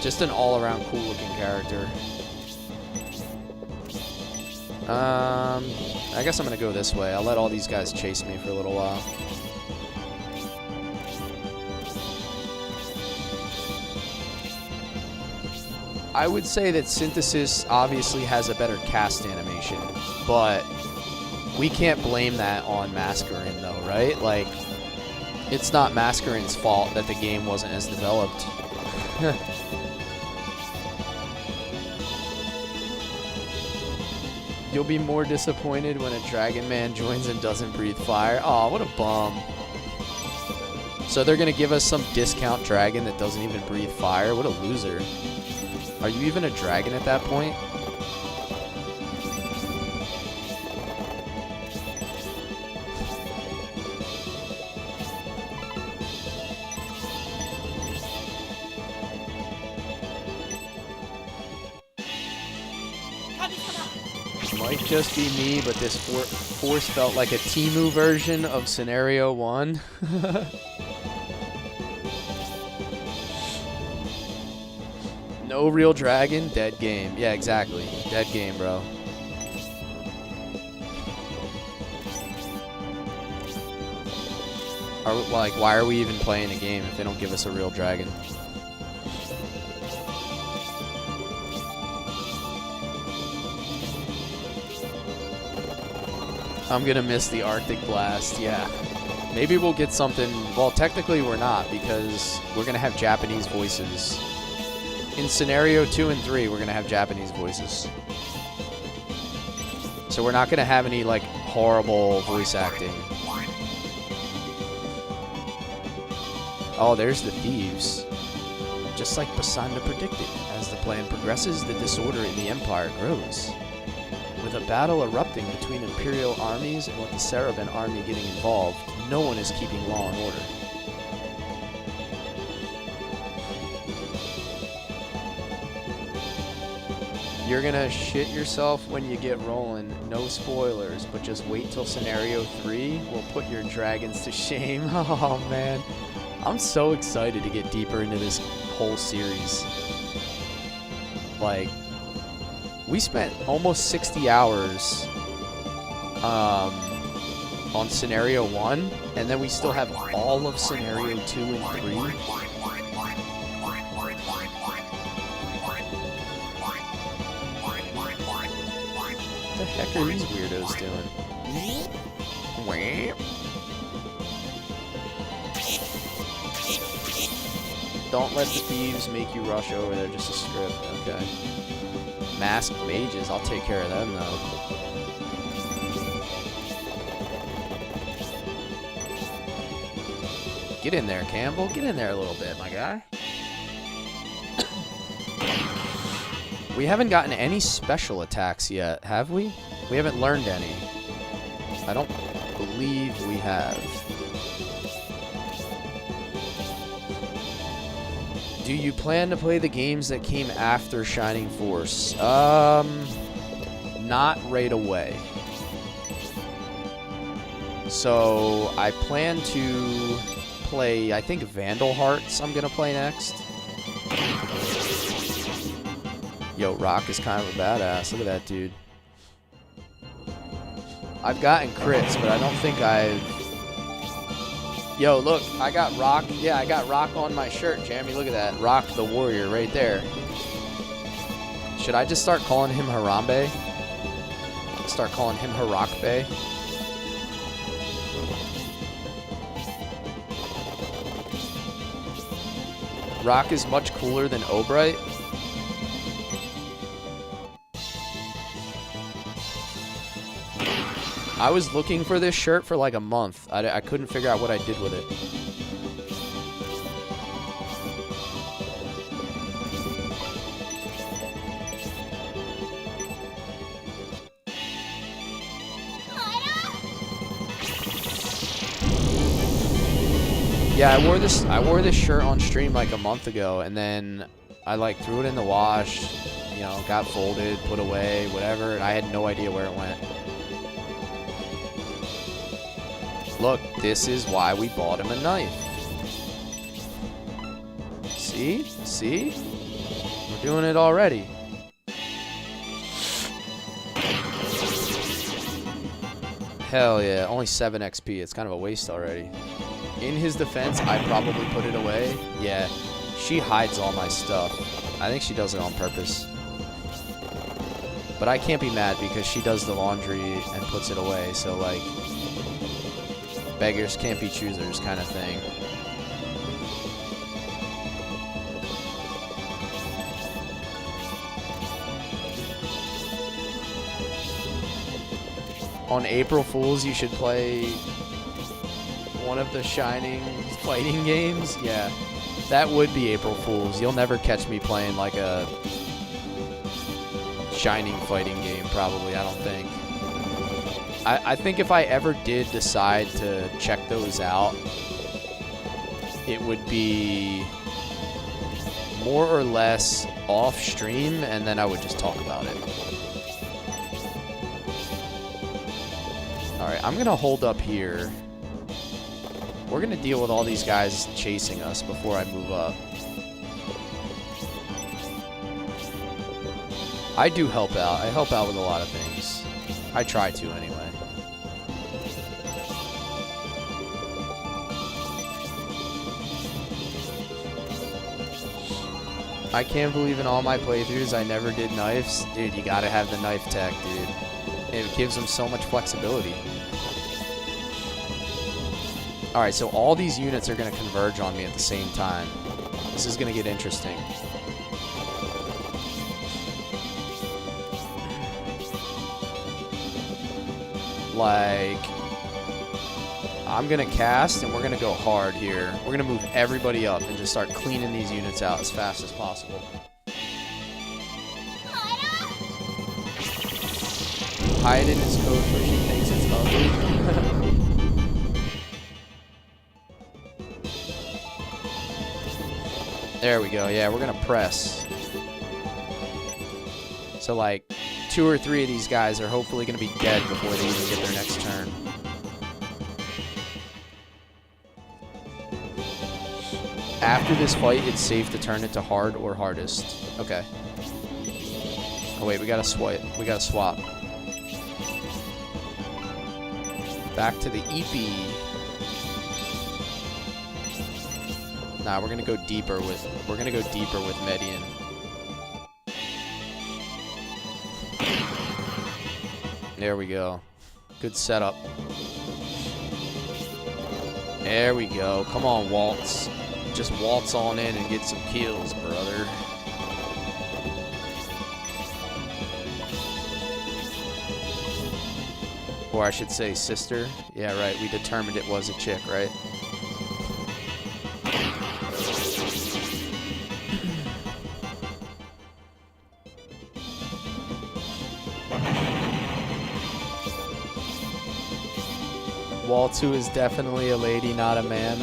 just an all-around cool looking character. I guess I'm gonna go this way. I'll let all these guys chase me for a little while. I would say that Synthesis obviously has a better cast animation, but we can't blame that on Masquerade though, right? Like, it's not Masquerade's fault that the game wasn't as developed. You'll be more disappointed when a Dragon Man joins and doesn't breathe fire. Aw, what a bum. So they're gonna give us some discount dragon that doesn't even breathe fire? What a loser. Are you even a dragon at that point? Might just be me, but this force felt like a Temu version of Scenario 1. No real dragon, dead game. Yeah, exactly. Dead game, bro. Like, why are we even playing a game if they don't give us a real dragon? I'm gonna miss the Arctic Blast, yeah. Maybe we'll get something. Well, technically we're not, because we're gonna have Japanese voices. In Scenario 2 and 3, we're gonna have Japanese voices. So we're not gonna have any, like, horrible voice acting. Oh, there's the thieves. Just like Basanda predicted, as the plan progresses, the disorder in the Empire grows. With a battle erupting between Imperial armies and with the Saravan army getting involved, no one is keeping law and order. You're gonna shit yourself when you get rolling. No spoilers, but just wait till Scenario 3. We'll put your dragons to shame. Oh, man. I'm so excited to get deeper into this whole series. Like, we spent almost 60 hours on Scenario 1, and then we still have all of Scenario 2 and 3. What the heck are these weirdos doing? Don't let the thieves make you rush over there, just a script, okay. Masked mages, I'll take care of them though. Get in there, Campbell. Get in there a little bit, my guy. We haven't gotten any special attacks yet, have we? We haven't learned any. I don't believe we have. Do you plan to play the games that came after Shining Force? Not right away. So I plan to play, I think Vandal Hearts I'm gonna play next. Yo, Rock is kind of a badass. Look at that dude. I've gotten crits, but I don't think I've... Yo, look, I got Rock. Yeah, I got Rock on my shirt, Jeremy. Look at that. Rock the Warrior right there. Should I just start calling him Harambe? Start calling him Harakbe? Rock is much cooler than Obright. I was looking for this shirt for like a month. I couldn't figure out what I did with it. Yeah, I wore this shirt on stream like a month ago, and then I like threw it in the wash, you know, got folded, put away, whatever, and I had no idea where it went. Look, this is why we bought him a knife. See? See? We're doing it already. Hell yeah, only 7 XP. It's kind of a waste already. In his defense, I probably put it away. Yeah, she hides all my stuff. I think she does it on purpose. But I can't be mad because she does the laundry and puts it away, so like... beggars can't be choosers kind of thing. On April Fools, you should play one of the Shining fighting games. Yeah, that would be April Fools. You'll never catch me playing like a Shining fighting game, probably, I don't think. I think if I ever did decide to check those out, it would be more or less off stream, and then I would just talk about it. Alright, I'm gonna hold up here. We're gonna deal with all these guys chasing us before I move up. I do help out. I help out with a lot of things. I try to, anyway. I can't believe in all my playthroughs I never did knives. Dude, you gotta have the knife tech, dude. It gives them so much flexibility. Alright, so all these units are gonna converge on me at the same time. This is gonna get interesting. Like, I'm gonna cast and we're gonna go hard here. We're gonna move everybody up and just start cleaning these units out as fast as possible. Hide in his code where she thinks it's ugly. There we go. Yeah, we're gonna press. So like 2 or 3 of these guys are hopefully gonna be dead before they even get their next turn. After this fight, it's safe to turn it to hard or hardest. Okay. Oh wait, we gotta swipe. We gotta swap. Back to the EP. Nah, we're gonna go deeper with Median. There we go. Good setup. There we go. Come on, Waltz. Just waltz on in and get some kills, brother. Or I should say sister. Yeah, right. We determined it was a chick, right? Waltz, who is definitely a lady, not a man.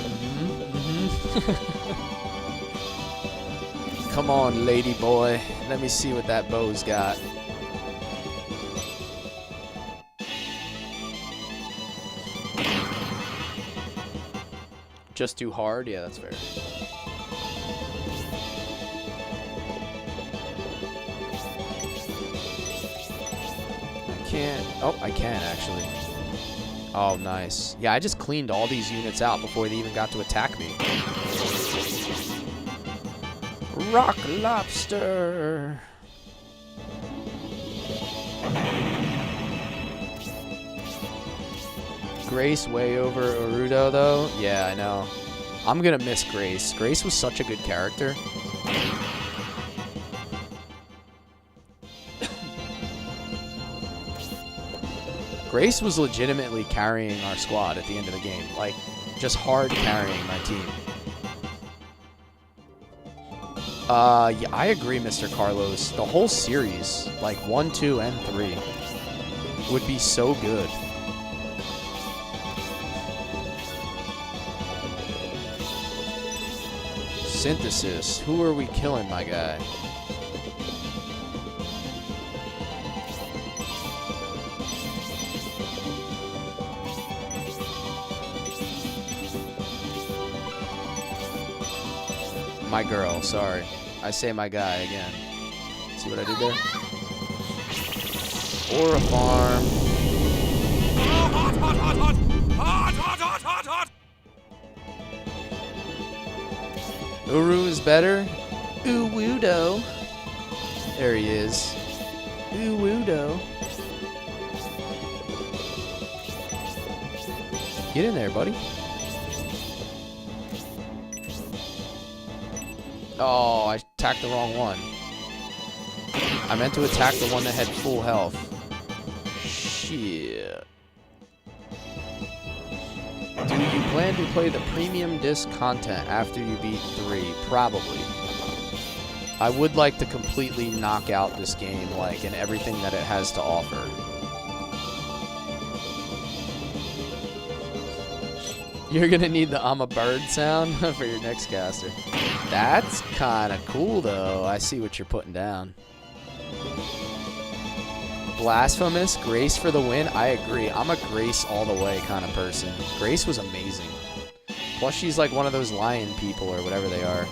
Come on, lady boy. Let me see what that bow's got. Just too hard? Yeah, that's fair. I can't. Oh, I can actually. Oh, nice. Yeah, I just cleaned all these units out before they even got to attack me. Rock Lobster. Grace way over Urudo, though. Yeah, I know. I'm gonna miss Grace. Grace was such a good character. Grace was legitimately carrying our squad at the end of the game. Like, just hard carrying my team. Yeah, I agree, Mr. Carlos. The whole series, like 1, 2, and 3, would be so good. Synthesis. Who are we killing, my guy? My girl, sorry. I say my guy again. See what I did there? Or a farm. Hot, hot, hot, hot! Hot, hot, hot, hot, hot! Uru is better. Uwudo. There he is. Uwudo. Get in there, buddy. Oh, I attacked the wrong one. I meant to attack the one that had full health. Shit. plan to play the premium disc content after you beat 3? Probably. I would like to completely knock out this game, like, and everything that it has to offer. You're gonna need the I'm a bird sound for your next caster. That's kind of cool, though. I see what you're putting down. Blasphemous, Grace for the win. I agree. I'm a Grace all the way kind of person. Grace was amazing. Plus, she's like one of those lion people or whatever they are.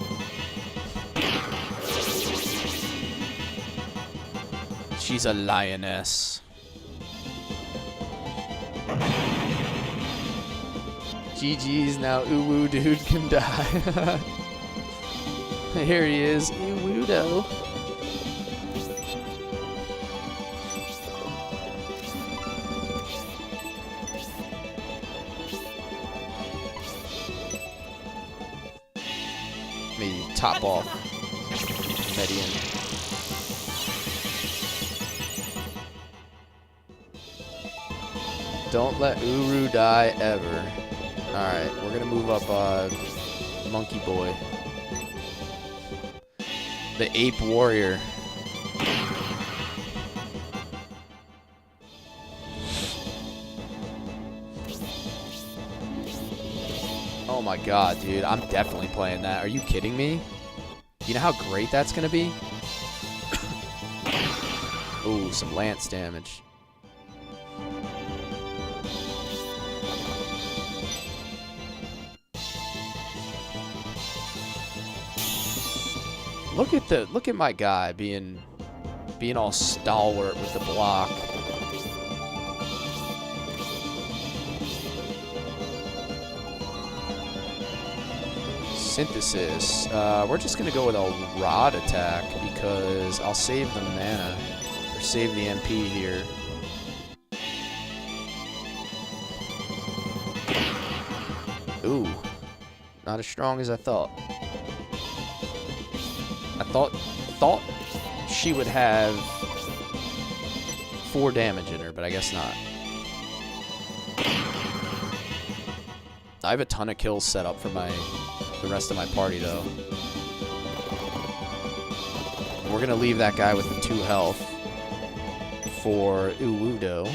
She's a lioness. GG's, now Uwu dude can die. Here he is, Uwudo. Maybe top off Median. Don't let Uru die ever. Alright, we're gonna move up Monkey Boy. The Ape Warrior. Oh my god, dude. I'm definitely playing that. Are you kidding me? You know how great that's gonna be? Ooh, some lance damage. Look at my guy being all stalwart with the block. Synthesis. We're just gonna go with a rod attack because I'll save the mana or save the MP here. Ooh, not as strong as I thought. I thought she would have 4 damage in her, but I guess not. I have a ton of kills set up for the rest of my party, though. We're gonna leave that guy with the 2 health for Uwudo.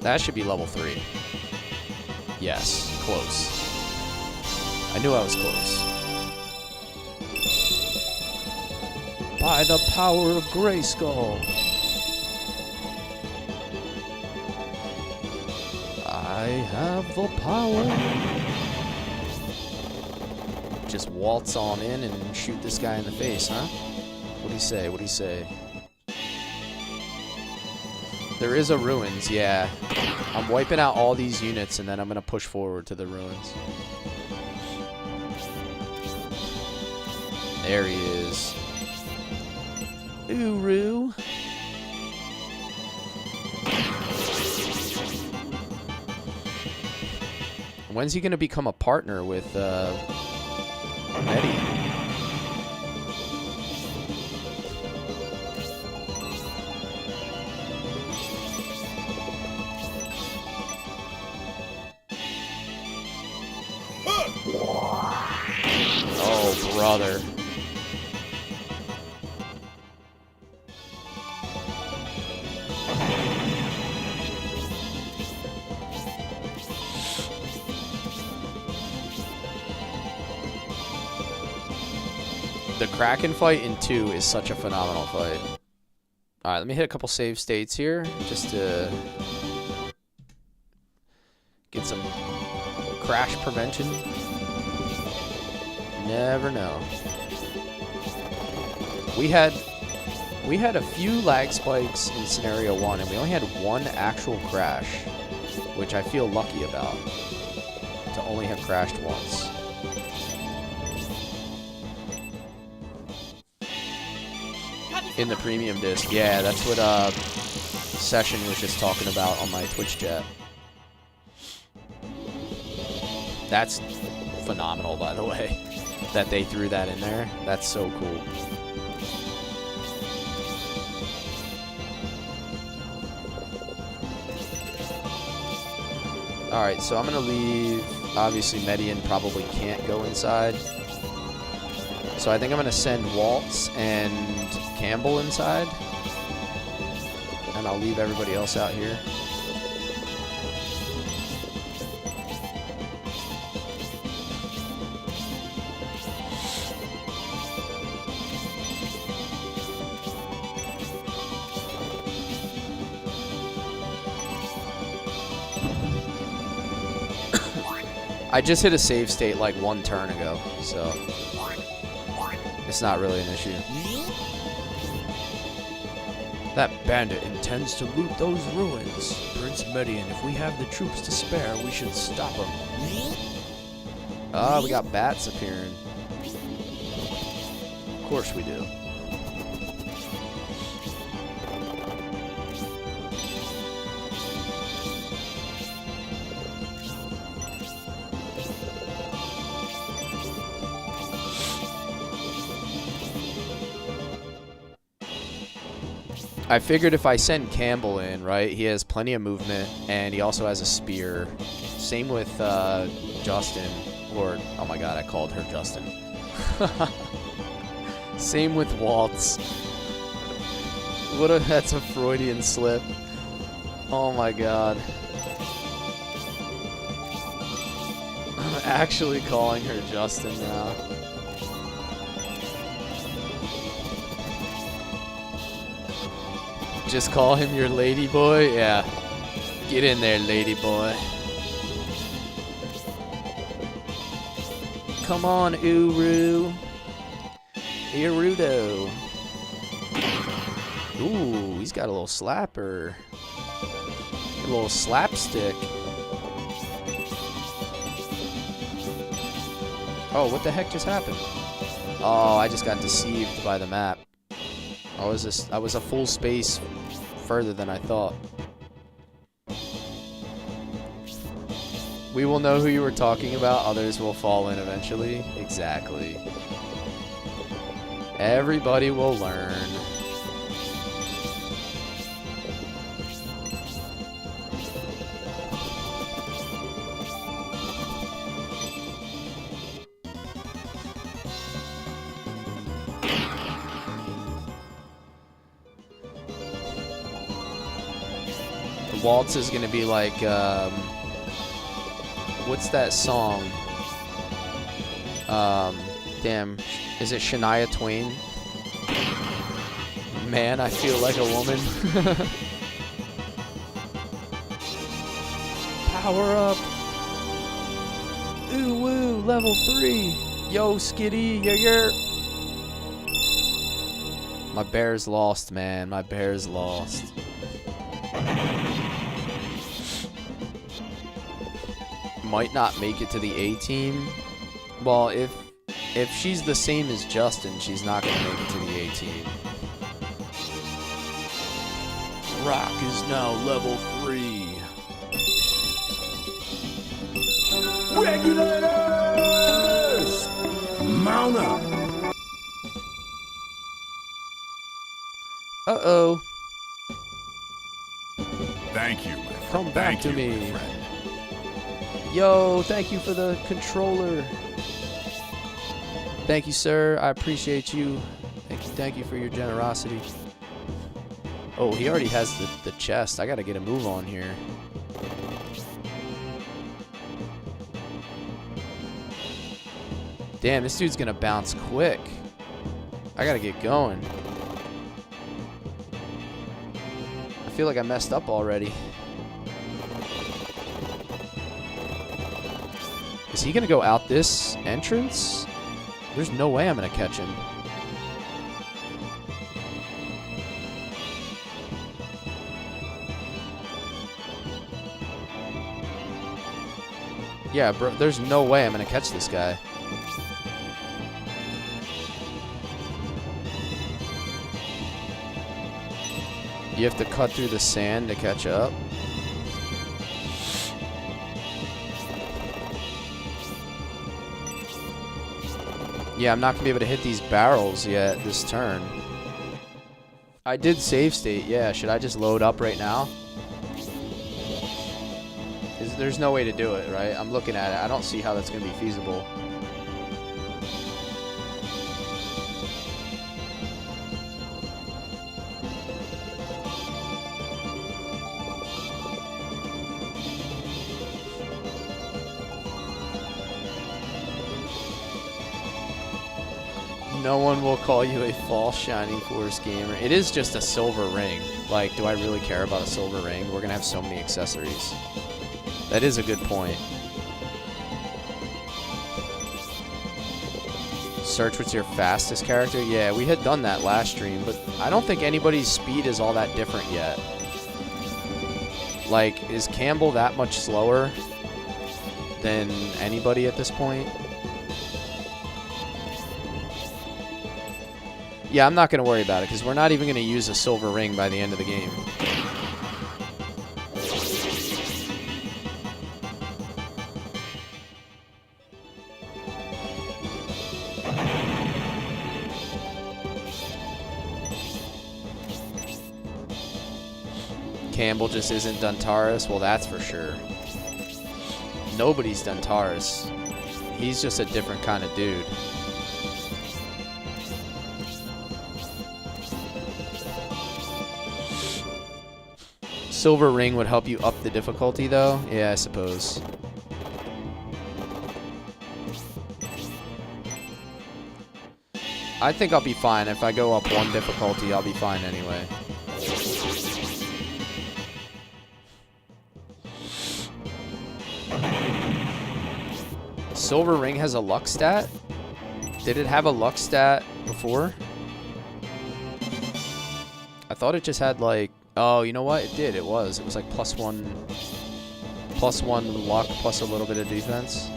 That should be level 3. Yes, close. I knew I was close. By the power of Grayskull. I have the power. Just waltz on in and shoot this guy in the face, huh? What'd he say? What'd he say? There is a ruins, yeah. I'm wiping out all these units and then I'm gonna push forward to the ruins. There he is. Uru. When's he gonna become a partner with Eddie? Oh, brother. The Kraken fight in 2 is such a phenomenal fight. Alright, let me hit a couple save states here, just to get some crash prevention. Never know. We had a few lag spikes in scenario 1, and we only had 1 actual crash, which I feel lucky about, to only have crashed once. In the premium disc, yeah, that's what Session was just talking about on my Twitch chat. That's phenomenal, by the way, that they threw that in there. That's so cool. Alright, so I'm gonna leave. Obviously, Median probably can't go inside. So I think I'm gonna send Waltz and Campbell inside. And I'll leave everybody else out here. I just hit a save state like 1 turn ago, so it's not really an issue. That bandit intends to loot those ruins. Prince Median, if we have the troops to spare, we should stop him. Ah, we got bats appearing. Of course we do. I figured if I send Campbell in, right, he has plenty of movement, and he also has a spear. Same with Justin, or, oh my god, I called her Justin. Same with Waltz. That's a Freudian slip. Oh my god. I'm actually calling her Justin now. Just call him your lady boy? Yeah. Get in there, lady boy. Come on, Uru. Irudo. Ooh, he's got a little slapper. A little slapstick. Oh, what the heck just happened? Oh, I just got deceived by the map. I was a full space further than I thought. We will know who you were talking about. Others will fall in eventually. Exactly. Everybody will learn. Waltz is gonna be like, what's that song? Damn, is it Shania Twain? Man, I feel like a woman. Power up. Ooh woo, level 3. Yo, Skitty, yeah. My bear's lost, man. My bear's lost. Might not make it to the A team. Well, if she's the same as Justin, she's not gonna make it to the A team. Rock is now level 3. Regulators! Mount up! Uh-oh. Thank you, my friend. Come back to me. my friend. Yo, thank you for the controller. Thank you, sir. I appreciate you. Thank you for your generosity. Oh, he already has the chest. I gotta get a move on here. Damn, this dude's gonna bounce quick. I gotta get going. I feel like I messed up already. Is he gonna go out this entrance? There's no way I'm gonna catch him. Yeah, bro, there's no way I'm gonna catch this guy. You have to cut through the sand to catch up. Yeah, I'm not going to be able to hit these barrels yet this turn. I did save state, yeah. Should I just load up right now? There's no way to do it, right? I'm looking at it. I don't see how that's going to be feasible. No one will call you a false Shining Force gamer. It is just a silver ring. Like, do I really care about a silver ring? We're going to have so many accessories. That is a good point. Search what's your fastest character? Yeah, we had done that last stream, but I don't think anybody's speed is all that different yet. Like, is Campbell that much slower than anybody at this point? Yeah, I'm not going to worry about it, because we're not even going to use a silver ring by the end of the game. Campbell just isn't Duntaris? Well, that's for sure. Nobody's Duntaris. He's just a different kind of dude. Silver ring would help you up the difficulty, though? Yeah, I suppose. I think I'll be fine. If I go up one difficulty, I'll be fine anyway. Silver ring has a luck stat? Did it have a luck stat before? I thought it just had, like... Oh, you know what? It did. It was like +1 luck plus a little bit of defense.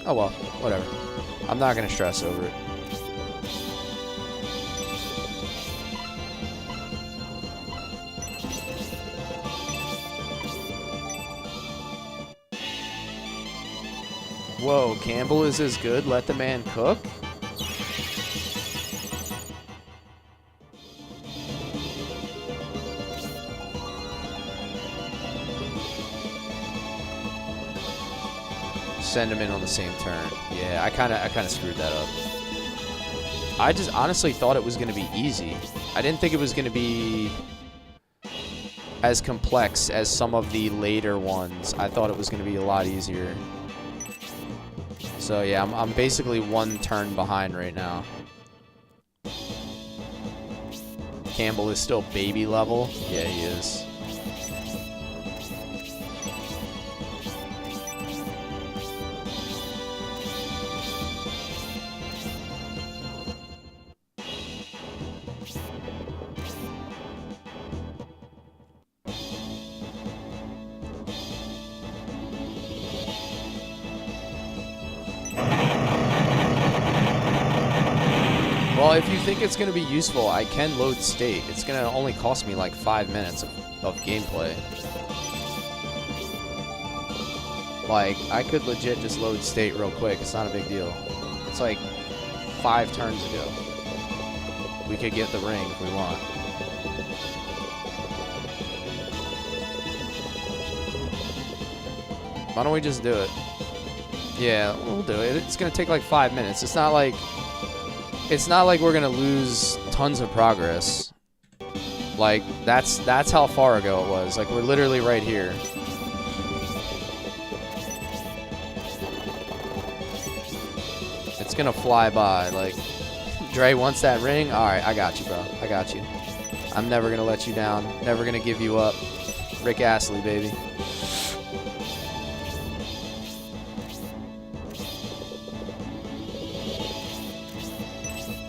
Oh well, whatever. I'm not gonna stress over it. Whoa, Campbell is as good. Let the man cook. Send him in on the same turn. Yeah, I kind of screwed that up. I just honestly thought it was going to be easy. I didn't think it was going to be as complex as some of the later ones. I thought it was going to be a lot easier. So yeah, I'm basically one turn behind right now. Campbell is still baby level. Yeah, he is. Well, if you think it's going to be useful, I can load state. It's going to only cost me like 5 minutes of gameplay. Like, I could legit just load state real quick. It's not a big deal. It's like 5 turns ago. We could get the ring if we want. Why don't we just do it? Yeah, we'll do it. It's going to take like 5 minutes. It's not like we're gonna lose tons of progress. Like, that's how far ago it was. Like, we're literally right here. It's gonna fly by. Like, Dre wants that ring? Alright, I got you, bro. I got you. I'm never gonna let you down. Never gonna give you up. Rick Astley, baby.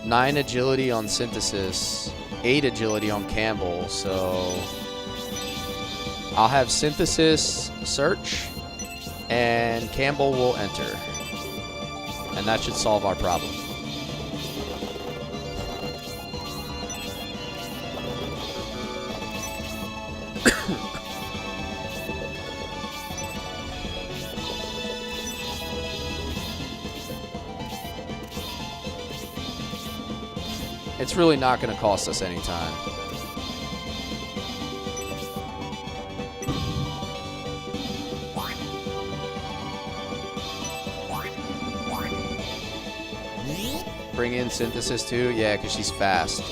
Nine agility on Synthesis, 8 agility on Campbell, so I'll have Synthesis search, and Campbell will enter. And that should solve our problem. It's really not going to cost us any time. Bring in Synthesis too? Yeah, because she's fast.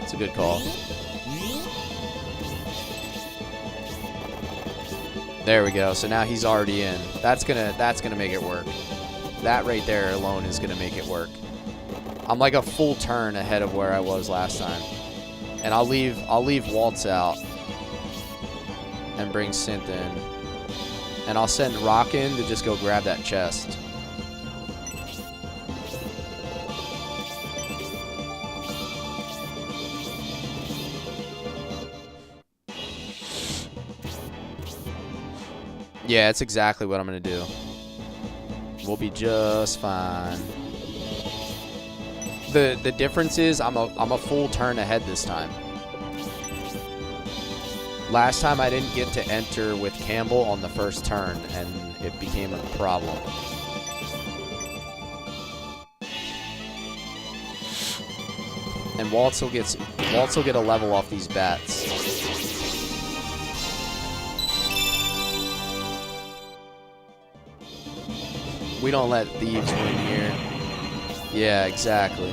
It's a good call. There we go. So now he's already in. That's gonna make it work. That right there alone is gonna make it work. I'm like a full turn ahead of where I was last time. And I'll leave Waltz out and bring Synth in. And I'll send Rock in to just go grab that chest. Yeah, it's exactly what I'm gonna do. We'll be just fine. The difference is I'm a full turn ahead this time. Last time I didn't get to enter with Campbell on the first turn, and it became a problem. And Waltz will get a level off these bats. We don't let thieves win here. Yeah, exactly.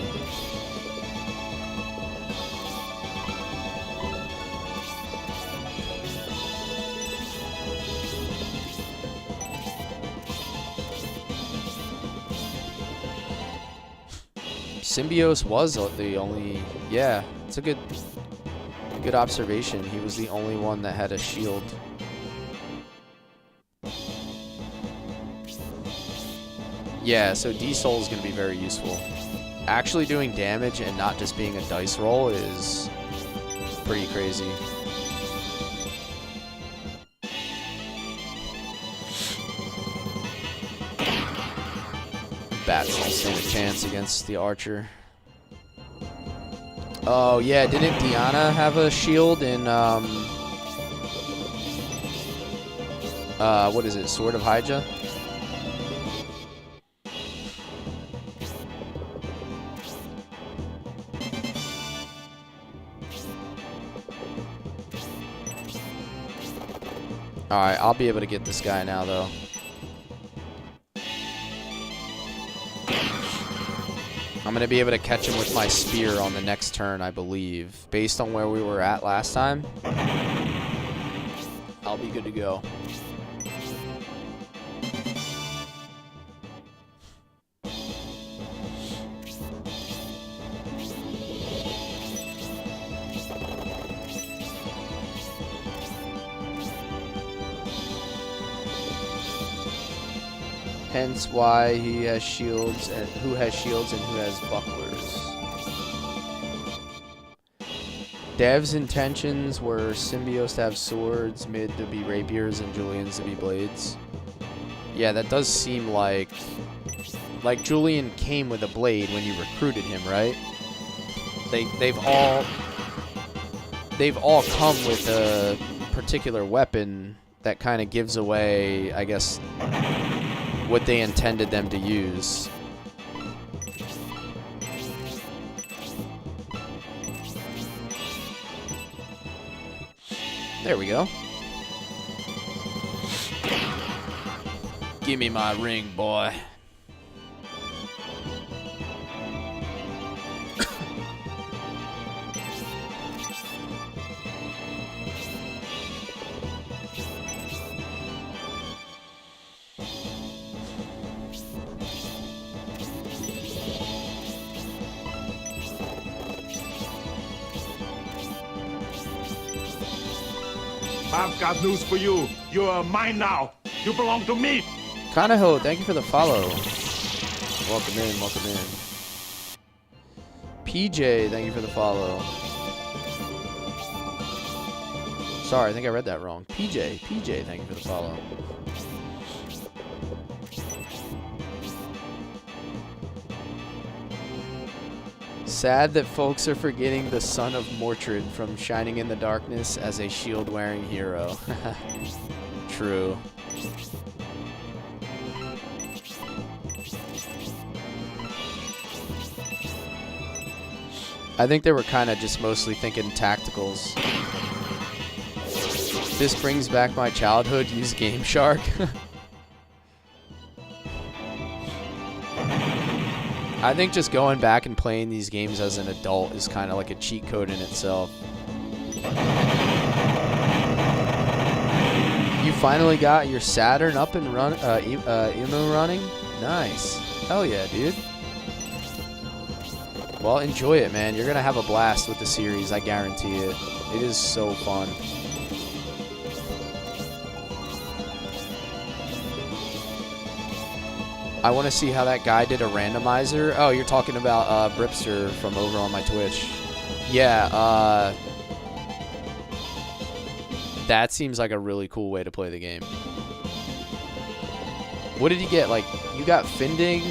Symbios was the only... Yeah, it's a good observation. He was the only one that had a shield. Yeah, so D-Soul is going to be very useful. Actually doing damage and not just being a dice roll is pretty crazy. Bats don't stand a chance against the archer. Oh, yeah, didn't Diana have a shield in, what is it, Sword of Hyja? Alright, I'll be able to get this guy now, though. I'm going to be able to catch him with my spear on the next turn, I believe. Based on where we were at last time, I'll be good to go. Hence why he has shields and who has shields and who has bucklers. Dev's intentions were Symbios to have swords, Mid to be rapiers, and Julian's to be blades. Yeah, that does seem like Julian came with a blade when you recruited him, right? They've all come with a particular weapon that kind of gives away, I guess, what they intended them to use. There we go. Give me my ring, boy. I've got news for you. You're mine now. You belong to me. Kanaho, thank you for the follow. Welcome in, welcome in. PJ, thank you for the follow. Sorry, I think I read that wrong. PJ, thank you for the follow. Sad that folks are forgetting the son of Mordred from Shining in the Darkness as a shield-wearing hero. True. I think they were kind of just mostly thinking tacticals. This brings back my childhood. Use Game Shark. I think just going back and playing these games as an adult is kind of like a cheat code in itself. You finally got your Saturn up and running? Nice. Hell yeah, dude. Well, enjoy it, man. You're going to have a blast with the series, I guarantee it. It is so fun. I want to see how that guy did a randomizer. Oh, you're talking about Bripster from over on my Twitch. Yeah, that seems like a really cool way to play the game. What did you get? Like, you got Finding,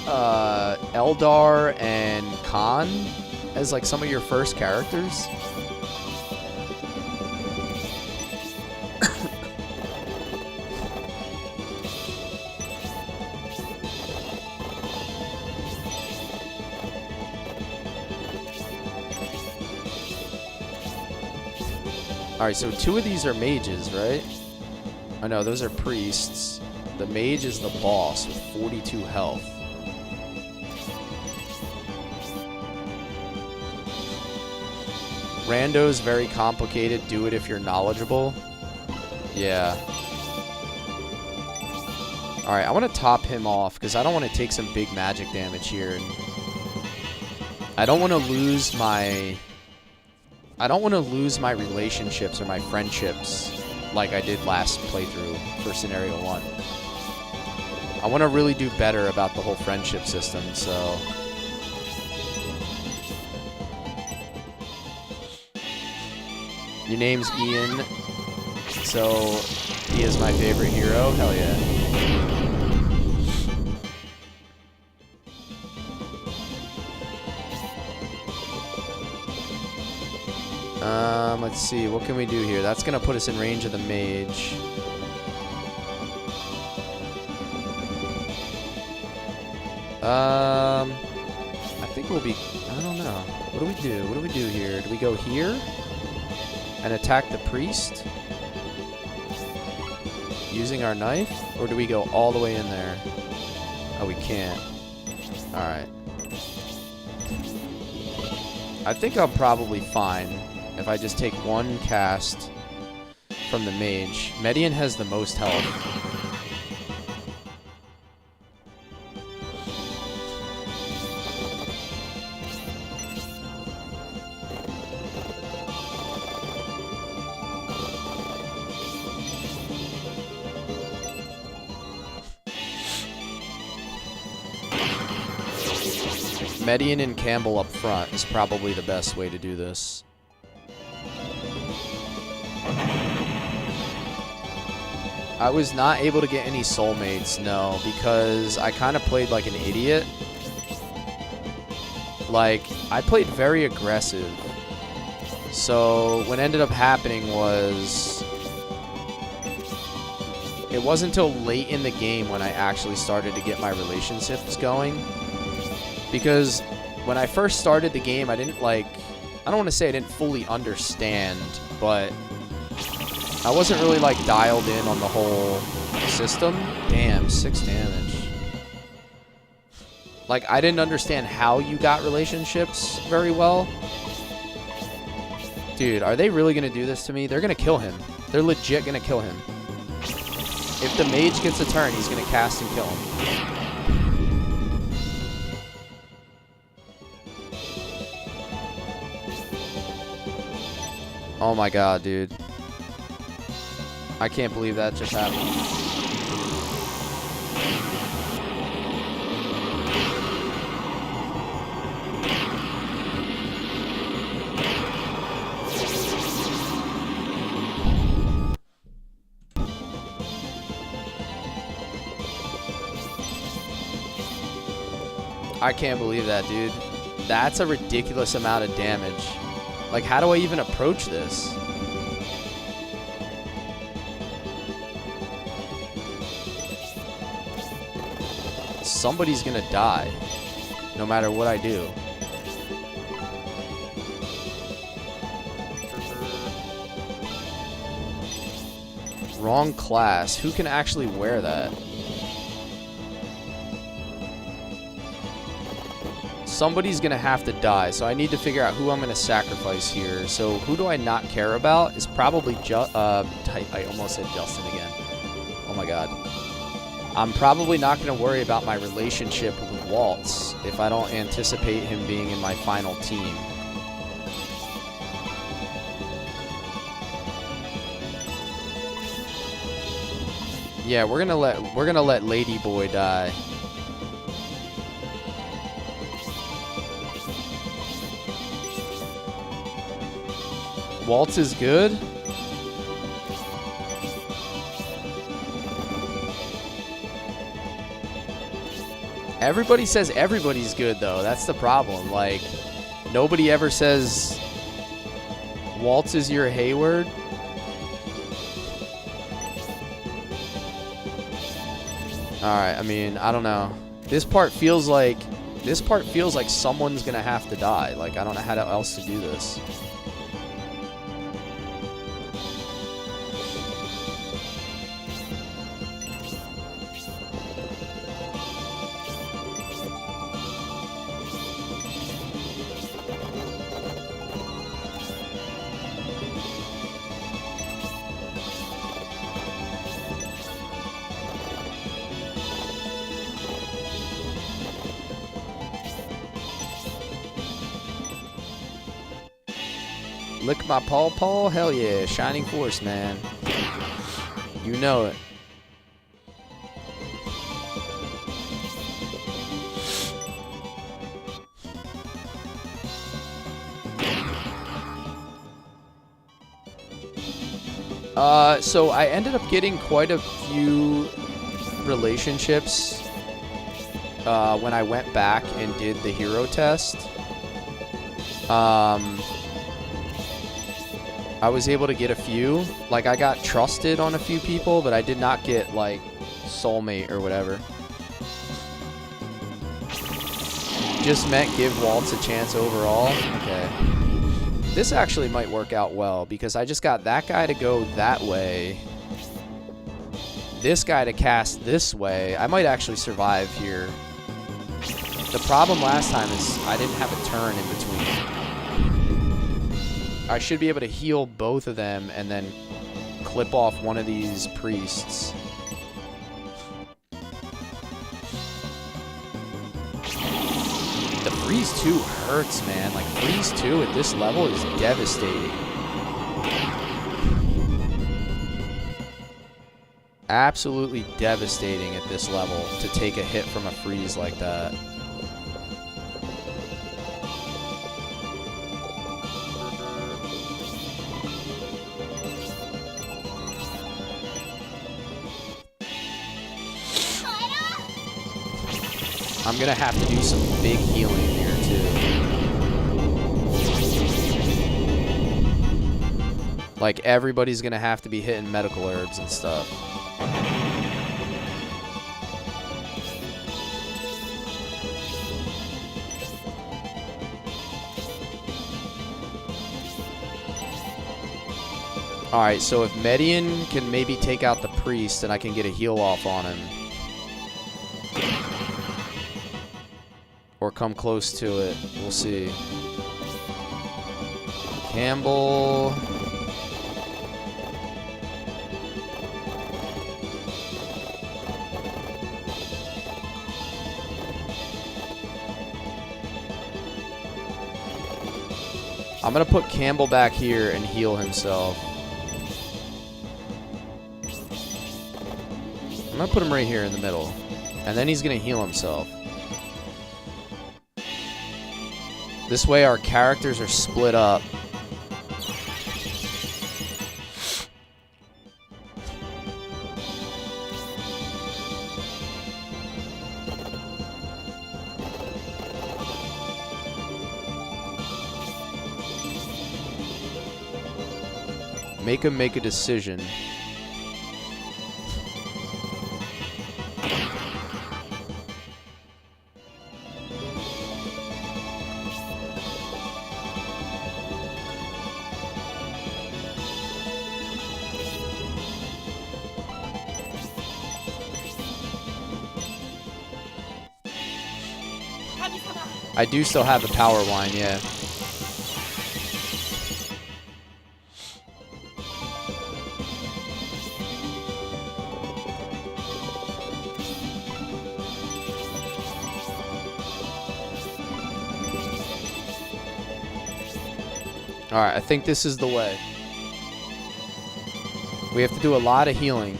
Eldar, and Khan as like some of your first characters? Alright, so 2 of these are mages, right? Oh no, those are priests. The mage is the boss with 42 health. Rando's very complicated. Do it if you're knowledgeable. Yeah. Alright, I want to top him off because I don't want to take some big magic damage here. And I don't want to lose my... relationships or my friendships like I did last playthrough for Scenario 1. I want to really do better about the whole friendship system, so... Your name's Ian, so he is my favorite hero. Hell yeah. Let's see, what can we do here? That's gonna put us in range of the mage. I think we'll be, I don't know. What do we do? What do we do here? Do we go here and attack the priest using our knife? Or do we go all the way in there? Oh, we can't. Alright. I think I'm probably fine if I just take one cast from the mage. Median has the most health. Median and Campbell up front is probably the best way to do this. I was not able to get any soulmates, no, because I kind of played like an idiot. Like, I played very aggressive. So, what ended up happening was... It wasn't until late in the game when I actually started to get my relationships going. Because when I first started the game, I didn't like... I don't want to say I didn't fully understand, but... I wasn't really, like, dialed in on the whole system. Damn, 6 damage. Like, I didn't understand how you got relationships very well. Dude, are they really going to do this to me? They're going to kill him. They're legit going to kill him. If the mage gets a turn, he's going to cast and kill him. Oh my god, dude. I can't believe that just happened. I can't believe that, dude. That's a ridiculous amount of damage. Like, how do I even approach this? Somebody's gonna die, no matter what I do. Wrong class. Who can actually wear that? somebody's gonna have to die, so I need to figure out who I'm gonna sacrifice here. So who do I not care about is probably I almost said Justin again. Oh my god. I'm probably not gonna worry about my relationship with Waltz if I don't anticipate him being in my final team. Yeah, we're gonna let Lady Boy die. Waltz is good. Everybody says everybody's good though. That's the problem. Like, nobody ever says Waltz is your Hayward. Alright, I mean, I don't know. This part feels like someone's gonna have to die. Like, I don't know how else to do this. Lick my paw, hell yeah, Shining Force, man. You know it. So I ended up getting quite a few relationships when I went back and did the hero test. I was able to get a few. Like, I got trusted on a few people, but I did not get, like, soulmate or whatever. Just meant give Waltz a chance overall. Okay. This actually might work out well, because I just got that guy to go that way. This guy to cast this way. I might actually survive here. The problem last time is I didn't have a turn in between. I should be able to heal both of them and then clip off one of these priests. The freeze 2 hurts, man. Like, freeze 2 at this level is devastating. Absolutely devastating at this level to take a hit from a freeze like that. I'm gonna have to do some big healing here too. Like, everybody's gonna have to be hitting medical herbs and stuff. Alright, so if Median can maybe take out the priest, then I can get a heal off on him. Or come close to it. We'll see. Campbell. I'm gonna put Campbell back here and heal himself. I'm gonna put him right here in the middle. And then he's gonna heal himself. This way our characters are split up. Make him make a decision. I do still have the power wine, yeah. Alright, I think this is the way. We have to do a lot of healing.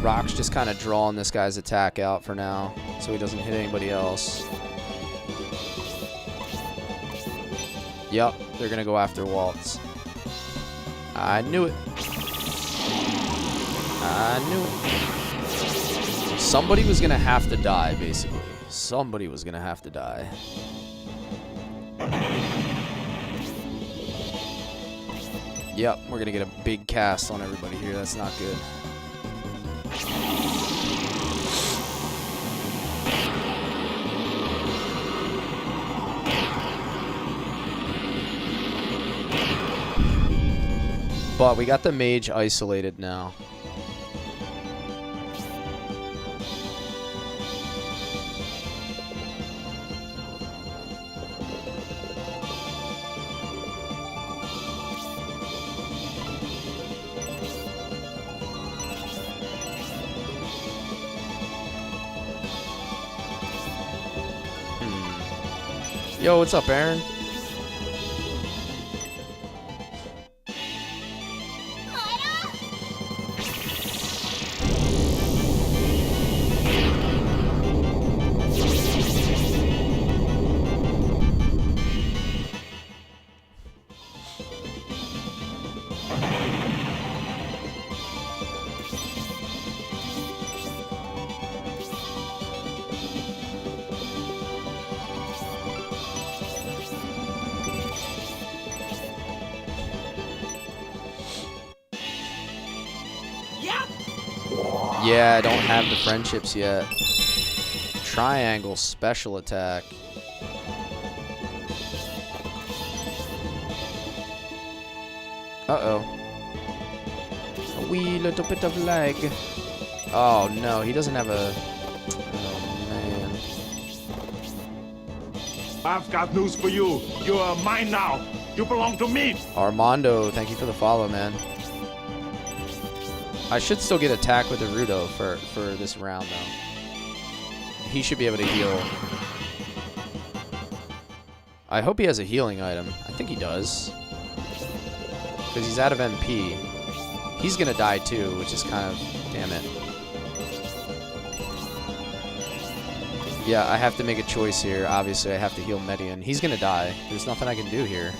Rock's just kind of drawing this guy's attack out for now, so he doesn't hit anybody else. Yep, they're gonna go after Waltz. I knew it. I knew it. Somebody was gonna have to die, basically. Somebody was gonna have to die. Yep, we're gonna get a big cast on everybody here. That's not good. But we got the mage isolated now. Yo, what's up, Aaron? Yeah, I don't have the friendships yet. Triangle special attack. Uh-oh. A wee little bit of lag. Oh, no, he doesn't have a... Oh, man. I've got news for you. You are mine now. You belong to me. Armando, thank you for the follow, man. I should still get attack with the Rudo for this round, though. He should be able to heal. I hope he has a healing item. I think he does. Because he's out of MP. He's going to die, too, which is kind of... Damn it. Yeah, I have to make a choice here. Obviously, I have to heal Median. He's going to die. There's nothing I can do here.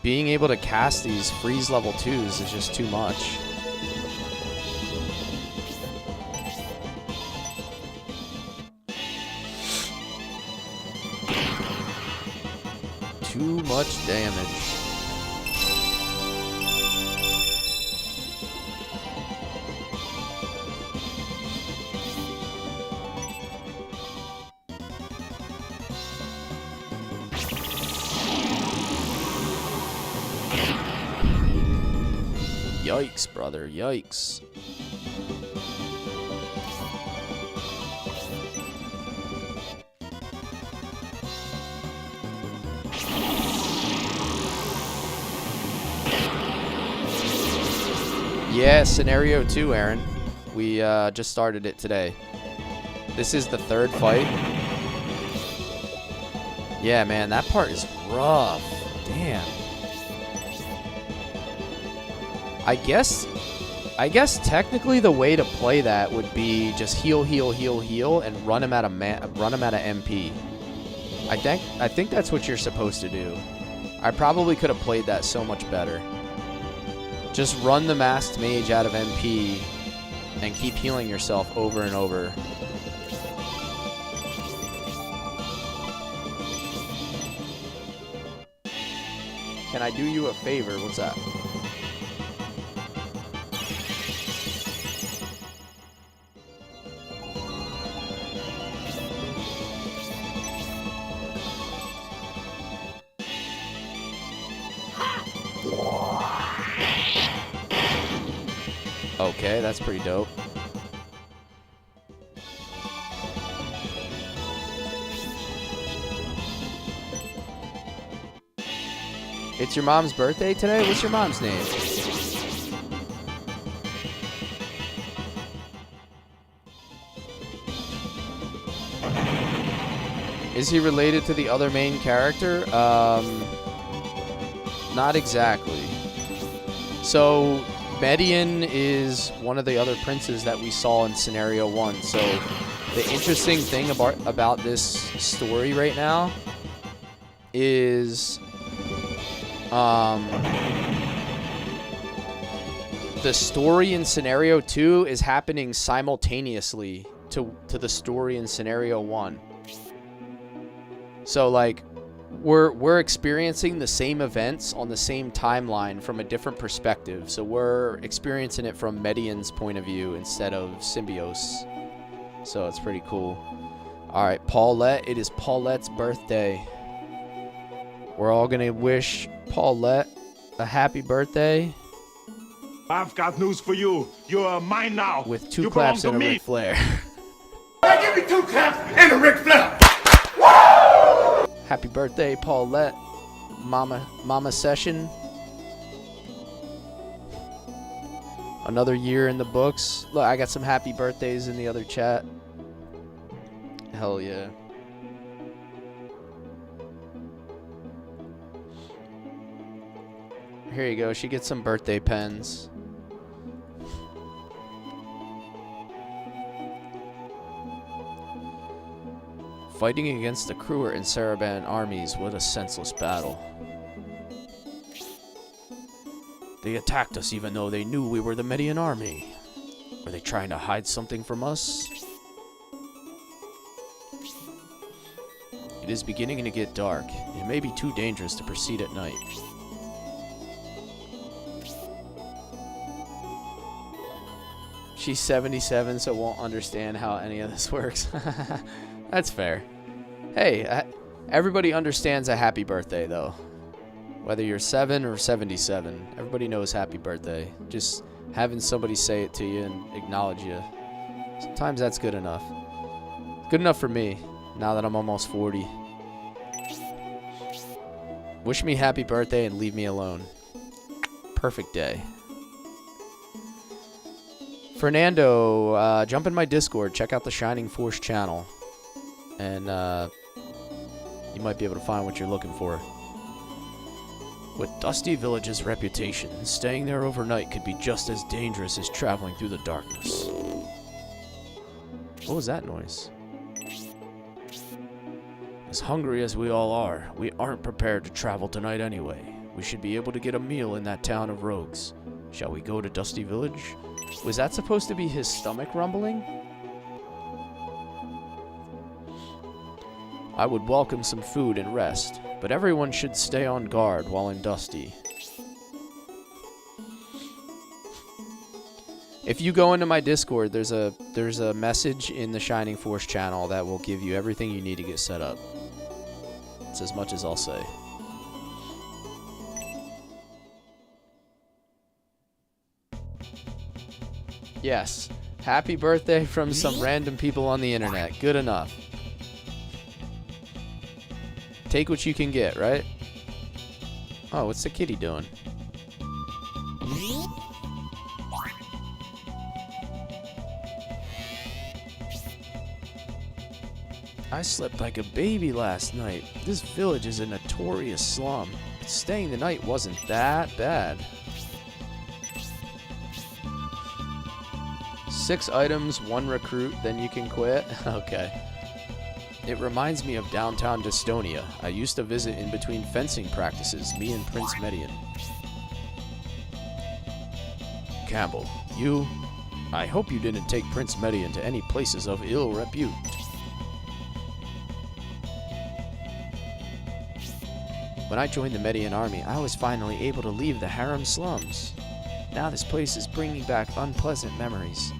Being able to cast these freeze level 2s is just too much. Too much damage. Yikes, brother, yikes. Yeah, scenario 2, Aaron. We just started it today. This is the 3rd fight. Yeah, man, that part is rough. Damn. I guess technically the way to play that would be just heal, heal, heal, heal, and run him out of MP. I think that's what you're supposed to do. I probably could have played that so much better. Just run the masked mage out of MP and keep healing yourself over and over. Can I do you a favor? What's that? Okay, that's pretty dope. It's your mom's birthday today? What's your mom's name? Is he related to the other main character? Not exactly. So, Median is one of the other princes that we saw in Scenario 1. So, the interesting thing about this story right now is... the story in Scenario 2 is happening simultaneously to the story in Scenario 1. So, like, we're experiencing the same events on the same timeline from a different perspective. So we're experiencing it from Median's point of view instead of Symbios. So it's pretty cool. Alright, Paulette. It is Paulette's birthday. We're all going to wish Paulette a happy birthday. I've got news for you. You're mine now. With 2 you claps belong and to a me. Ric Flair. Give me 2 claps and a Ric Flair. Happy birthday, Paulette. Mama session. Another year in the books. Look, I got some happy birthdays in the other chat. Hell yeah. Here you go. She gets some birthday pens. Fighting against the Kruger and Saraban armies, what a senseless battle. They attacked us even though they knew we were the Median army. Were they trying to hide something from us? It is beginning to get dark. It may be too dangerous to proceed at night. She's 77, so won't understand how any of this works. That's fair. Hey, everybody understands a happy birthday, though. Whether you're 7 or 77, everybody knows happy birthday. Just having somebody say it to you and acknowledge you. Sometimes that's good enough. Good enough for me, now that I'm almost 40. Wish me happy birthday and leave me alone. Perfect day. Fernando, jump in my Discord. Check out the Shining Force channel. And you might be able to find what you're looking for. With Dusty Village's reputation, staying there overnight could be just as dangerous as traveling through the darkness. What was that noise? As hungry as we all are, we aren't prepared to travel tonight anyway. We should be able to get a meal in that town of rogues. Shall we go to Dusty Village? Was that supposed to be his stomach rumbling? I would welcome some food and rest, but everyone should stay on guard while in Dusty. If you go into my Discord, there's a message in the Shining Force channel that will give you everything you need to get set up. It's as much as I'll say. Yes. Happy birthday from some random people on the internet. Good enough. Take what you can get, right? Oh, what's the kitty doing? I slept like a baby last night. This village is a notorious slum. Staying the night wasn't that bad. 6 items, 1 recruit, then you can quit? Okay. It reminds me of downtown Dystonia. I used to visit in between fencing practices, me and Prince Median. Campbell, you... I hope you didn't take Prince Median to any places of ill repute. When I joined the Median army, I was finally able to leave the harem slums. Now this place is bringing back unpleasant memories.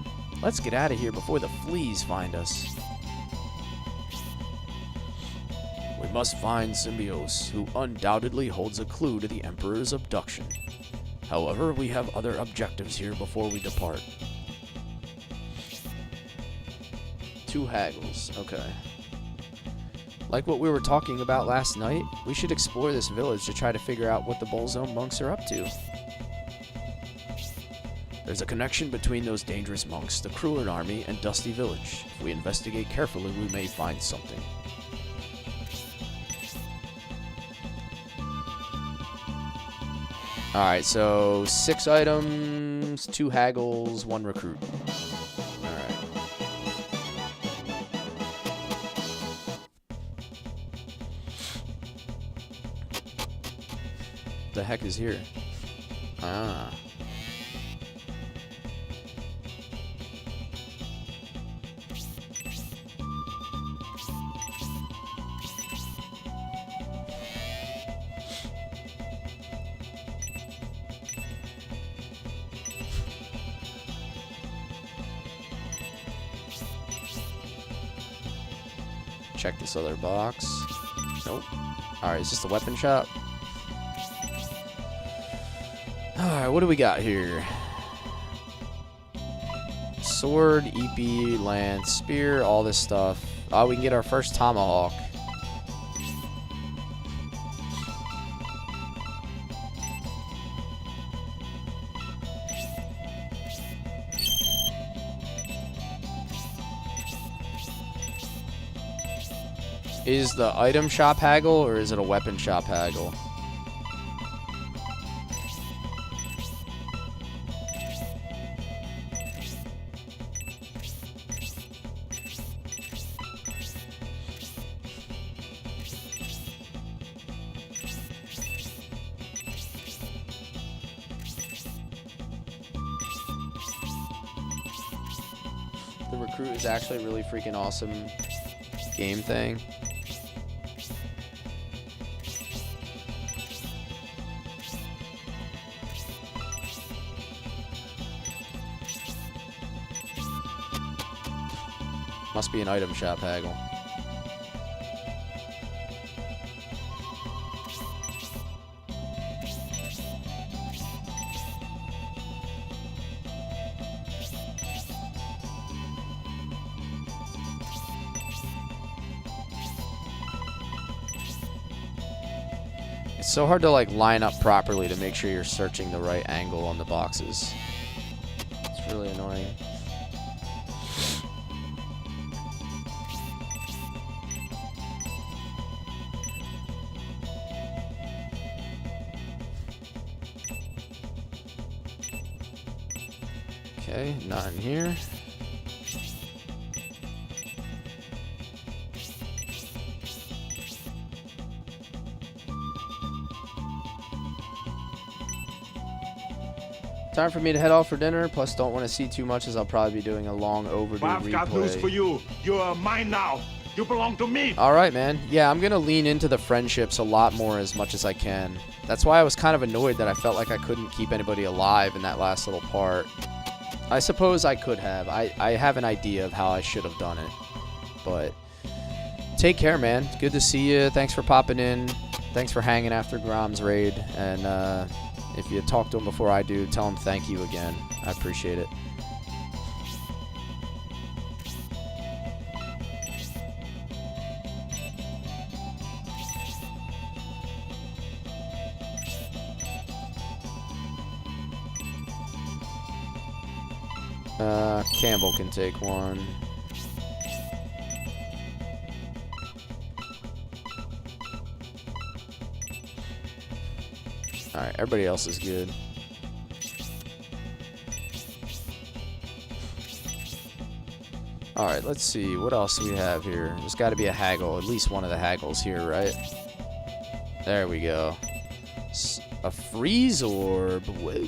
Let's get out of here before the fleas find us. We must find Symbios, who undoubtedly holds a clue to the Emperor's abduction. However, we have other objectives here before we depart. 2 haggles. Okay. Like what we were talking about last night, we should explore this village to try to figure out what the Bullzone monks are up to. There's a connection between those dangerous monks, the Cruelin army, and Dusty Village. If we investigate carefully, we may find something. Alright, so 6 items, 2 haggles, 1 recruit. Alright. The heck is here? Ah. Check this other box. Nope. Alright, is this the weapon shop? Alright, what do we got here? Sword, EP, lance, spear, all this stuff. Oh, we can get our first tomahawk. Is the item shop haggle or is it a weapon shop haggle? The recruit is actually a really freaking awesome game thing. Must be an item shop haggle. It's so hard to like line up properly to make sure you're searching the right angle on the boxes. It's really annoying. Okay, not in here. Time for me to head off for dinner, plus don't want to see too much as I'll probably be doing a long overdue But I've replay. got news for you. You're mine now. You belong to me. Alright, man. Yeah, I'm going to lean into the friendships a lot more as much as I can. That's why I was kind of annoyed that I felt like I couldn't keep anybody alive in that last little part. I suppose I could have. I have an idea of how I should have done it. But take care, man. Good to see you. Thanks for popping in. Thanks for hanging after Grom's raid. And if you talk to him before I do, tell him thank you again. I appreciate it. Campbell can take one. Alright, everybody else is good. Alright, let's see. What else do we have here? There's got to be a haggle. At least one of the haggles here, right? There we go. A freeze orb. Whoa.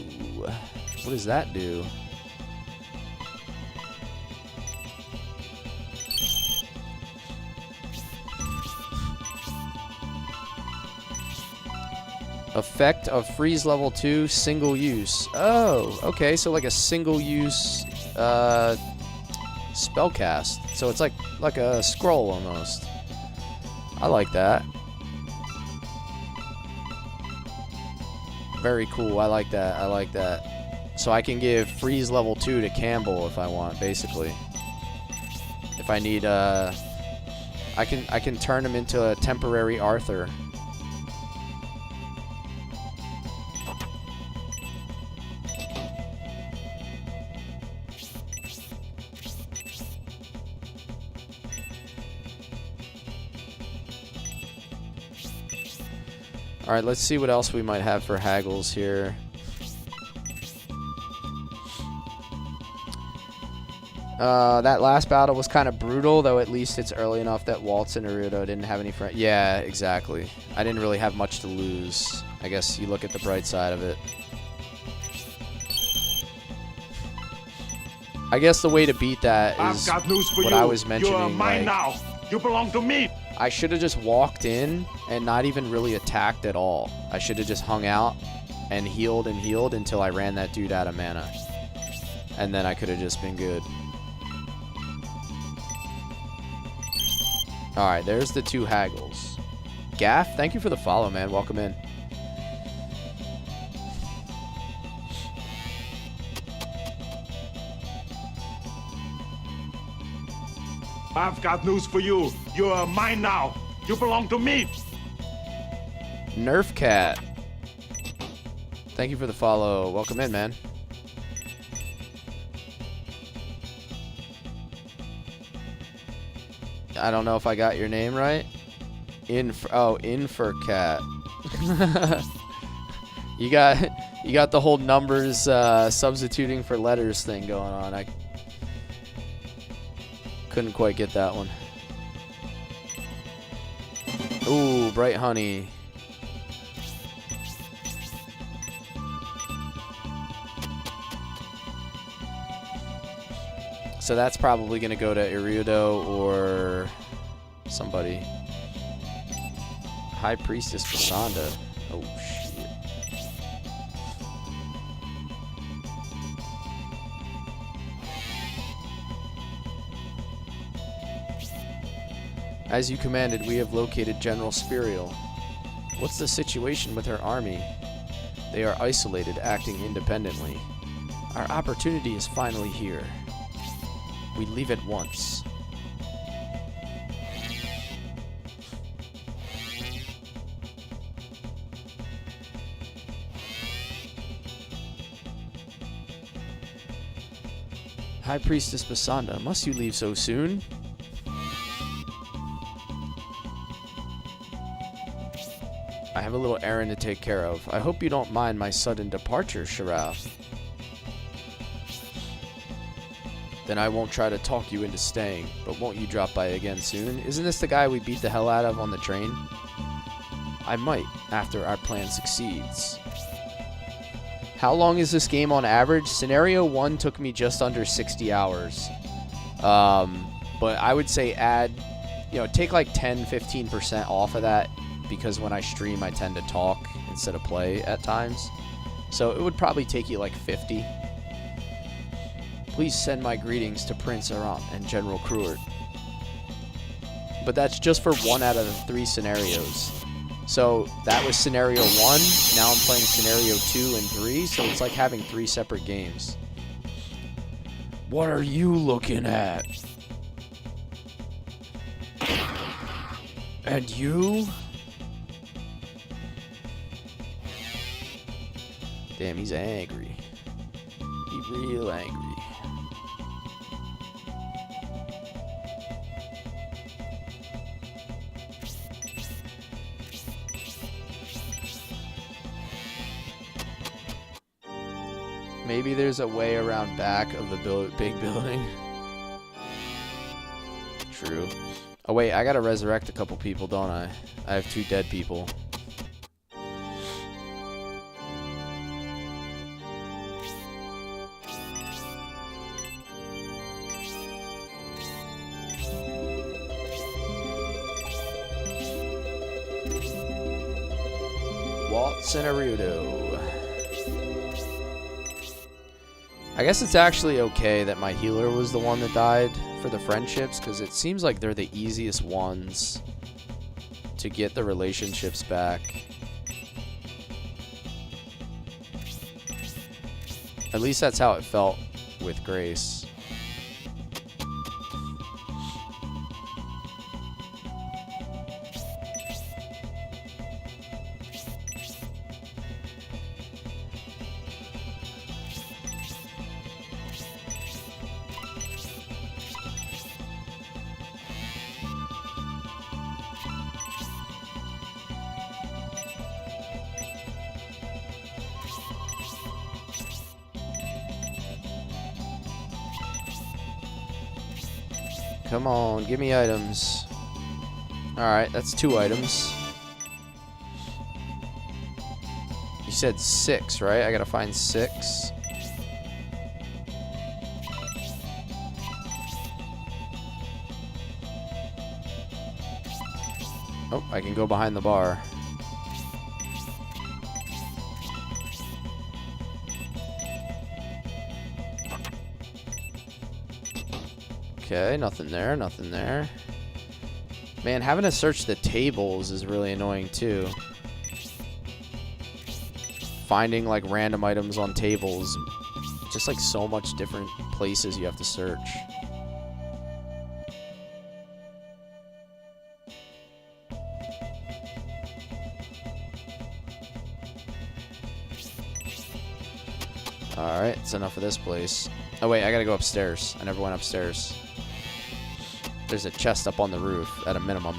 What does that do? Effect of freeze level 2, single use. Oh, okay, so like a single use spellcast. So it's like a scroll almost. I like that. Very cool. I like that. I like that. So I can give freeze level 2 to Campbell if I want, basically. If I need, I can turn him into a temporary Arthur. Alright, let's see what else we might have for haggles here. That last battle was kind of brutal, though at least it's early enough that Waltz and Naruto didn't have any friends. Yeah, exactly. I didn't really have much to lose. I guess you look at the bright side of it. I guess the way to beat that is I've got news for what you. I was mentioning. You're mine like, now. You belong to me. I should have just walked in and not even really attacked at all. I should have just hung out and healed until I ran that dude out of mana. And then I could have just been good. Alright, there's the 2 haggles. Gaff, thank you for the follow, man. Welcome in. I've got news for you. You're mine now. You belong to me. Nerf Cat. Thank you for the follow. Welcome in, man. I don't know if I got your name right. Infercat. You got the whole numbers substituting for letters thing going on. I couldn't quite get that one. Ooh, Bright Honey. So that's probably going to go to Irudo or somebody. High Priestess Basanda. Oh, shit. As you commanded, we have located General Spiriel. What's the situation with her army? They are isolated, acting independently. Our opportunity is finally here. We leave at once. High Priestess Basanda, must you leave so soon? I have a little errand to take care of. I hope you don't mind my sudden departure, Sharaf. Then I won't try to talk you into staying, but won't you drop by again soon? Isn't this the guy we beat the hell out of on the train? I might, after our plan succeeds. How long is this game on average? Scenario 1 took me just under 60 hours. But I would say add, take like 10-15% off of that, because when I stream I tend to talk instead of play at times. So it would probably take you like 50. Please send my greetings to Prince Arant and General Cruert. But that's just for 1 out of the 3 scenarios. So that was scenario 1, now I'm playing scenario 2 and 3, so it's like having 3 separate games. What are you looking at? And you? Damn, he's angry. He's real angry. Maybe there's a way around back of the big building. True. Oh wait, I gotta resurrect a couple people, don't I? I have 2 dead people. Waltz and Naruto. I guess it's actually okay that my healer was the one that died for the friendships, because it seems like they're the easiest ones to get the relationships back. At least that's how it felt with Grace. Come on, give me items. Alright, that's 2 items. You said 6, right? I gotta find 6. Oh, I can go behind the bar. Okay, nothing there, nothing there. Man, having to search the tables is really annoying too. Finding like random items on tables. Just like so much different places you have to search. Alright, it's enough of this place. Oh wait, I gotta go upstairs. I never went upstairs. There's a chest up on the roof, at a minimum.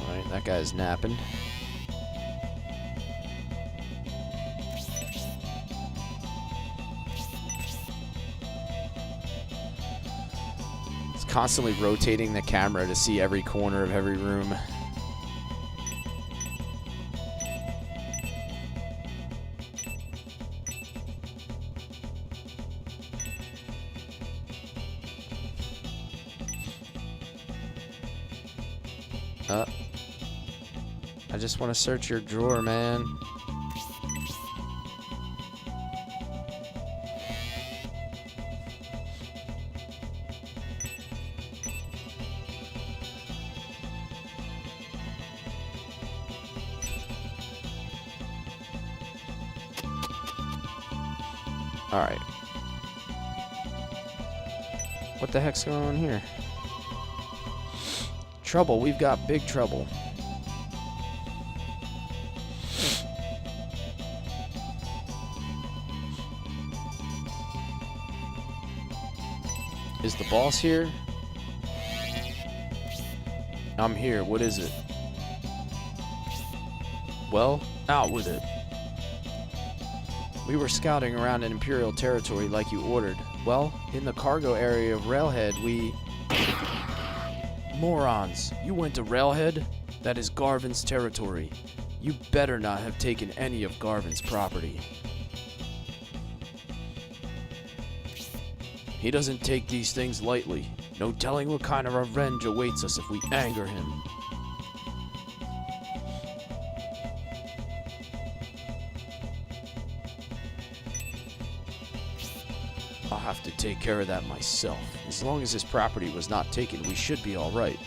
Alright, that guy's napping. Constantly rotating the camera to see every corner of every room. I just want to search your drawer, man. Alright. What the heck's going on here? Trouble. We've got big trouble. Is the boss here? I'm here. What is it? Well, out with it. We were scouting around in Imperial territory like you ordered. Well, in the cargo area of Railhead, we... Morons! You went to Railhead? That is Garvin's territory. You better not have taken any of Garvin's property. He doesn't take these things lightly. No telling what kind of revenge awaits us if we anger him. I'll have to take care of that myself. As long as his property was not taken, we should be alright.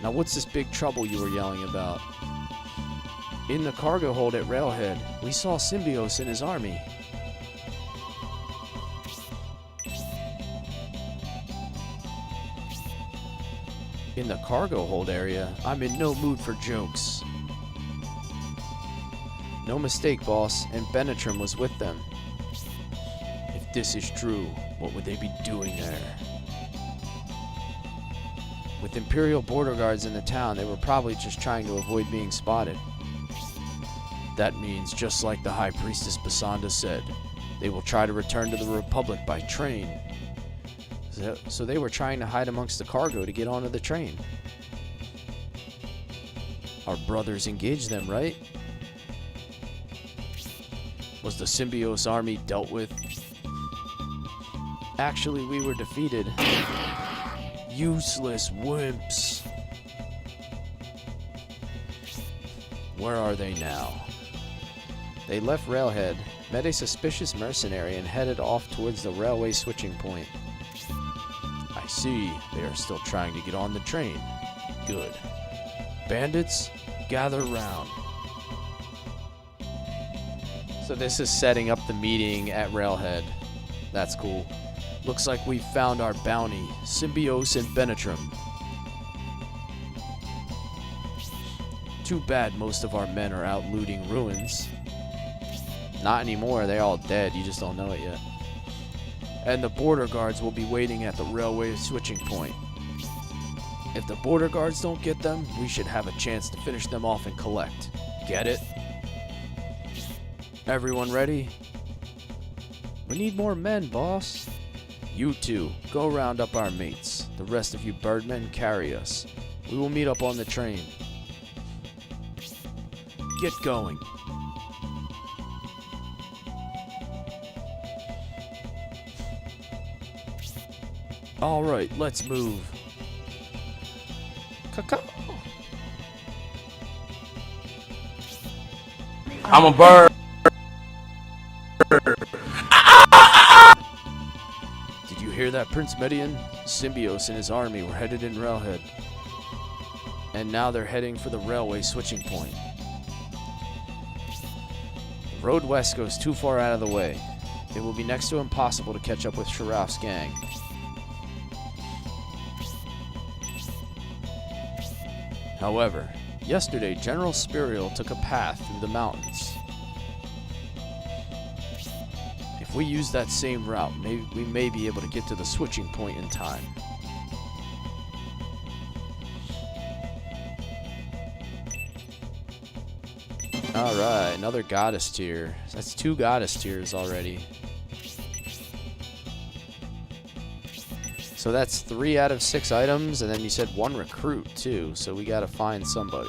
Now what's this big trouble you were yelling about? In the cargo hold at Railhead, we saw Symbios and his army. In the cargo hold area, I'm in no mood for jokes. No mistake, boss, and Benetrim was with them. If this is true, what would they be doing there? With Imperial border guards in the town, they were probably just trying to avoid being spotted. That means, just like the High Priestess Basanda said, they will try to return to the Republic by train. So they were trying to hide amongst the cargo to get onto the train. Our brothers engaged them, right? Was the Symbios army dealt with? Actually, we were defeated. Useless wimps. Where are they now? They left Railhead, met a suspicious mercenary, and headed off towards the railway switching point. I see. They are still trying to get on the train. Good. Bandits, gather round. So this is setting up the meeting at Railhead. That's cool. Looks like we found our bounty, Symbiose and Benetrum. Too bad most of our men are out looting ruins. Not anymore, they're all dead, you just don't know it yet. And the border guards will be waiting at the railway switching point. If the border guards don't get them, we should have a chance to finish them off and collect. Get it? Everyone ready? We need more men, boss. You two, go round up our mates. The rest of you birdmen carry us. We will meet up on the train. Get going. All right, let's move. Caw. I'm a bird. Did you hear that, Prince Median? Symbiose and his army were headed in Railhead. And now they're heading for the railway switching point. The road west goes too far out of the way. It will be next to impossible to catch up with Sharaf's gang. However, yesterday General Spirial took a path through the mountains. If we use that same route, we may be able to get to the switching point in time. Alright, another goddess tier. That's 2 goddess tiers already. So that's 3 out of 6 items, and then you said 1 recruit too, so we gotta find somebody.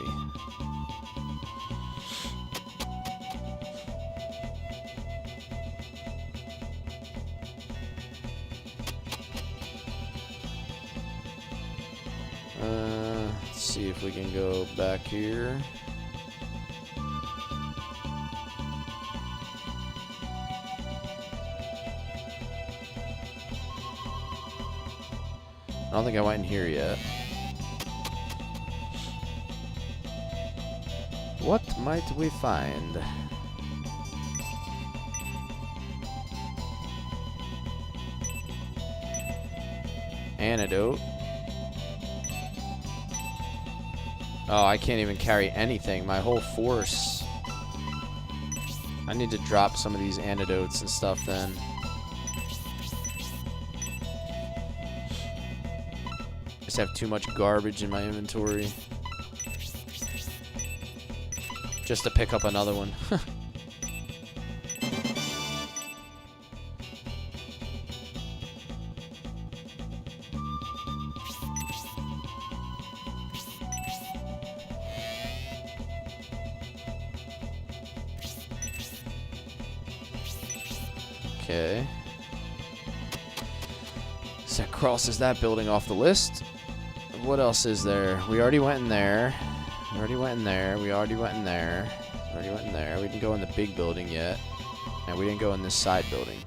Let's see if we can go back here. I don't think I went in here yet. What might we find? Antidote. Oh, I can't even carry anything. My whole force. I need to drop some of these antidotes and stuff then. Just have too much garbage in my inventory. Just to pick up another one. Okay. So that crosses that building off the list. What else is there? We already went in there. We already went in there. We already went in there. We already went in there. We didn't go in the big building yet. And we didn't go in this side building.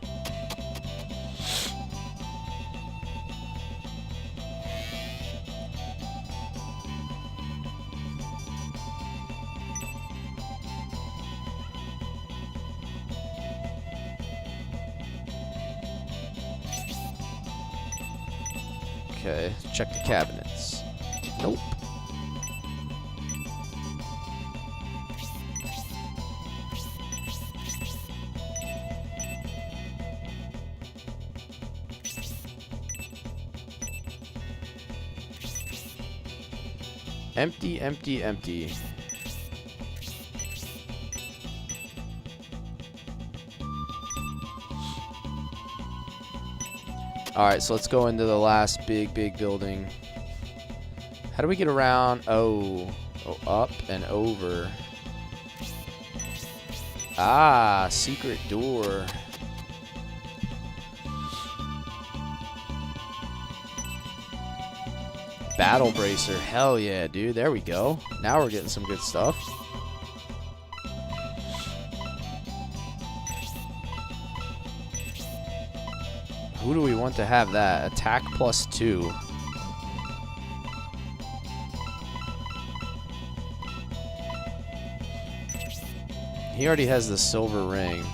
Okay, check the cabinets. Nope. Empty, empty, empty. Alright, so let's go into the last big building. How do we get around? Oh, up and over. Ah, secret door. Battle bracer. Hell yeah, dude. There we go. Now we're getting some good stuff. Who do we want to have that? Attack +2. He already has the silver ring.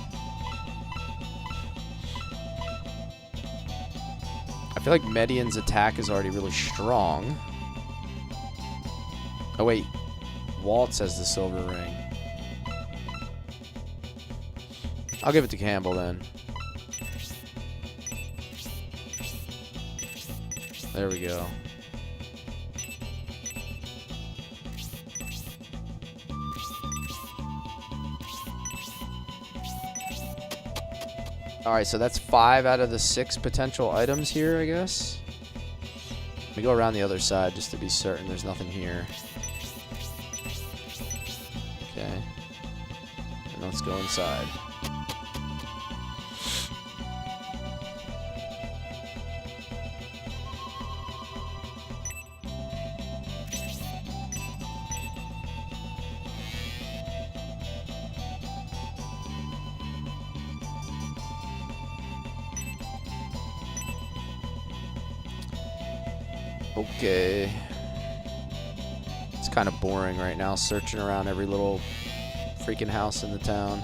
I feel like Median's attack is already really strong. Oh wait, Waltz has the silver ring. I'll give it to Campbell then. There we go. Alright, so that's 5 out of the 6 potential items here, I guess. Let me go around the other side just to be certain there's nothing here. Okay. And let's go inside. Okay. It's kind of boring right now, searching around every little freaking house in the town.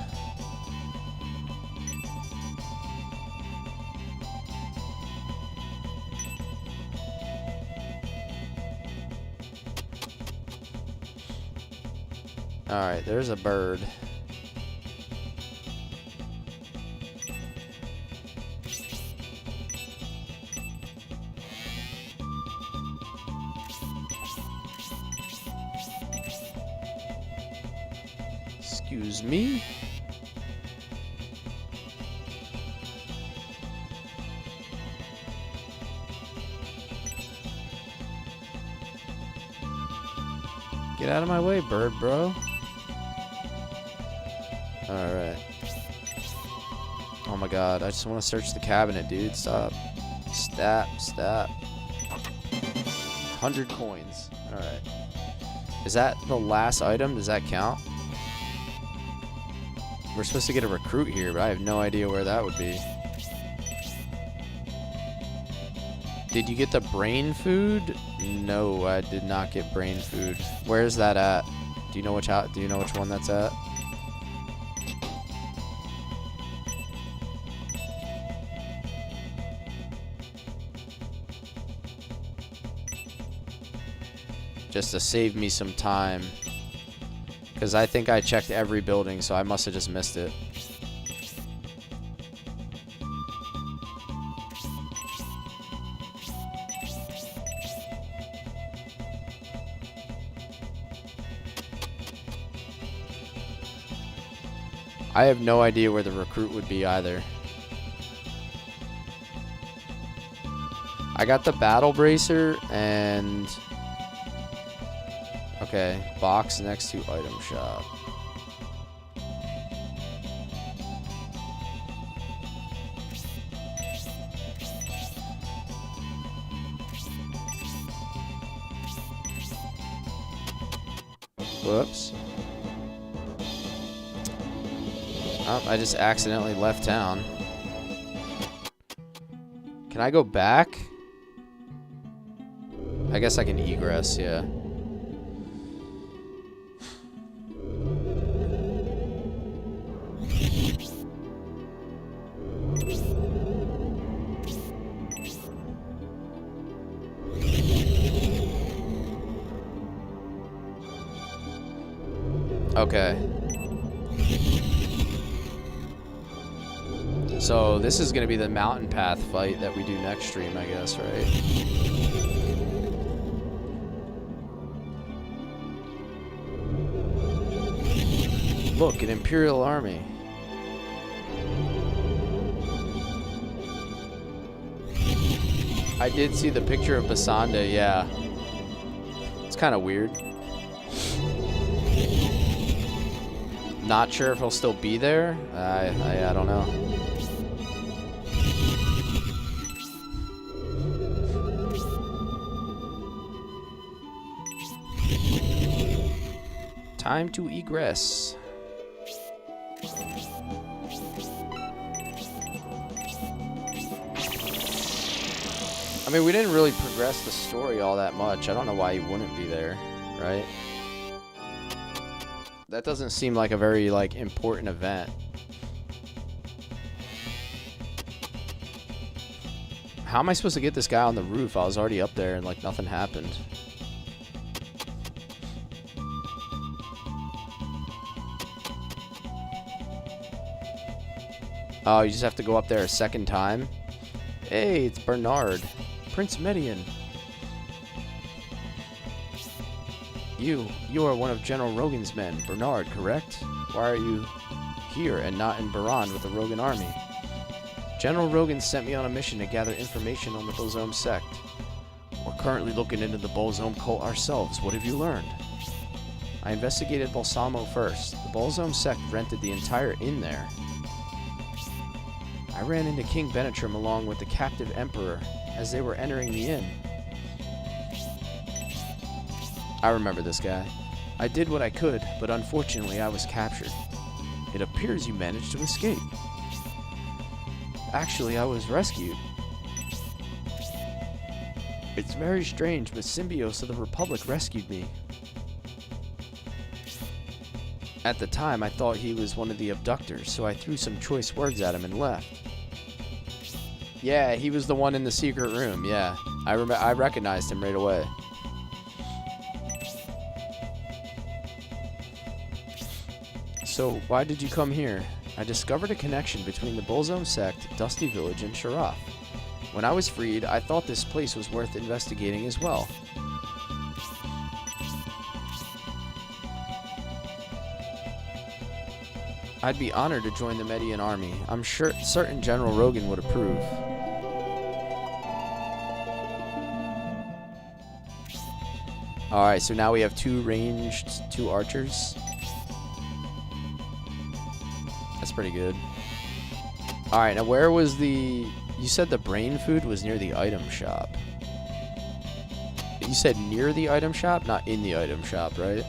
Alright, there's a bird. Excuse me. Get out of my way, bird bro. Alright. Oh my god, I just want to search the cabinet, dude. Stop. Stop. 100 coins. Alright. Is that the last item? Does that count? We're supposed to get a recruit here, but I have no idea where that would be. Did you get the brain food? No, I did not get brain food. Where's that at? Do you know which one that's at? Just to save me some time. Because I think I checked every building, so I must have just missed it. I have no idea where the recruit would be either. I got the battle bracer and... Okay, box next to item shop. Whoops. Oh, I just accidentally left town. Can I go back? I guess I can egress, yeah. Okay. So this is going to be the mountain path fight that we do next stream, I guess, right? Look, an Imperial army. I did see the picture of Basanda, yeah. It's kind of weird. Not sure if he'll still be there. I don't know. Time to egress. I mean, we didn't really progress the story all that much. I don't know why he wouldn't be there, right? That doesn't seem like a very, like, important event. How am I supposed to get this guy on the roof? I was already up there and, like, nothing happened. Oh, you just have to go up there a second time? Hey, it's Bernard. Prince Median. You are one of General Rogan's men, Bernard, correct? Why are you here and not in Baran with the Rogan army? General Rogan sent me on a mission to gather information on the Bozome sect. We're currently looking into the Bozome cult ourselves. What have you learned? I investigated Balsamo first. The Bozome sect rented the entire inn there. I ran into King Benetrim along with the captive emperor as they were entering the inn. I remember this guy. I did what I could, but unfortunately I was captured. It appears you managed to escape. Actually, I was rescued. It's very strange, but Symbios of the Republic rescued me. At the time, I thought he was one of the abductors, so I threw some choice words at him and left. Yeah, he was the one in the secret room, yeah. I recognized him right away. So, why did you come here? I discovered a connection between the Bozome sect, Dusty Village, and Sharaf. When I was freed, I thought this place was worth investigating as well. I'd be honored to join the Median army. I'm certain General Rogan would approve. Alright, so now we have two archers. That's pretty good. Alright, now where was the... You said the brain food was near the item shop. You said near the item shop, not in the item shop, right?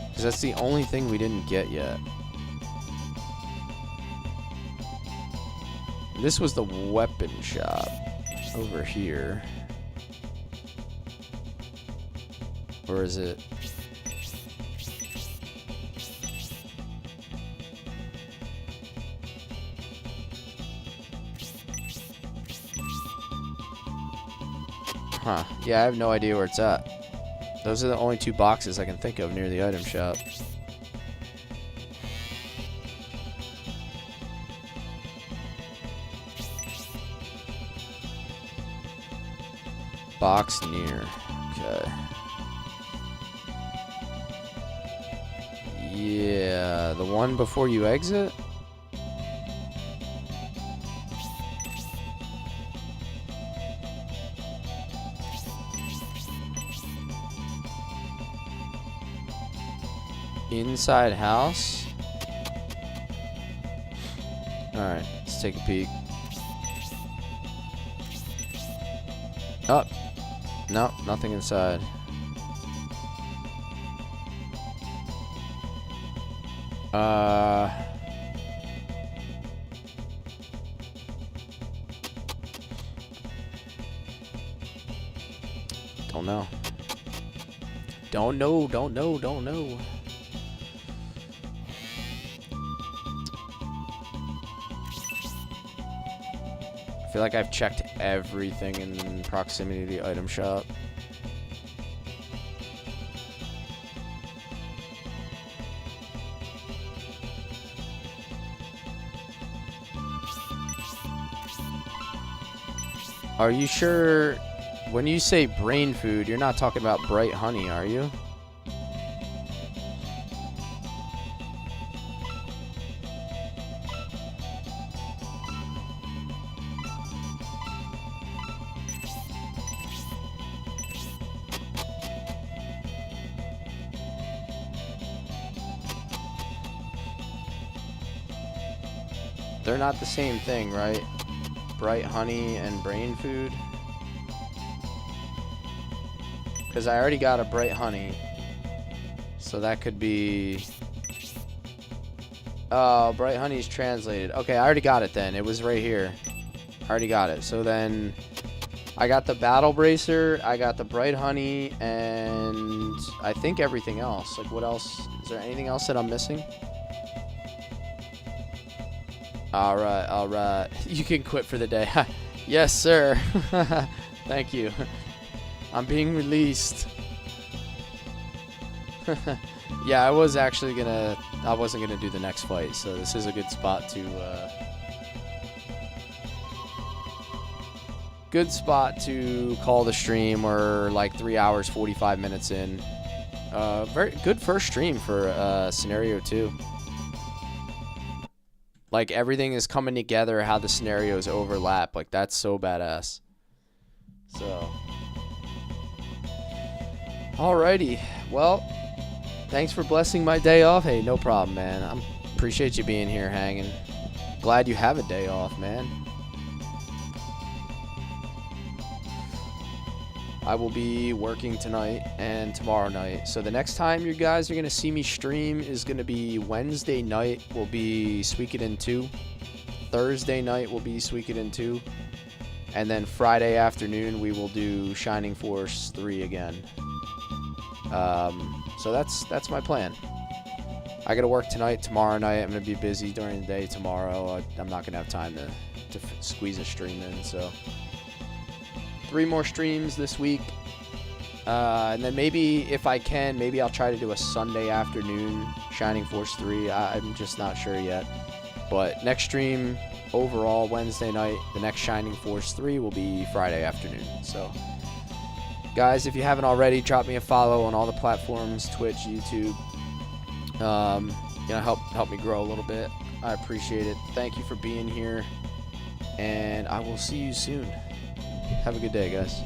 Because that's the only thing we didn't get yet. This was the weapon shop over here. Or is it... Huh. Yeah, I have no idea where it's at. Those are the only two boxes I can think of near the item shop. Box near. Okay. Yeah, the one before you exit? Inside house? Alright, let's take a peek. Oh, no, nothing inside. Don't know. Don't know. I feel like I've checked everything in proximity to the item shop. Are you sure when you say brain food, you're not talking about bright honey, are you? They're not the same thing, right? Bright honey and brain food. Because I already got a bright honey. So that could be... Oh, bright honey is translated. Okay, I already got it then. It was right here. I already got it. So then I got the Battle Bracer, I got the Bright Honey, and I think everything else. Like, what else? Is there anything else that I'm missing? Alright, alright. You can quit for the day. Yes, sir. Thank you. I'm being released. Yeah, I wasn't gonna do the next fight, so this is a good spot to call the stream. We're like 3 hours 45 minutes in. Very good first stream for scenario 2. Like, everything is coming together, how the scenarios overlap. Like, that's so badass. So, alrighty. Well, thanks for blessing my day off. Hey, no problem, man. I appreciate you being here hanging. Glad you have a day off, man. I will be working tonight and tomorrow night. So the next time you guys are going to see me stream is going to be Wednesday night will be Suikoden 2. Thursday night will be Suikoden 2. And then Friday afternoon we will do Shining Force 3 again. So that's my plan. I got to work tonight, tomorrow night. I'm going to be busy during the day tomorrow. I'm not going to have time to squeeze a stream in, so 3 more streams this week, and then maybe if I can, maybe I'll try to do a Sunday afternoon Shining Force 3. I'm just not sure yet, but next stream overall Wednesday night. The next Shining Force 3 will be Friday afternoon. So guys, if you haven't already, drop me a follow on all the platforms, Twitch, YouTube. Help me grow a little bit. I appreciate it. Thank you for being here, and I will see you soon. Have a good day, guys.